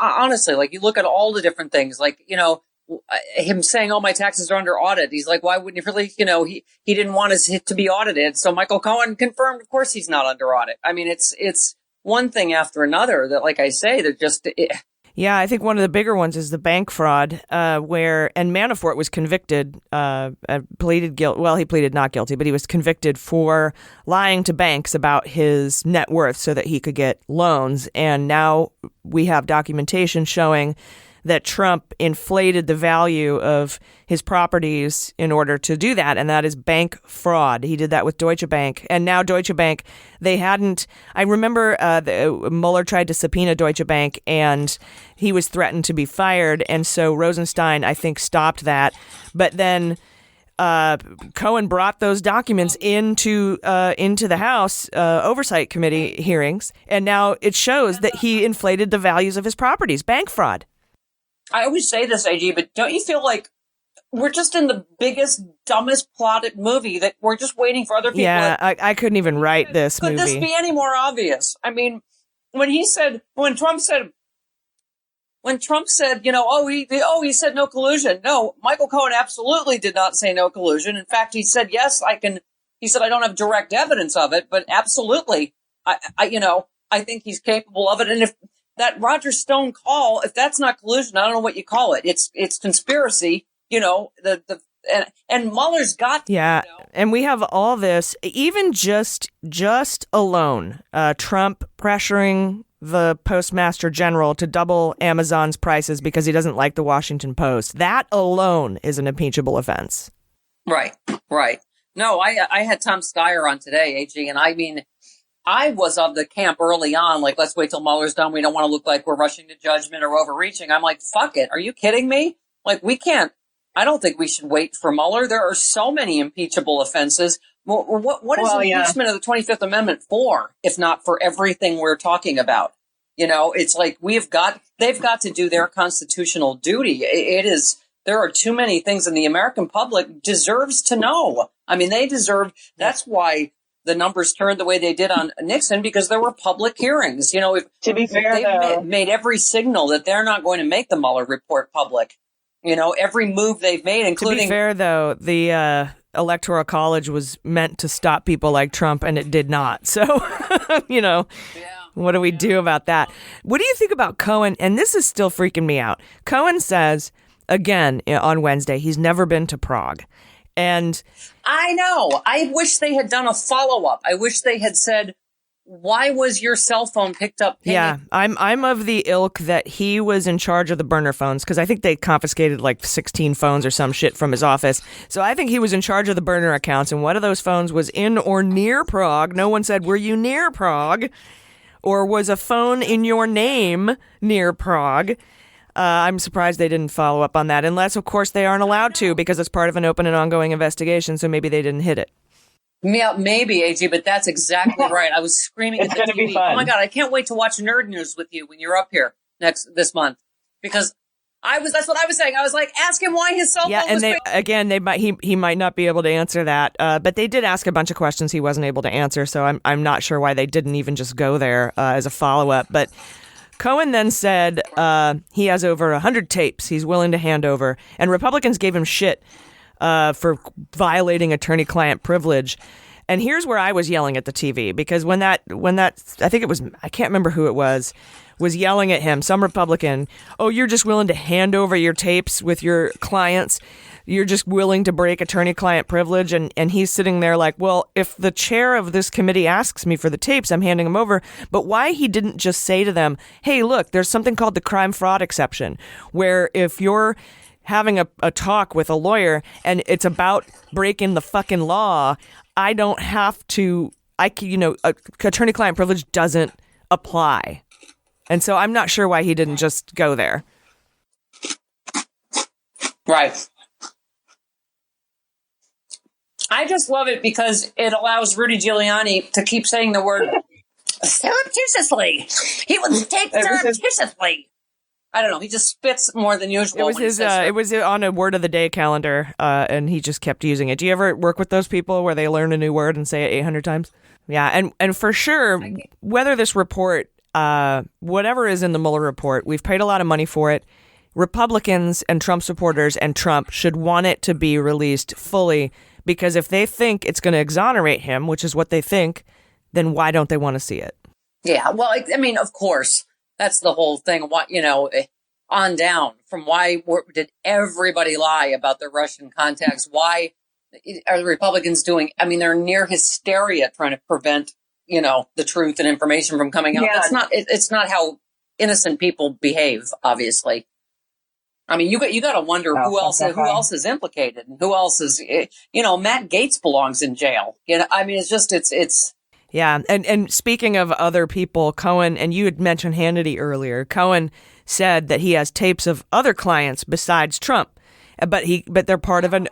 Speaker 12: honestly, like you look at all the different things, like, him saying, "Oh, my taxes are under audit." He's like, "Why wouldn't you really?" He didn't want us to be audited. So Michael Cohen confirmed, of course, he's not under audit. I mean, it's one thing after another that, like I say, they're just.
Speaker 1: Yeah, I think one of the bigger ones is the bank fraud, and Manafort was convicted, pleaded guilty. Well, he pleaded not guilty, but he was convicted for lying to banks about his net worth so that he could get loans. And now we have documentation showing that Trump inflated the value of his properties in order to do that, and that is bank fraud. He did that with Deutsche Bank, and now Deutsche Bank, I remember Mueller tried to subpoena Deutsche Bank, and he was threatened to be fired, and so Rosenstein, I think, stopped that. But then Cohen brought those documents into the House Oversight Committee hearings, and now it shows that he inflated the values of his properties, bank fraud.
Speaker 12: I always say this, AG, but don't you feel like we're just in the biggest, dumbest plotted movie that we're just waiting for other people?
Speaker 1: Yeah, I couldn't even write this movie.
Speaker 12: Could this be any more obvious? I mean, when when Trump said, he said no collusion. No, Michael Cohen absolutely did not say no collusion. In fact, he said, yes, he said, I don't have direct evidence of it, but absolutely, I think he's capable of it. And if that Roger Stone call, if that's not collusion, I don't know what you call it. It's conspiracy, and Mueller's got.
Speaker 1: Yeah. And we have all this, even just alone, Trump pressuring the Postmaster General to double Amazon's prices because he doesn't like the Washington Post. That alone is an impeachable offense.
Speaker 12: Right. No, I had Tom Steyer on today, AG, and I mean, I was of the camp early on, like, let's wait till Mueller's done. We don't want to look like we're rushing to judgment or overreaching. I'm like, fuck it. Are you kidding me? Like, I don't think we should wait for Mueller. There are so many impeachable offenses. What is impeachment of the 25th Amendment for, if not for everything we're talking about? It's like they've got to do their constitutional duty. There are too many things, and the American public deserves to know. I mean, that's why the numbers turned the way they did on Nixon, because there were public hearings. To be fair, they've made every signal that they're not going to make the Mueller report public. Every move they've made, including. To be
Speaker 1: fair, though, the Electoral College was meant to stop people like Trump, and it did not. So, what do we do about that? What do you think about Cohen? And this is still freaking me out. Cohen says, again, on Wednesday, he's never been to Prague. And
Speaker 12: I know. I wish they had done a follow-up. I wish they had said, why was your cell phone picked up?
Speaker 1: Yeah, I'm of the ilk that he was in charge of the burner phones, because I think they confiscated like 16 phones or some shit from his office. So I think he was in charge of the burner accounts, and one of those phones was in or near Prague. No one said, were you near Prague? Or was a phone in your name near Prague? I'm surprised they didn't follow up on that, unless, of course, they aren't allowed to, because it's part of an open and ongoing investigation, so maybe they didn't hit it.
Speaker 12: Yeah, maybe, AG, but that's exactly right. I was screaming at the TV. Be fun. Oh my God, I can't wait to watch Nerd News with you when you're up here this month, because that's what I was saying. I was like, ask him why his cell phone was
Speaker 1: he might not be able to answer that. But they did ask a bunch of questions he wasn't able to answer, so I'm not sure why they didn't even just go there as a follow-up. But Cohen then said he has over 100 tapes he's willing to hand over, and Republicans gave him shit for violating attorney-client privilege. And here's where I was yelling at the TV, because when that I think it was, I can't remember who it was yelling at him, some Republican, oh, you're just willing to hand over your tapes with your clients. You're just willing to break attorney-client privilege. And he's sitting there like, well, if the chair of this committee asks me for the tapes, I'm handing them over. But why he didn't just say to them, hey, look, there's something called the crime fraud exception, where if you're having a talk with a lawyer and it's about breaking the fucking law, I don't have to, attorney-client privilege doesn't apply. And so I'm not sure why he didn't just go there.
Speaker 12: Right. I just love it because it allows Rudy Giuliani to keep saying the word surreptitiously. He would take surreptitiously. I don't know. He just spits more than usual.
Speaker 1: It was on a word of the day calendar, and he just kept using it. Do you ever work with those people where they learn a new word and say it 800 times? Yeah, and for sure, whether this report, whatever is in the Mueller report, we've paid a lot of money for it. Republicans and Trump supporters and Trump should want it to be released fully, because if they think it's going to exonerate him, which is what they think, then why don't they want to see it?
Speaker 12: Yeah, well, I mean, of course. That's the whole thing. What, on down from why did everybody lie about the Russian contacts? Why are the Republicans doing? I mean, they're near hysteria trying to prevent, the truth and information from coming out. Yeah. It's not how innocent people behave. Obviously, I mean, you got to wonder who else is implicated and who else is. Matt Gaetz belongs in jail. I mean, it's.
Speaker 1: Yeah, and speaking of other people, Cohen, and you had mentioned Hannity earlier, Cohen said that he has tapes of other clients besides Trump, but they're part of an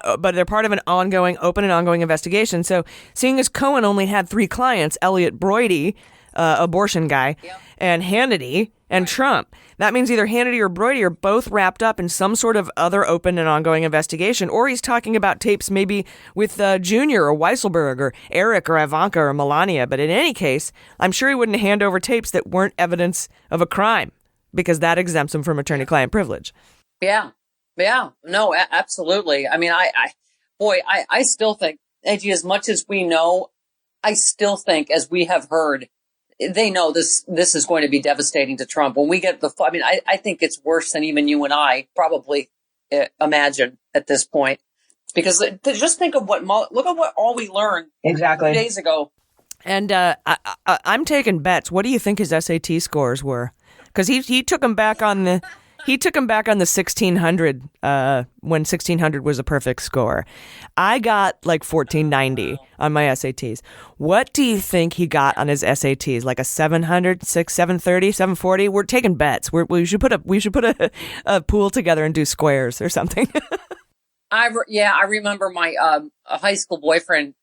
Speaker 1: ongoing, open and ongoing investigation. So seeing as Cohen only had 3 clients, Elliot Broidy, abortion guy, and Hannity and Trump, that means either Hannity or Broidy are both wrapped up in some sort of other open and ongoing investigation, or he's talking about tapes maybe with Junior or Weisselberg or Eric or Ivanka or Melania. But in any case, I'm sure he wouldn't hand over tapes that weren't evidence of a crime. because that exempts him from attorney-client privilege.
Speaker 12: Yeah. Yeah. No, absolutely. I mean, I still think, AG, as much as we know, I still think, as we have heard, they know this is going to be devastating to Trump. When we get I think it's worse than even you and I probably imagine at this point. Because just think of look at what all we learned
Speaker 13: exactly
Speaker 12: 2 days ago.
Speaker 1: And I'm taking bets. What do you think his SAT scores were? Because he took him back on the 1600 when 1600 was a perfect score. I got like 1490 on my SATs. What do you think he got on his SATs? Like a 700, 730, 740? We're taking bets. We should put a pool together and do squares or something.
Speaker 12: I remember my high school boyfriend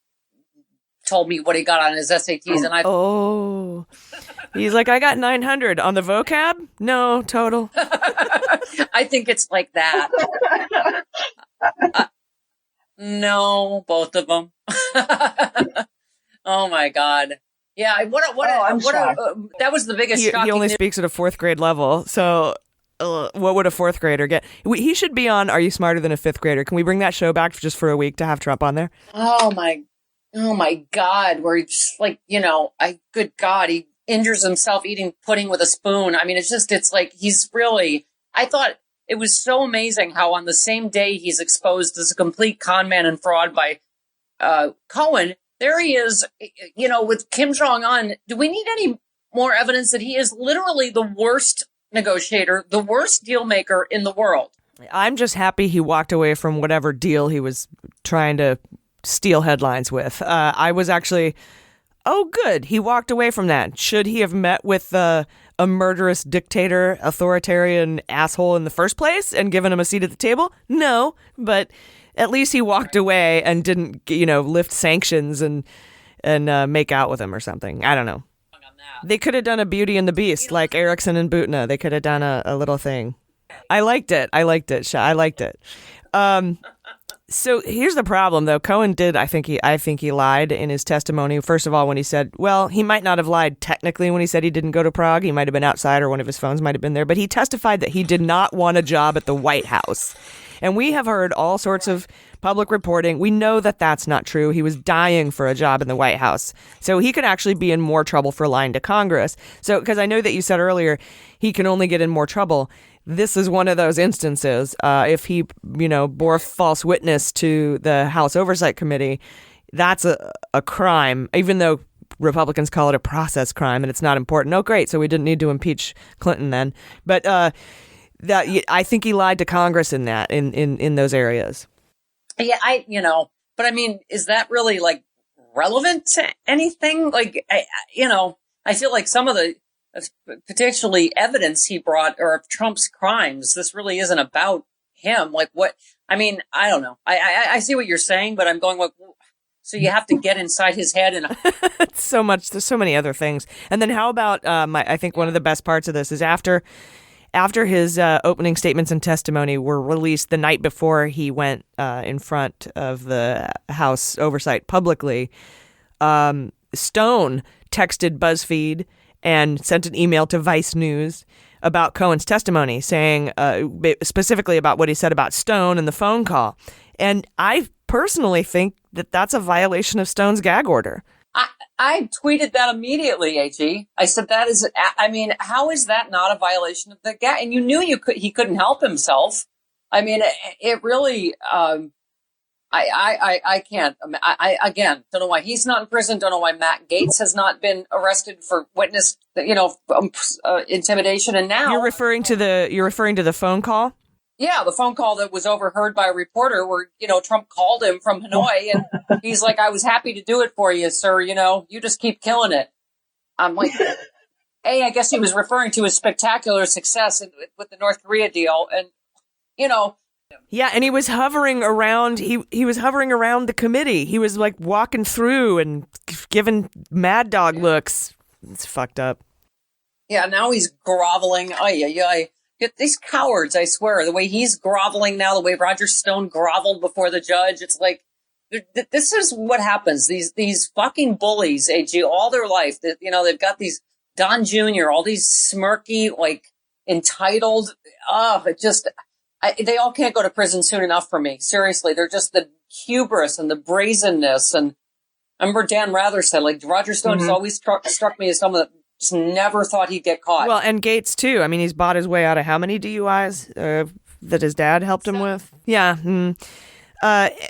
Speaker 12: told me what he got on his SATs, and
Speaker 1: he's like, I got 900 on the vocab. No, total.
Speaker 12: I think it's like that. No, both of them. Oh my God. Yeah. That was the biggest shocking
Speaker 1: He only
Speaker 12: news.
Speaker 1: speaks at a fourth grade level. So what would a fourth grader get? He should be on Are You Smarter Than a Fifth Grader? Can we bring that show back just for a week to have Trump on there?
Speaker 12: Oh my God. Where he's just like, good God, he injures himself eating pudding with a spoon. I mean, it's like he's really, I thought it was so amazing how on the same day he's exposed as a complete con man and fraud by Cohen, there he is, with Kim Jong-un. Do we need any more evidence that he is literally the worst negotiator, the worst deal maker in the world?
Speaker 1: I'm just happy he walked away from whatever deal he was trying to steal headlines with. I was actually, good. He walked away from that. Should he have met with a murderous dictator, authoritarian asshole in the first place and given him a seat at the table? No, but at least he walked away and didn't, lift sanctions and make out with him or something. I don't know. They could have done a Beauty and the Beast like Erickson and Butna. They could have done a little thing. I liked it. So here's the problem, though. Cohen did, I think he lied in his testimony. First of all, when he said, well, he might not have lied technically when he said he didn't go to Prague. He might have been outside or one of his phones might have been there. But he testified that he did not want a job at the White House. And we have heard all sorts of public reporting. We know that that's not true. He was dying for a job in the White House. So he could actually be in more trouble for lying to Congress. So, because I know that you said earlier, he can only get in more trouble. This is one of those instances. If he, bore false witness to the House Oversight Committee, that's a crime, even though Republicans call it a process crime and it's not important. Oh, great. So we didn't need to impeach Clinton then. But I think he lied to Congress in that, in those areas.
Speaker 12: Yeah, but I mean, is that really like relevant to anything? Like, I feel like some of the potentially evidence he brought or of Trump's crimes, this really isn't about him. Like what? I mean, I don't know. I see what you're saying, but I'm going like, so you have to get inside his head and
Speaker 1: so much. There's so many other things. And then how about I think one of the best parts of this is after his opening statements and testimony were released the night before he went in front of the House Oversight publicly, Stone texted BuzzFeed and sent an email to Vice News about Cohen's testimony, saying specifically about what he said about Stone and the phone call. And I personally think that that's a violation of Stone's gag order.
Speaker 12: I tweeted that immediately, AG. I said that is, how is that not a violation of the gag? And you knew he couldn't help himself. I mean, it really, I can't. I again don't know why he's not in prison. Don't know why Matt Gaetz has not been arrested for witness, intimidation. And now
Speaker 1: you're referring to the phone call.
Speaker 12: Yeah, the phone call that was overheard by a reporter where, Trump called him from Hanoi and he's like, I was happy to do it for you, sir. You just keep killing it. I'm like, I guess he was referring to his spectacular success with the North Korea deal. And,
Speaker 1: Yeah, and he was hovering around. He was hovering around the committee. He was like walking through and giving mad dog looks. It's fucked up.
Speaker 12: Yeah, now he's groveling. These cowards, I swear, the way he's groveling now, the way Roger Stone groveled before the judge, it's like, this is what happens. These fucking bullies, AG, all their life, they've got these Don Jr., all these smirky, like, entitled. They all can't go to prison soon enough for me. Seriously, they're just the hubris and the brazenness. And I remember Dan Rather said, like, Roger Stone has always struck me as someone that just never thought he'd get caught.
Speaker 1: Well, and Gates, too. I mean, he's bought his way out of how many DUIs that his dad helped him with? Yeah.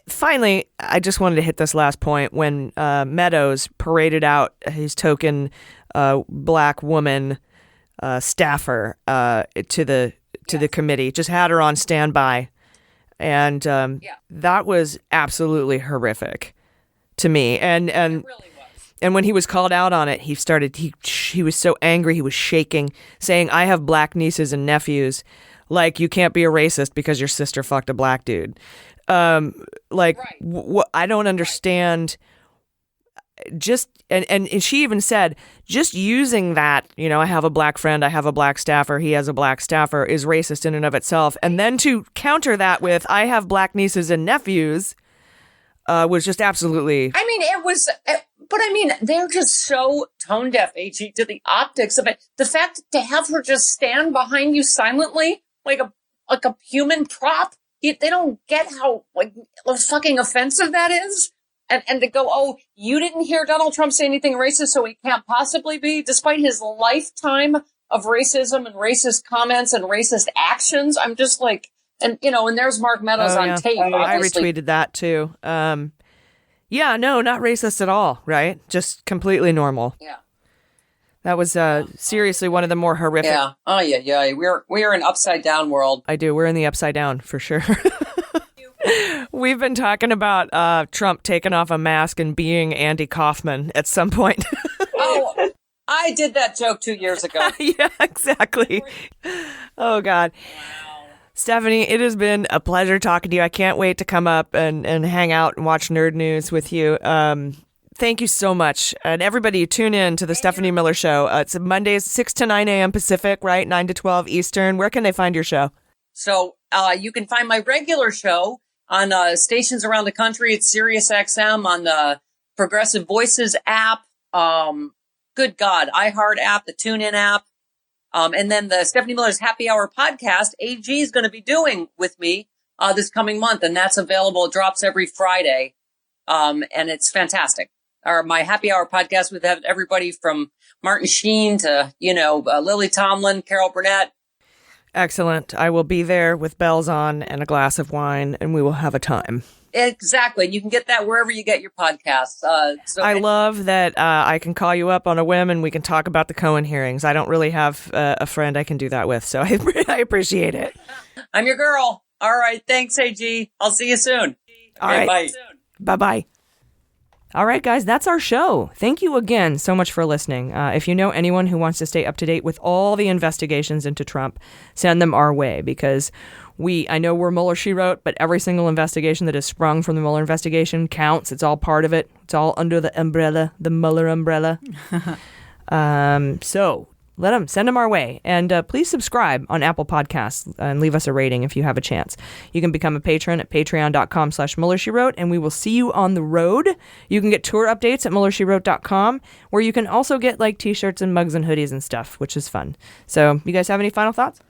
Speaker 1: Finally, I just wanted to hit this last point when Meadows paraded out his token black woman staffer to the committee, just had her on standby. And that was absolutely horrific to me. And it really was. And when he was called out on it, he was so angry, he was shaking, saying, I have black nieces and nephews. Like, you can't be a racist because your sister fucked a black dude. I don't understand. Just and she even said, just using that, I have a black friend, I have a black staffer, he has a black staffer, is racist in and of itself. And then to counter that with, I have black nieces and nephews, was just absolutely.
Speaker 12: I mean, it was. But I mean, they're just so tone deaf, AG, to the optics of it. The fact to have her just stand behind you silently, like a human prop, they don't get how fucking offensive that is. And to go, oh, you didn't hear Donald Trump say anything racist, so he can't possibly be, despite his lifetime of racism and racist comments and racist actions. I'm just like, and there's Mark Meadows on tape.
Speaker 1: I retweeted that too. Yeah, no, not racist at all, right? Just completely normal.
Speaker 12: Yeah.
Speaker 1: That was seriously one of the more horrific.
Speaker 12: Yeah. Oh, yeah. We're an upside down world.
Speaker 1: I do. We're in the upside down for sure. We've been talking about Trump taking off a mask and being Andy Kaufman at some point.
Speaker 12: Oh, I did that joke 2 years ago.
Speaker 1: Yeah, exactly. Oh, God. Stephanie, it has been a pleasure talking to you. I can't wait to come up and hang out and watch Nerd News with you. Thank you so much. And everybody, tune in to the Stephanie Miller Show. It's Mondays, 6 to 9 a.m. Pacific, right? 9 to 12 Eastern. Where can they find your show?
Speaker 12: So you can find my regular show on stations around the country. It's Sirius XM on the Progressive Voices app. Good God, iHeart app, the TuneIn app. And then the Stephanie Miller's Happy Hour podcast, AG is going to be doing with me this coming month. And that's available. It drops every Friday. And it's fantastic. My Happy Hour podcast with everybody from Martin Sheen to, Lily Tomlin, Carol Burnett.
Speaker 1: Excellent. I will be there with bells on and a glass of wine, and we will have a time.
Speaker 12: Exactly. You can get that wherever you get your podcasts.
Speaker 1: I love that I can call you up on a whim and we can talk about the Cohen hearings. I don't really have a friend I can do that with, so I appreciate it.
Speaker 12: I'm your girl. All right. Thanks, AG. I'll see you soon.
Speaker 1: All right.
Speaker 12: Bye.
Speaker 1: Bye-bye. All right, guys, that's our show. Thank you again so much for listening. If you know anyone who wants to stay up to date with all the investigations into Trump, send them our way, because I know we're Mueller, she wrote, but every single investigation that has sprung from the Mueller investigation counts. It's all part of it. It's all under the umbrella, the Mueller umbrella. So send them our way. And please subscribe on Apple Podcasts and leave us a rating if you have a chance. You can become a patron at patreon.com/MuellerSheWrote, and we will see you on the road. You can get tour updates at MuellerSheWrote.com, where you can also get t-shirts and mugs and hoodies and stuff, which is fun. So you guys have any final thoughts?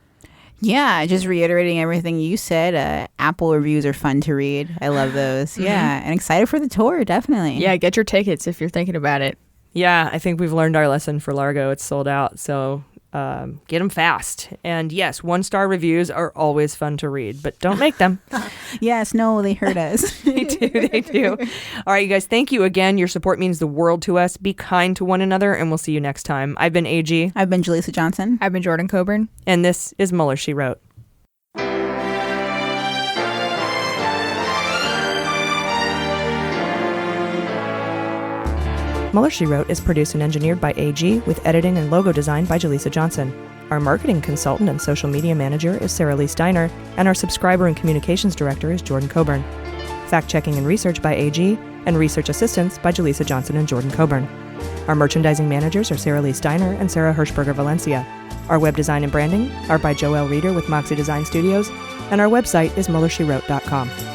Speaker 9: Yeah, just reiterating everything you said. Apple reviews are fun to read. I love those. Yeah, and excited for the tour, definitely.
Speaker 8: Yeah, get your tickets if you're thinking about it.
Speaker 1: Yeah, I think we've learned our lesson for Largo. It's sold out, so get them fast. And yes, 1-star reviews are always fun to read, but don't make them.
Speaker 9: Yes, no, they hurt us.
Speaker 1: They do. All right, you guys, thank you again. Your support means the world to us. Be kind to one another, and we'll see you next time. I've been AG.
Speaker 9: I've been Jaleesa Johnson.
Speaker 8: I've been Jordan Coburn.
Speaker 1: And this is Mueller, She Wrote. Mueller, She Wrote is produced and engineered by AG, with editing and logo design by Jaleesa Johnson. Our marketing consultant and social media manager is Sarah Lee Steiner, and our subscriber and communications director is Jordan Coburn. Fact-checking and research by AG, and research assistance by Jaleesa Johnson and Jordan Coburn. Our merchandising managers are Sarah Lee Steiner and Sarah Hirschberger Valencia. Our web design and branding are by Joelle Reeder with Moxie Design Studios, and our website is MuellerSheWrote.com.